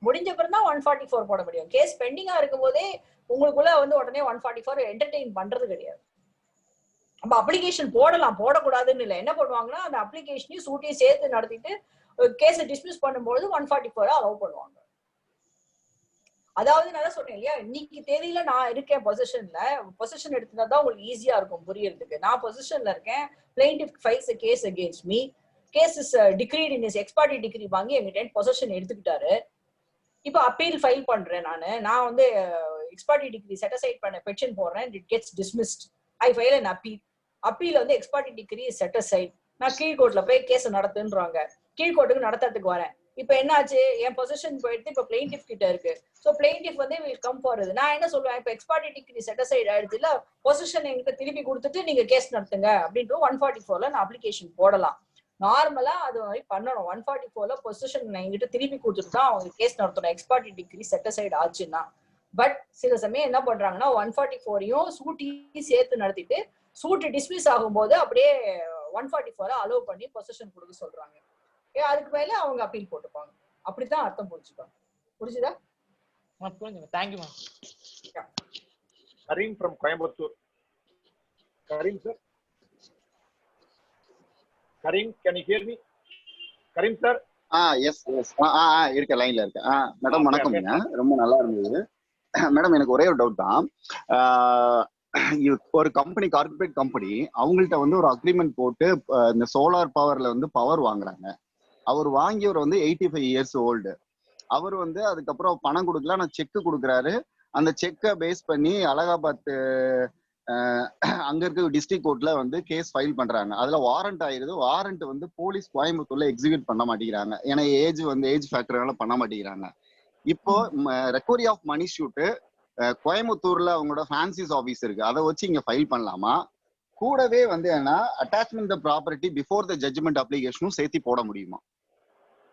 முடிஞ்ச பிறகு தான் 144 போட முடியும். கேஸ் பெண்டிங்கா இருக்கும் போதே உங்களுக்குள்ள வந்து உடனே 144 என்டர்டெயின் பண்றது கிடையாது. நம்ம அப்ளிகேஷன் போடலாம், போடக்கூடாதுன்னு இல்லை. என்ன பண்ணுவாங்கன்னா அந்த அப்ளிகேஷனையும் சூட்டையும் சேர்த்து நடத்திட்டு கேஸை டிஸ்மிஸ் பண்ணும்போது 144 அலோவ் பண்ணுவாங்க. அதாவது நான் சொல்றேன் இல்லையா, இன்னைக்கு தேதியில நான் இருக்கேன் பொசிஷன்ல. பொசிஷன் எடுத்துனா தான் உங்களுக்கு ஈஸியா இருக்கும் புரியறதுக்கு. நான் பொசிஷன்ல இருக்கேன். Plaintiff files a case against me. Case is decreed in his expertise degree வாங்கி எங்கிட்ட பொசிஷன் எடுத்துக்கிட்டாரு. இப்போ அப்பீல் ஃபைல் பண்றேன் நான் வந்து எக்ஸ்பர்ட்டி டிகிரி செட் அசைட் பண்ண பெட்டிஷன் போடுறேன். It gets dismissed. I file an appeal. Appeal வந்து எக்ஸ்பர்ட்டி டிகிரி செட் அசைட். நான் கீழ்கோர்ட்ல போய் கேஸ் நடத்துன்றாங்க. கீழ்கோர்ட்டுக்கு நடத்துறதுக்கு வரேன். இப்ப என்னாச்சு, என் பொசிஷன் போயிட்டு இப்ப பிளைன்டிஃப் கிட்ட இருக்கு. சோ பிளைன்டிஃப் வந்து will come for இது. நான் என்ன சொல்லுவேன், இப்ப எக்ஸ்பர்ட்டி டிகிரி செட் அசைட் ஆயிடுச்சு இல்ல, பொசிஷன் என்கிட்ட திருப்பி கொடுத்துட்டு நீங்க கேஸ் நடத்துங்க அப்படின்ட்டு 144ல நான் அப்ளிகேஷன் போடலாம். நார்மலா அது மாதிரி பண்ணணும். 144ல பொசிஷன் என்கிட்ட திருப்பி கொடுத்துட்டு தான் அவங்க கேஸ் நடத்தணும், எக்ஸ்பர்ட்டி டிகிரி செட் அசைட் ஆச்சுன்னா. பட் சில சமயம் என்ன பண்றாங்கன்னா 144யும் சூட்டையும் சேர்த்து நடத்திட்டு சூட்டு டிஸ்மிஸ் ஆகும்போது அப்படியே 144 அலோவ் பண்ணி பொசிஷன் கொடுக்க சொல்றாங்க. அதுக்கு மேல அவங்க அப்பீல் போட்டுப்பாங்க. அப்படித்தான் அர்த்தம் புரிஞ்சுப்பாங்க. புரிஞ்சுதா? புரிஞ்சுங்க. Thank you ma'am. Karim from Coimbatore. Karim sir. Karim, can you hear me? Karim sir. Yes இருக்க லைன்ல இருக்கு. மேடம் வணக்கம்ங்க, ரொம்ப நல்லா இருந்தது. மேடம் எனக்கு ஒரே ஒரு டவுட் தான். ஒரு கம்பெனி, கார்பரேட் கம்பெனி, அவங்கள்ட்ட வந்து ஒரு அக்ரிமெண்ட் போட்டு இந்த சோலார் பவர்ல வந்து பவர் வாங்குறாங்க. அவர் வாங்கியவர் வந்து 85 இயர்ஸ் ஓல்டு. அவர் வந்து அதுக்கப்புறம் பணம் கொடுக்கல, நான் செக் கொடுக்குறாரு. அந்த செக்கை பேஸ் பண்ணி அலகாபாத் அங்க இருக்க டிஸ்ட்ரிக்ட் கோர்ட்ல வந்து கேஸ் ஃபைல் பண்றாங்க. அதுல வாரண்ட் ஆயிருது. வாரண்ட் வந்து போலீஸ் கோயம்புத்தூர்ல எக்ஸிக்யூட் பண்ண மாட்டேங்கிறாங்க. ஏன்னா ஏஜ் ஃபேக்டர்னால பண்ண மாட்டேங்கிறாங்க. இப்போ ரெக்கவரி ஆஃப் மணி ஷூட்டு கோயம்புத்தூர்ல அவங்களோட பிரான்சிஸ் ஆபீஸ் இருக்கு, அதை வச்சு இங்க ஃபைல் பண்ணலாமா? கூடவே வந்து என்ன attachment the property before the judgment அப்ளிகேஷனும் சேர்த்து போட முடியுமா?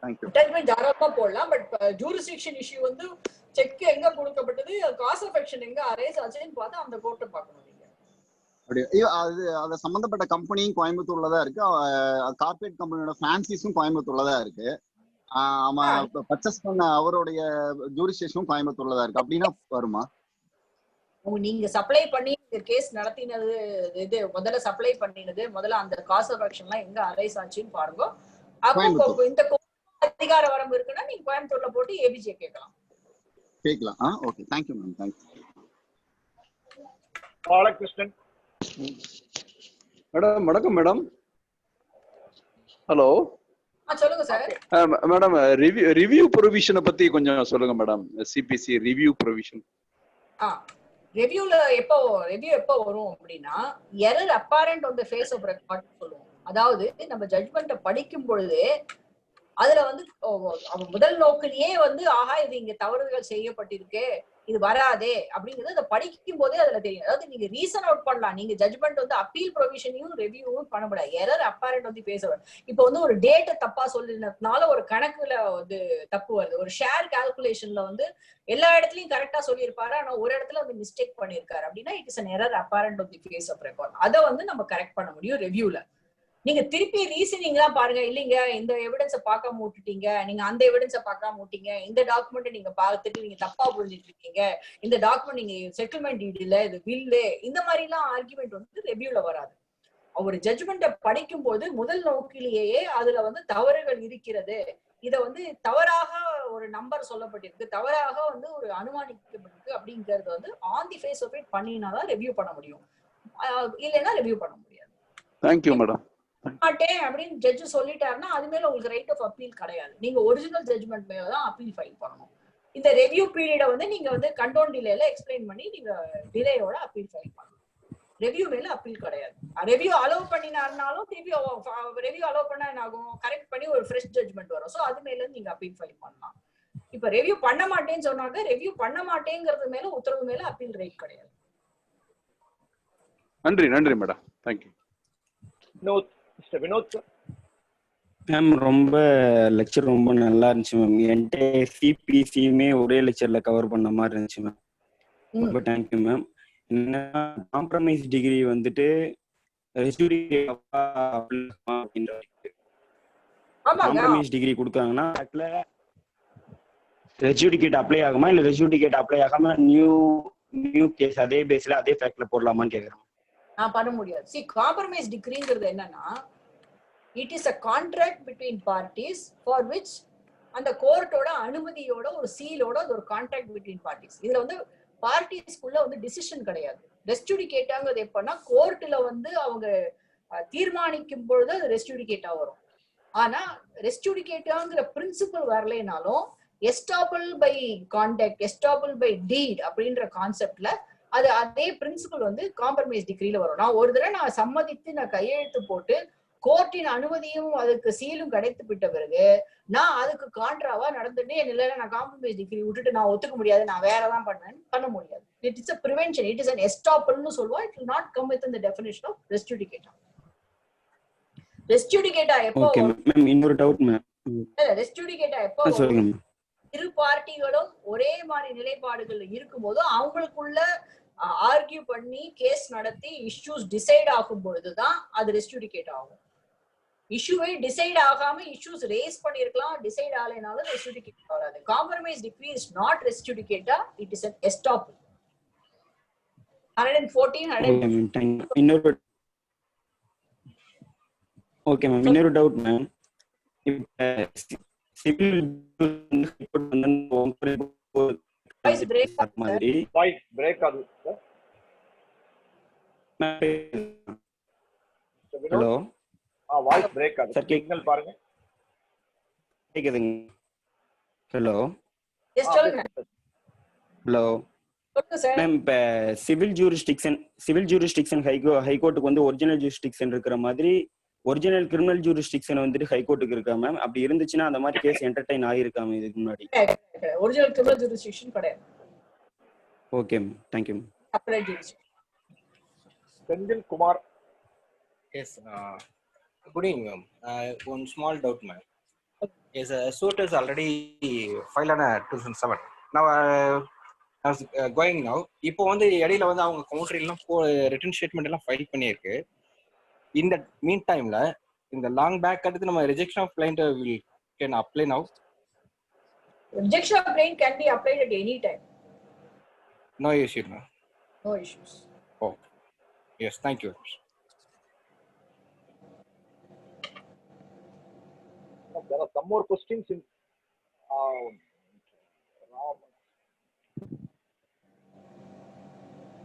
தேங்க்யூ. அட்டாச்மெண்ட் தாராளமா போடலாம். பட் ஜூரிஸ்டிக்ஷன் இஷ்யூ வந்து செக் எங்க கொடுக்கப்பட்டது, காஸ் ஆஃப் ஆக்ஷன் எங்க அரைஸ் ஆச்சுன்னு பார்த்தா அந்த கோர்ட்டை பார்க்கணும். அது சம்பந்தப்பட்ட கம்பெனியும் கோயம்புத்தூர்ல தான் இருக்கு. கார்பரேட் கம்பெனியோட பிரான்சிஸும் கோயம்புத்தூர்ல தான் இருக்கு. பர்ச்சேஸ் பண்ண அவருடைய ஜூரிஸ்டிக்ஷனும் கோயம்புத்தூர்ல தான் இருக்கு. அப்படின்னா வருமா? நீங்க சப்ளை பண்ணி கேஸ் நடத்தினது இது முதல்ல சப்ளை பண்ணினது முதல்ல அந்த காஸ் ஆஃப் ஆக்ஷன்லாம் எங்க அரைஸ் ஆச்சுன்னு பாருங்க. அப்போ இந்த அதிகார வரம்பு இருக்குன்னா நீங்க கோயம்புத்தூர்ல போட்டு ஏபிஜே கேட்கலாம். Okay, thank you ma'am. Thank you. Balakrishnan madam. வணக்கம் மேடம். ஹலோ. சொல்லுங்க சார். மேடம், ரிவ்யூ ப்ரொவிஷனை பத்தி கொஞ்சம் சொல்லுங்க மேடம். CPC review provision. ரிவ்யூல ரிவ்யூ எப்போ வரும் அப்படின்னா, error apparent on the face of record சொல்லுவோம். அதாவது நம்ம ஜட்ஜ்மெண்ட்டை படிக்கும் பொழுது அதுல வந்து முதல் நோக்கிலேயே வந்து ஆஹா இது இங்க தவறுகள் செய்யப்பட்டிருக்கு, இது வராதே அப்படிங்கிறது அதை படிக்கும் போதே அதுல தெரியும். அதாவது நீங்க ரீசன் அவுட் பண்ணலாம். நீங்க ஜட்ஜ்மெண்ட் வந்து அப்பீல் ப்ரொவிஷனையும் ரிவ்யூவும் பண்ண முடியாது. எரர் அப்பரண்ட் வந்து பேசுவார். இப்போ வந்து ஒரு டேட்டை தப்பா சொல்லினதுனால ஒரு கணக்குல வந்து தப்பு வருது. ஒரு ஷேர் கால்குலேஷன்ல வந்து எல்லா இடத்துலயும் கரெக்டா சொல்லியிருப்பாரு, ஆனா ஒரு இடத்துல வந்து மிஸ்டேக் பண்ணிருக்காரு அப்படின்னா it is an error apparent on the face of record. அதை வந்து நம்ம கரெக்ட் பண்ண முடியும் ரிவ்யூல. நீங்க திருப்பி ரீசனிங் எல்லாம் பாருங்க. இல்லைங்க இந்த எவிடன்ஸை பார்க்காம விட்டுட்டீங்க, நீங்க அந்த எவிடன்ஸை பார்க்காம விட்டீங்க, இந்த டாக்குமெண்ட் நீங்க பார்த்துட்டு நீங்க தப்பா புரிஞ்சுட்டு இருக்கீங்க, இந்த டாக்குமெண்ட் நீங்க செட்டில்மெண்ட் டீட் இல்ல, இது வில்லு, இந்த மாதிரி எல்லாம் ஆர்குமெண்ட் வந்து ரிவ்யூல வராது. ஒரு ஜட்ஜ்மெண்ட்டை படிக்கும் போது முதல் நோக்கிலேயே அதுல வந்து தவறுகள் இருக்கிறது, இத வந்து தவறாக ஒரு நம்பர் சொல்லப்பட்டிருக்கு, தவறாக வந்து ஒரு அனுமானிக்கப்பட்டிருக்கு அப்படிங்கறது வந்து on the face of it பண்ணினாதான் ரிவ்யூ பண்ண முடியும். இல்லைன்னா ரிவ்யூ பண்ண முடியாது. Thank you madam. மாட்டேன் அப்படின்னு ஜட்ஜ் சொல்லிட்டாருன்னா அது மேல உங்களுக்கு ரைட் ஆஃப் அப்பீல் கிடையாது. நீங்க ஒரிஜினல் ஜட்ஜ்மெண்ட் மேலதான் அப்பீல் ஃபைல் பண்ணணும். இந்த ரிவ்யூ பீரியட வந்து நீங்க வந்து கண்டோன் டிலேல எக்ஸ்பிளைன் பண்ணி நீங்க டிலேயோட அப்பீல் ஃபைல் பண்ணணும். ரிவ்யூ மேல அப்பீல் கிடையாது. ரிவ்யூ அலோவ் பண்ணினாருனாலும் திருப்பி ரிவ்யூ அலோவ் பண்ணா என்ன ஆகும், கரெக்ட் பண்ணி ஒரு ஃப்ரெஷ் ஜட்ஜ்மெண்ட் வரும். ஸோ அது மேல நீங்க அப்பீல் ஃபைல் பண்ணலாம். இப்ப ரிவ்யூ பண்ண மாட்டேன்னு சொன்னாக்க ரிவ்யூ பண்ண மாட்டேங்கிறது மேல உத்தரவு மேல அப்பீல் ரைட் கிடையாது. நன்றி madam. Thank you. Vinod sir. Ma'am ரொம்ப லெக்சர் ரொம்ப நல்லா இருந்துச்சு மேம். என்கிட்ட சிபிசியுமே ஒரே லெக்சர்ல கவர் பண்ண மாதிரி இருந்துச்சு மேம். ரொம்ப தேங்க்யூ மேம். என்ன காம்ப்ரமைஸ் டிகிரி வந்துட்டு காம்ப்ரமைஸ் டிகிரி கொடுத்தாங்கன்னா ரெஜுடிகேட் அப்ளை ஆகுமா இல்ல ரெஜுடிகேட் அப்ளை ஆகாம நியூ கேஸ் அதே பேஸ்ல அதே ஃபேக்ட்ல போடலாமான்னு கேக்குறேன். பண்ண முடியாது. சி காம்ப்ரமைஸ் டிகிரிங்கிறது என்னன்னா, it is a contract between parties for which அந்த கோர்ட்டோட அனுமதியோட ஒரு சீலோட அது ஒரு கான்ட்ராக்ட் பிட்வீன் பார்ட்டிஸ். இதுல வந்து பார்ட்டிஸ்க்குள்ள வந்து டிசிஷன் கிடையாது. ரெஸ்டியூடிகேட்டாங்கிறது எப்பன்னா கோர்ட்ல வந்து அவங்க தீர்மானிக்கும் பொழுது அது ரெஸ்டியூடிகேட்டா வரும். ஆனா ரெஸ்டியூடிகேட்டாங்கிற பிரின்சிபல் வரலைனாலும் எஸ்டாபிள் பை கான்டாக்ட், எஸ்டாபிள் பை டீட் அப்படின்ற கான்செப்ட்ல அது அதே பிரின்சிபல் வந்து காம்ப்ரமைஸ் டிகிரியில வரும். நான் ஒரு தடவை நான் சம்மதித்து நான் கையெழுத்து போட்டு கோர்ட்டின் அனுமதியும் அதுக்கு சீலும் கிடைத்து விட்ட பிறகு நான் அதுக்கு கான்ட்ராவா நடந்துட்டு இல்லை நான் காம்ப்ரமைஸ் டிகிரி விட்டுட்டு நான் ஒத்துக்க முடியாது, நான் வேறதான் பண்ண முடியாது. It is a prevention, it is an estoppelனு சொல்லுவோம். it will not come within the definition of restituicata. restituicata எப்போ இன்னொரு டவுட் மேம். restituicata எப்போ சொல்லுங்க. இரு பார்ட்டிகளும் ஒரே மாதிரி நிலைப்பாடுகள் இருக்கும்போது அவங்களுக்குள்ள ஆர்கியூ பண்ணி கேஸ் நடத்தி இஷ்யூஸ் டிசைட் ஆகும் பொழுதுதான் அது ரெஸ்டியூடிகேட் ஆகும். இஷ்யூவே டிசைட் ஆகாம இஷ்யூஸ் ரேஸ் பண்ணிருக்கலாம், டிசைட் ஆகலைனாலும் ரெஸ்டியூடிகேட் வராது. காம்ப்ரமைஸ் டிகிரி இஸ் நாட் ரெஸ்டியூடிகேட்டா, இட் இஸ் an estoppel. 114 இன்னொரு ஓகே மேம். இன்னொரு doubt ma'am. Civil voice break ஆகுது சார். ஹலோ வாய்ஸ் பிரேக் ஆகுது. சார் சிக்னல் பாருங்க. கேக்குதுங்க? ஹலோ எஸ் சொல்லுங்க. ஹலோ சொல்லுங்க சார். மேம், இப்போ சிவில் ஜூரிஸ்டிக்ஷன் ஹைகோர்ட்டுக்கு வந்து ஒரிஜினல் ஜூரிஸ்டிக்ஷன் இருக்கிற மாதிரி ஒரிஜினல் கிரிமினல் ஜூரிஸ்டிக்ஷன் வந்துட்டு ஹைகோர்ட்டுக்கு இருக்கா மேம்? அப்படி இருந்துச்சுன்னா அந்த மாதிரி கேஸ் என்டர்டைன் ஆகிருக்காம இதுக்கு முன்னாடி? ஒரிஜினல் கிரிமினல் ஜூரிஸ்டிக்ஷன் கிடையாது. Okay ma'am, thank you ma'am. Applied jurisdiction. Senthil Kumar. Yes, good evening, ma'am. One small doubt, ma'am. Yes, suit is already filed on 2007. Now, I was going now. இப்போ வந்து இடையில வந்து அவங்க கவுண்டர் எல்லாம் return statement எல்லாம் file பண்ணியிருக்கு. இந்த மீன் டைம்ல இந்த லாங் பேக் அடுத்து நம்ம rejection of client will can apply now. Rejection of claim can be applied at any time. No issue, ma'am. No issues. Oh, yes, thank you. There are some more questions in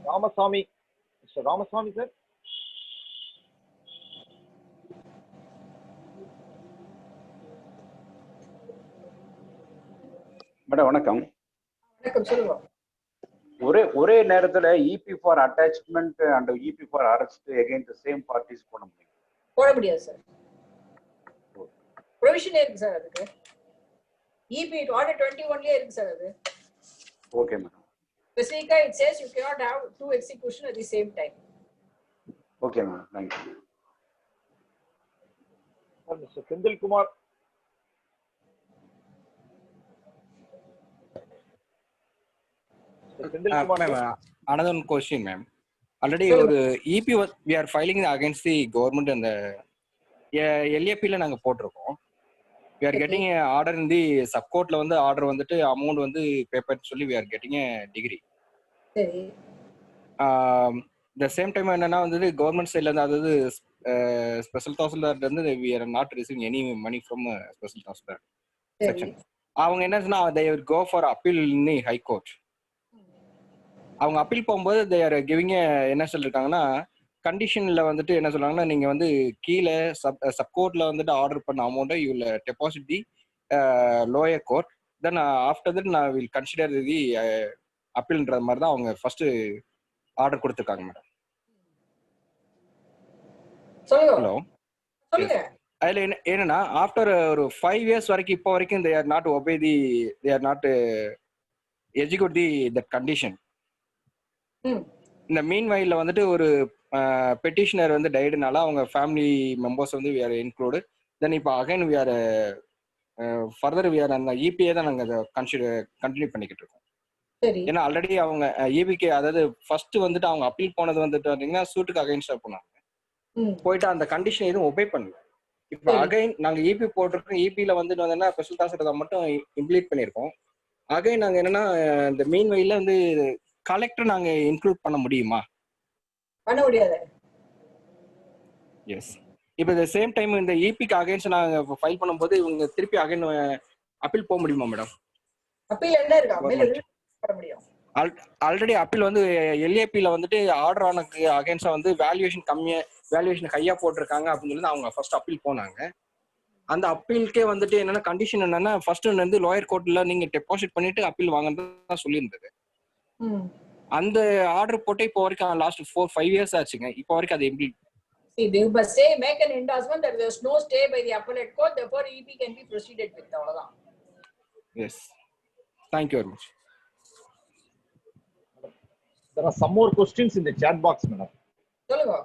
Ramasamy. Mr. Ramasamy, sir. Madam வணக்கம். வணக்கம், சொல்லுங்க. ஒரே நேரத்துல EB for attachment and EB for arrest against the same parties போட முடியும்? போட முடியாது sir. Provision இருக்கு சார் அதுக்கு. இபி ஆர்டர் 21 இருக்கு சார் அது. Okay madam. Specifically it says you cannot have two execution at the same time. Okay madam, thank you. Mr. Sendil Kumar. Another one question, ma'am. Already ஒரு EP we are filing against the government and the LAP ல நாங்க போட்டுருக்கோம். We are getting a order in the sub courtல வந்து order வந்துட்டு amount வந்து பே பண்ண சொல்லி we are getting a degree. சரி. The same time என்னன்னா வந்து கவர்மெண்ட் சைடுல இருந்து அதாவது ஸ்பெஷல் தாசில்தார்ல இருந்து we are not receiving any money from special tahsildar section. அவங்க என்ன சொன்னா they will go for appeal in the high court. அவங்க அப்பீல் போகும்போது they are giving என்ன சொல்லிருக்காங்கன்னா கண்டிஷன்ல வந்துட்டு என்ன சொல்றாங்கன்னா நீங்க வந்து கீழே சப் கோர்ட்ல வந்துட்டு ஆர்டர் பண்ண அமௌண்ட்டை you will deposit the lower court then after that நான் வில் கன்சிடர் தி அப்பீல்ன்ற மாதிரி தான் அவங்க ஃபர்ஸ்ட் ஆர்டர் கொடுத்துருக்காங்க மேடம். ஹலோ, அதுல என்னன்னா ஆஃப்டர் ஒரு 5 years வரைக்கும் இப்போ வரைக்கும் they are not obey the they are not execute the that condition. இந்த மீன் வயல்ல வந்துட்டு ஒரு பெட்டிஷனர் வந்து டைடுனால அவங்க ஃபேமிலி மெம்பர்ஸ் வந்து we are included. தென் இப்போ again we are further we are அந்த இபிஏ தான் நாங்கள் கண்டினியூ பண்ணிக்கிட்டு இருக்கோம். ஏன்னா ஆல்ரெடி அவங்க இபிகே அதாவது ஃபர்ஸ்ட் வந்துட்டு அவங்க அப்பீல் போனது வந்துட்டு பார்த்தீங்கன்னா சூட்டுக்கு அகைன்ஸ்டா போனாங்க. போயிட்டு அந்த கண்டிஷன் எதுவும் ஒபே பண்ணல. இப்போ அகைன் நாங்க இபி போட்டிருக்கோம். இபில வந்துட்டு வந்தோம்னா ஸ்பெஷல் தாசில்தார் மட்டும் இம்ப்ளீட் பண்ணியிருக்கோம். அகைன் நாங்க என்னன்னா இந்த மீன் வயல்ல வந்து கலெக்டர் நாங்க இன்க்ளூட் பண்ண முடியுமா? பண்ண முடியாது. எஸ். இப்போ இந்த சேம் டைம் இந்த இபிக்கு அகைன்ஸ்ட் நாங்க ஃபைல் பண்ணும்போது இவங்க திருப்பி அகைன் அப்பீல் போக முடியுமா மேடம்? அப்பீல் என்ன இருக்கா? பண்ண முடியும். ஆல்ரெடி அப்பீல் வந்து எல்ஏபில வந்துட்டு ஆர்டர் ஆனக்கு அகைன்ஸ்டா வந்து வேல்யூவேஷன் ஹையா போட்டிருக்காங்க அப்படின்னு சொல்லி அவங்க ஃபர்ஸ்ட் அப்பீல் போனாங்க. அந்த அப்பீலுக்கே வந்துட்டு என்னன்னா கண்டிஷன் என்னன்னா ஃபர்ஸ்ட் வந்து லோயர் கோர்ட்ல நீங்க டெபாசிட் பண்ணிட்டு அப்பீல் வாங்கன்னு சொல்லியிருந்தது. அந்த ஆர்டர் போட்டு இப்போ வரைக்கும் லாஸ்ட் 4-5 years ஆச்சுங்க. இப்போ வரைக்கும் அது எப்படி? See, they must say make an endorsement that there is no stay by the appellate court, therefore EP can be proceeded with. Avladhan. Yes. Thank you very much. There are some more questions in the chat box, madam. Solunga.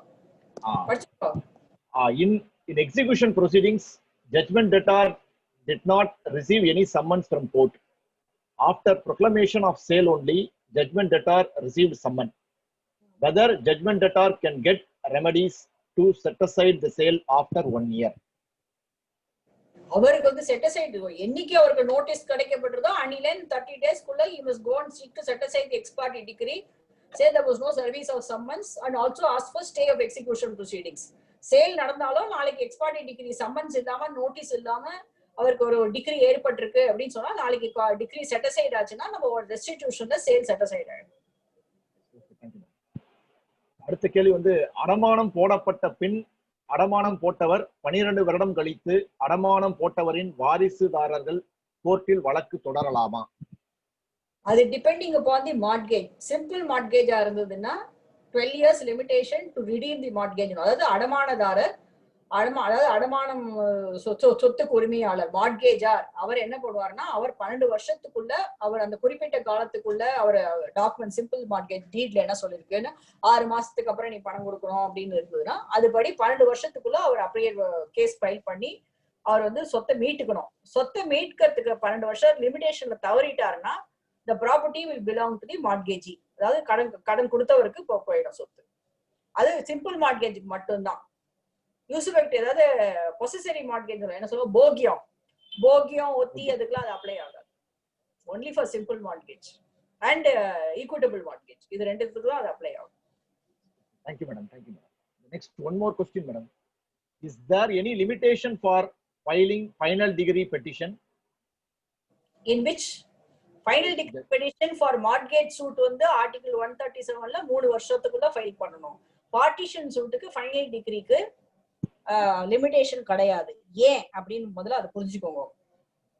In execution proceedings, judgment debtor did not receive any summons from court. After proclamation of sale only, judgment debtor received summon. Whether judgment debtor can get remedies to set aside the sale after 1 year. அவருக்கு வந்து set aside என்னைக்கு அவருக்கு notice கிடைக்கப்பட்டதோ அன்னில 30 days குள்ள he must go and seek to set aside the ex parte decree, say there was no service of summons and also ask for stay of execution proceedings. Sale நடந்தாலும் நாளைக்கு X party degree summons இல்லாம notice இல்லாம அவருக்கு ஒரு degree ஏற்பட்டிருக்கு அப்படின்னு சொன்னா நாளைக்கு டிகிரி செட் அசைட் ஆச்சுன்னா நம்ம ஒரு ரெஸ்டிடியூஷன்ல சேல் செட் அசைட் ஆயிடும். அடுத்த கேள்வி வந்து, அடமானம் போடப்பட்ட பின் அடமானம் போட்டவர் 12 வருடம் கழித்து அடமானம் போட்டவரின் வாரிசுதாரர்கள் கோர்ட்டில் வழக்கு தொடரலாமா? அது depending upon the mortgage. Simple மார்ட்கேஜா இருந்ததுன்னா 12 years limitation to redeem the mortgage. அதாவது அடமானதாரர் அதாவது அடமானம் சொத்துக்கு உரிமையாளர் மார்ட்கேஜார் அவர் என்ன பண்ணுவார்னா, அவர் 12 வருஷத்துக்குள்ள அவர் அந்த குறிப்பிட்ட காலத்துக்குள்ள அவர் டாக்குமெண்ட் சிம்பிள் மார்ட்கேஜ் டீட்ல என்ன சொல்லிருக்குன்னு 6 மாசத்துக்கு அப்புறம் நீ பணம் கொடுக்கணும் அப்படின்னு இருந்ததுன்னா அதுபடி 12 வருஷத்துக்குள்ள அவர் அப்படியே கேஸ் ஃபைல் பண்ணி அவர் வந்து சொத்தை மீட்டுக்கணும். சொத்தை மீட்கிறதுக்கு 12 வருஷம் லிமிடேஷன்ல தவறிட்டாருன்னா the property will belong to the mortgagee. அதாவது கடன் கொடுத்தவருக்கு போயிடும் சொத்து. அது சிம்பிள் மார்ட்கேஜுக்கு மட்டும்தான். யூசுபெக்ட் ஏதாவது பொசசரி மார்ட்கேஜ் என்ன சொல்லுவோம், போகியம் ஒத்தி அதுக்கெல்லாம் அது அப்ளை ஆகாது. Only for simple mortgage and equitable mortgage, இது ரெண்டுத்துக்கு தான் அது அப்ளை ஆகும். Thank you, madam. Thank you, madam. Next, one more question, madam. Is there any limitation for filing final degree petition? In which final degree petition for mortgage suit வந்து article 137ல 3 வருஷத்துக்குள்ள file பண்ணணும். Partition சூட்டுக்கு final டிகிரிக்கு limitation கிடையாது. ஏன் அப்படின்னு முதல்ல அதை புரிஞ்சுக்கோங்க.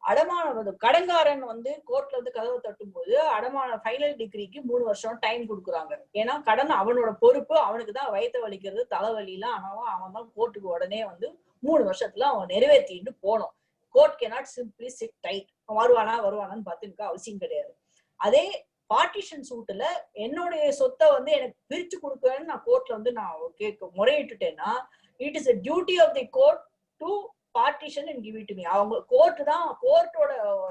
அடமானம் கடன்காரன் வந்து கோர்ட்ல வந்து கதவை தட்டும் போது அடமான ஃபைனல் டிகிரிக்கு 3 வருஷம் டைம் கொடுக்குறாங்க. ஏன்னா கடன் அவனோட பொறுப்பு, அவனுக்கு தான் வயிற்று வலிக்கிறது தலைவலிலாம், அவன் தான் கோர்ட்டுக்கு உடனே வந்து 3 வருஷத்துல அவன் நிறைவேற்றிட்டு போனோம். Court cannot simply sit tight. வருவானான்னு பார்த்துக்க அவசியம் கிடையாது. அதே பார்ட்டிஷன் சூட்டுல என்னுடைய சொத்தை வந்து எனக்கு பிரிச்சு கொடுக்கன்னு நான் கோர்ட்ல வந்து நான் முறையிட்டுட்டேன்னா it is a duty of the court to partition and give it to me. அவங்க கோர்ட்டோட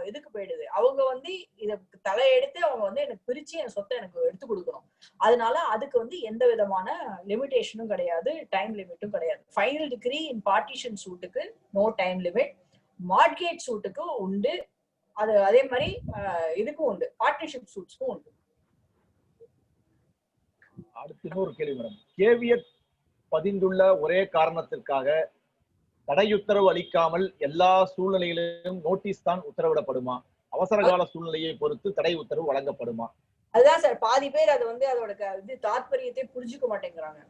இதுக்கு போயிடுது. அவங்க வந்து இதை தலையெடுத்து அவங்க வந்து எனக்கு பிரிச்சு என் சொத்தை எனக்கு எடுத்து கொடுக்கணும். அதனால அதுக்கு வந்து எந்த விதமான லிமிடேஷனும் கிடையாது, டைம் லிமிட்டும் கிடையாது. ஃபைனல் டிகிரி இன் பார்ட்டிஷன் சூட்டுக்கு நோ டைம் லிமிட், மார்ட்கேஜ் சூட்டுக்கு உண்டு. அது அதே மாதிரி இதுக்கும் உண்டு, பார்ட்னர்ஷிப் சூட்ஸ்க்கும் உண்டு. அடுத்து இன்னொரு கேள்வி மேடம். கேவியட் பதிந்துள்ள ஒரே காரணத்திற்காக தடையுத்தரவு அளிக்காமல் எல்லா சூழ்நிலைகளிலும் நோட்டீஸ் தான் உத்தரவிடப்படுமா? அவசர கால சூழ்நிலையை பொறுத்து தடை உத்தரவு வழங்கப்படுமா? அதுதான் சார், பாதி பேர் அது வந்து அதோட தாற்பயத்தை புரிஞ்சுக்க மாட்டேங்கிறாங்க.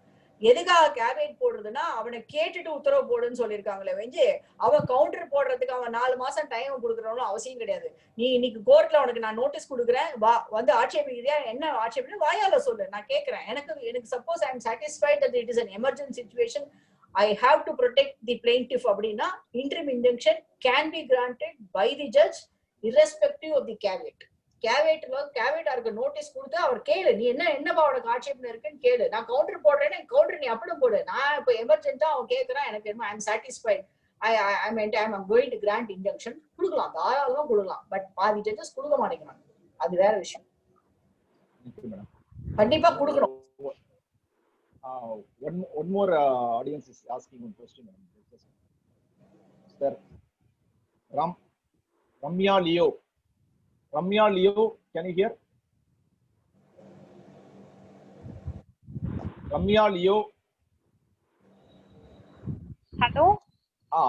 எதுக்காக கேவியட் போடுறதுன்னா அவனை கேட்டுட்டு உத்தரவு போடுன்னு சொல்லியிருக்காங்களே வெஞ்சு அவன் கவுண்டர் போடுறதுக்கு அவன் 4 மாசம் டைம் கொடுக்கறவனும் அவசியம் கிடையாது. நீ இன்னைக்கு கோர்ட்ல அவனுக்கு நான் நோட்டீஸ் கொடுக்குறேன், வந்து ஆட்சேபிக்கிறியா, என்ன ஆட்சேபின்னு வாயால சொல்லு, நான் கேட்கிறேன். எனக்கு suppose I am satisfied that it is an emergency situation, I have to protect the plaintiff அப்படின்னா interim injunction can be granted by the judge irrespective of the caveat. கேவியட்டாருக்கு நோட்டீஸ் கொடுத்து அவர் கேளு, நீ என்னப்பா அவனுக்கு ஆட்சேபனை இருக்குன்னு கேளு, நான் கவுண்டர் போடுறேன்னு கவுண்டர் நீ அப்படி போடு, நான் இப்போ எமர்ஜென்ட்டா அவன் கேட்கறான், எனக்கு என்ன I am satisfied, I going to grant injunction கொடுக்கலாம், தாராளமா கொடுக்கலாம். பட் பாதி ஜட்ஜஸ் கொடுக்க மாட்டேங்கிறாங்க, அது வேற விஷயம். கண்டிப்பா கொடுக்கணும். One more audience is asking one question. Sir, Ramya Leo, can you hear? Ramya Leo. Hello.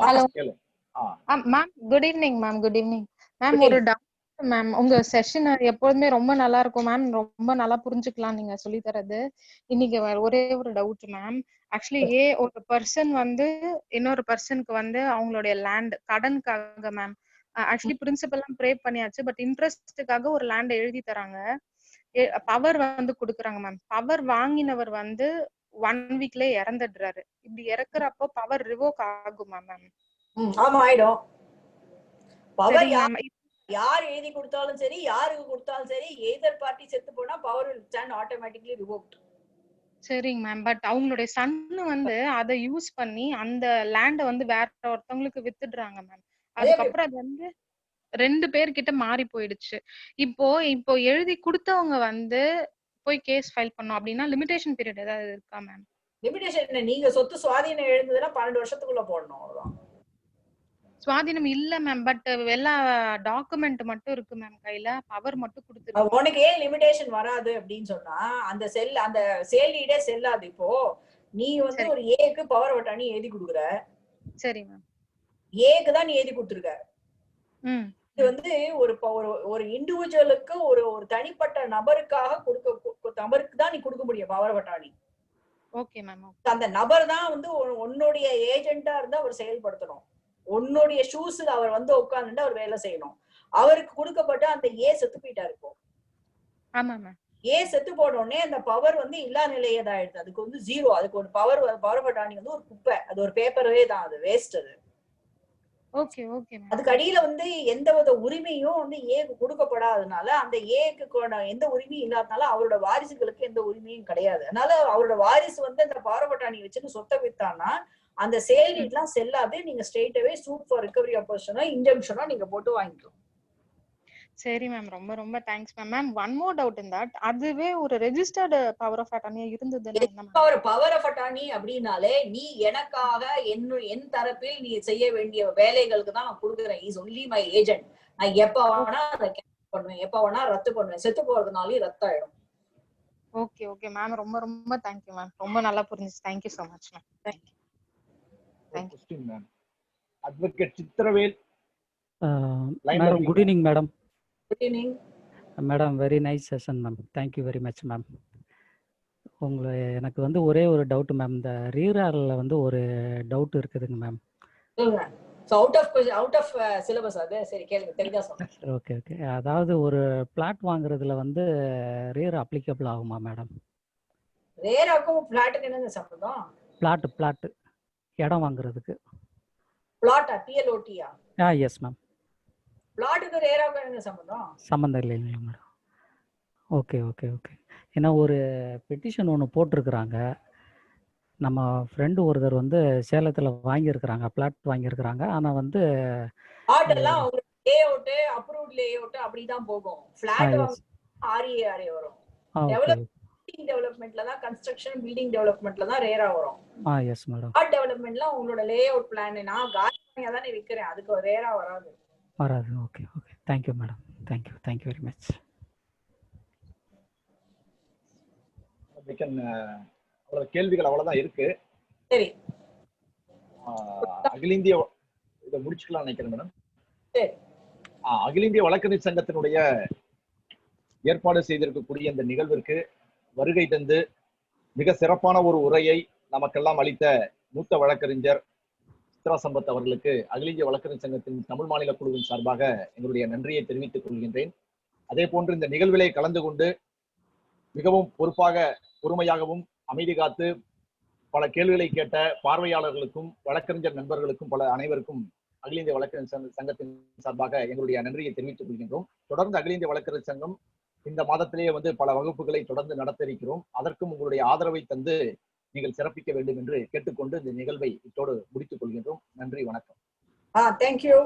Hello. Ma'am, good evening, ma'am. Good evening. Ma'am, ஒரு doubt ma'am. உங்க செஷன் எப்பவுமே ரொம்ப நல்லா இருக்கும் ma'am. ரொம்ப நல்லா புரிஞ்சுக்கலாம் நீங்க சொல்லி தரது. இன்னைக்கு ஒரே ஒரு டவுட் ma'am. ஆக்சுவலி ஒரு பர்சன் வந்து இன்னொரு பர்சனுக்கு வந்து அவங்களுடைய லேண்ட் கடனுக்காக ma'am. ஆக்சுவலி பிரின்சிபல் எல்லாம் ப்ரே பண்ணியாச்சு, பட் இன்ட்ரெஸ்டுக்காக ஒரு லேண்ட் எழுதி தராங்க, பவர் வந்து கொடுக்குறாங்க மேம். பவர் வாங்கினவர் வந்து 1 வீக்ல இறந்துடுறாரு. இப்படி இறக்குறப்போ பவர் ரிவோக் ஆகுமா மேம்? ஆமா, ஆயிடும். பவர் யார் எழுதி கொடுத்தாலும் சரி, யாருக்கு கொடுத்தாலும் சரி, எய்தர் பார்ட்டி செத்து போனா power will stand automatically revoked. சரிங்க மேம். பட் அவங்களுடைய சன்னு வந்து அதை யூஸ் பண்ணி அந்த லேண்ட வந்து வேற ஒருத்தவங்களுக்கு வித்துடுறாங்க மேம். அதுக்கப்புறம் அது வந்து 2 பேர்கிட்ட மாறி போயிடுச்சு. இப்போ எழுதி கொடுத்தவங்க வந்து போய் கேஸ் ஃபைல் பண்ணோம் அப்படின்னா லிமிடேஷன் பீரியட் ஏதாவது இருக்கா மேம்? லிமிடேஷன் என்ன, நீங்க சொத்து சுவாதீனம் எழுந்ததுன்னா 12 வருஷத்துக்குள்ள போடணும், அவ்வளவுதான். சுவாதீனம் இல்ல மேம், பட் எல்லா டாக்குமெண்ட் மட்டும் இருக்கு மேம் கையில, பவர் மட்டும் கொடுத்துருக்கு. உனக்கு ஏன் லிமிடேஷன் வராது அப்படின்னு சொன்னா அந்த சேல் டீடே செல்லாது. இப்போ நீ வந்து ஒரு ஏக்கு பவர் வட்டாணி எழுதி கொடுக்குற, சரி மேம், ஏக்கு தான் நீ எழுதி கொடுத்துருக்க. இது வந்து ஒரு இண்டிவிஜுவலுக்கு ஒரு தனிப்பட்ட நபருக்காக நபருக்கு தான் நீ கொடுக்க முடியும் பவர் வட்டாணி. Okay ma'am. அந்த நபர் தான் வந்து உன்னுடைய ஏஜென்ட்டா இருந்தா அவர் செயல்படுத்தணும். உன்னுடைய ஷூஸ்ல அவர் வந்து உட்கார்ந்துட்டு அவர் வேலை செய்யணும். அவருக்கு கொடுக்கப்பட்ட அந்த செத்து போயிட்டாரு இப்போ. ஆமா மேம். செத்து போன உடனே அந்த பவர் வந்து இல்லா நிலையதாயிடுது. அதுக்கு வந்து ஜீரோ. அதுக்கு ஒரு பவர் அட்டார்னி வந்து ஒரு குப்பை. அது ஒரு பேப்பரே தான், அது வேஸ்ட். அது ஓகே ஓகே மேம். அதுக்கு அடியில வந்து எந்தவித உரிமையும் வந்து ஏக்கு கொடுக்கப்படாதனால, அந்த ஏக்கு எந்த உரிமையும் இல்லாதனால அவரோட வாரிசுகளுக்கு எந்த உரிமையும் கிடையாது. அதனால அவரோட வாரிசு வந்து அந்த பவர் அட்டார்னி வச்சுன்னு சொத்தை வித்தான்னா அந்த சேல் டீட்லாம் செல்லாது. நீங்க ஸ்ட்ரெயிட்டாவே சூட் ஃபார் ரிகவரி ஆஃப் பொசிஷனோ இன்ஜங்ஷனோ நீங்க போட்டு வாங்கிக்கலாம். சரி மேம், ரொம்ப ரொம்ப thanks ma'am. Ma'am one more doubt in that, அதுவே ஒரு ரெஜிஸ்டர்டு பவர் ஆஃப் அட்டார்னியா இருந்ததுன்னா என்ன மேம்? ஒரு பவர் ஆஃப் அட்டார்னி அப்படினாலே நீ எனக்காக என் தரப்பில் நீ செய்ய வேண்டிய வேலைகளுக்கு தான் நான் கொடுக்குறேன். Is only my agent. நான் எப்ப வேணா அதை கேன்சல் பண்ணுவேன், எப்ப வேணா ரத்து பண்ணுவேன். செத்து போறதுனாலே ரத்தாயிடும். ஓகே ஓகே மேம், ரொம்ப ரொம்ப தேங்க்யூ மேம். ரொம்ப நல்லா புரிஞ்சுச்சு. Thank you so much ma'am. Thank you. Question, ma'am. Advocate Chitravel. Madam, good evening, madam. Good evening. Madam, very nice session, ma'am. Thank you very much, ma'am. எனக்கு வந்து ஒரே ஒரு டவுட் மேம். இந்த ரீரார்ல வந்து ஒரு டவுட் இருக்குதுங்க மேம். சொல்லுங்க. சோ அவுட் ஆஃப் சிலபஸ் அது. சரி கேளுங்க, தெரிஞ்சா சொல்லுங்க. Okay okay. அதாவது ஒரு பிளாட் வாங்குறதுல வந்து ரீர் அப்ளிகபிள் ஆகுமா மேடம்? ரேராக்கும் பிளாட்டுக்கு என்னங்க சம்பந்தம்? பிளாட் இடம் வாங்குறதுக்கு. பிளாட்டா? பிஎல்ஓடியா? Yes ma'am. பிளாட்டுக்கு ரேராக்கும் என்ன சம்பந்தம்? சம்பந்தம் இல்லைங்களா மேடம்? Okay okay okay. ஏன்னா ஒரு பெட்டிஷன் ஒன்று போட்டிருக்கிறாங்க. நம்ம ஃப்ரெண்டு ஒருத்தர் வந்து சேலத்தில் வாங்கியிருக்கிறாங்க, பிளாட் வாங்கியிருக்கிறாங்க. ஆனால் வந்து பிளாட் எல்லாம் lay out approved lay out அப்படிதான் போகும். பிளாட் ஆர்ஏ வரும். டெவலப்மெண்ட்ல தான், கன்ஸ்ட்ரக்ஷன் பில்டிங் டெவலப்மெண்ட்ல தான் ரேரா வரும். Yes madam. பிளாட் டெவலப்மெண்ட்ல உங்களோட லே அவுட் பிளான் நான் காலியா தானே விக்கிறேன், அதுக்கு ரேரா வராது. Okay okay. Thank you madam. Thank you very much. கேள்விகள் அவ்வளவுதான் இருக்கு. சரி, அகில இந்திய இதை முடிச்சுக்கலாம் நினைக்கிறேன் மேடம். சரி. அகில இந்திய வழக்கறிஞர் சங்கத்தினுடைய ஏற்பாடு செய்திருக்கக்கூடிய இந்த நிகழ்விற்கு வருகை தந்து மிக சிறப்பான ஒரு உரையை நமக்கெல்லாம் அளித்த மூத்த வழக்கறிஞர் சித்ரா சம்பத் அவர்களுக்கு அகில இந்திய வழக்கறிஞர் சங்கத்தின் தமிழ் மாநில குழுவின் சார்பாக எங்களுடைய நன்றியை தெரிவித்துக் கொள்கின்றேன். அதே போன்று இந்த நிகழ்விலே கலந்து கொண்டு மிகவும் பொறுமையாகவும் அமைதி காத்து பல கேள்விகளை கேட்ட பார்வையாளர்களுக்கும் வழக்கறிஞர் நண்பர்களுக்கும் அனைவருக்கும் அகில இந்திய வழக்கறிஞர் சங்கத்தின் சார்பாக எங்களுடைய நன்றியை தெரிவித்துக் கொள்கின்றோம். தொடர்ந்து அகில இந்திய வழக்கறிஞர் சங்கம் இந்த மாதத்திலேயே வந்து பல வகுப்புகளை தொடர்ந்து நடத்த இருக்கிறோம். அதற்கும் உங்களுடைய ஆதரவை தந்து நீங்கள் சிறப்பிக்க வேண்டும் என்று கேட்டுக்கொண்டு இந்த நிகழ்வை இத்தோடு முடித்துக் கொள்கின்றோம். நன்றி, வணக்கம். தேங்க்யூ.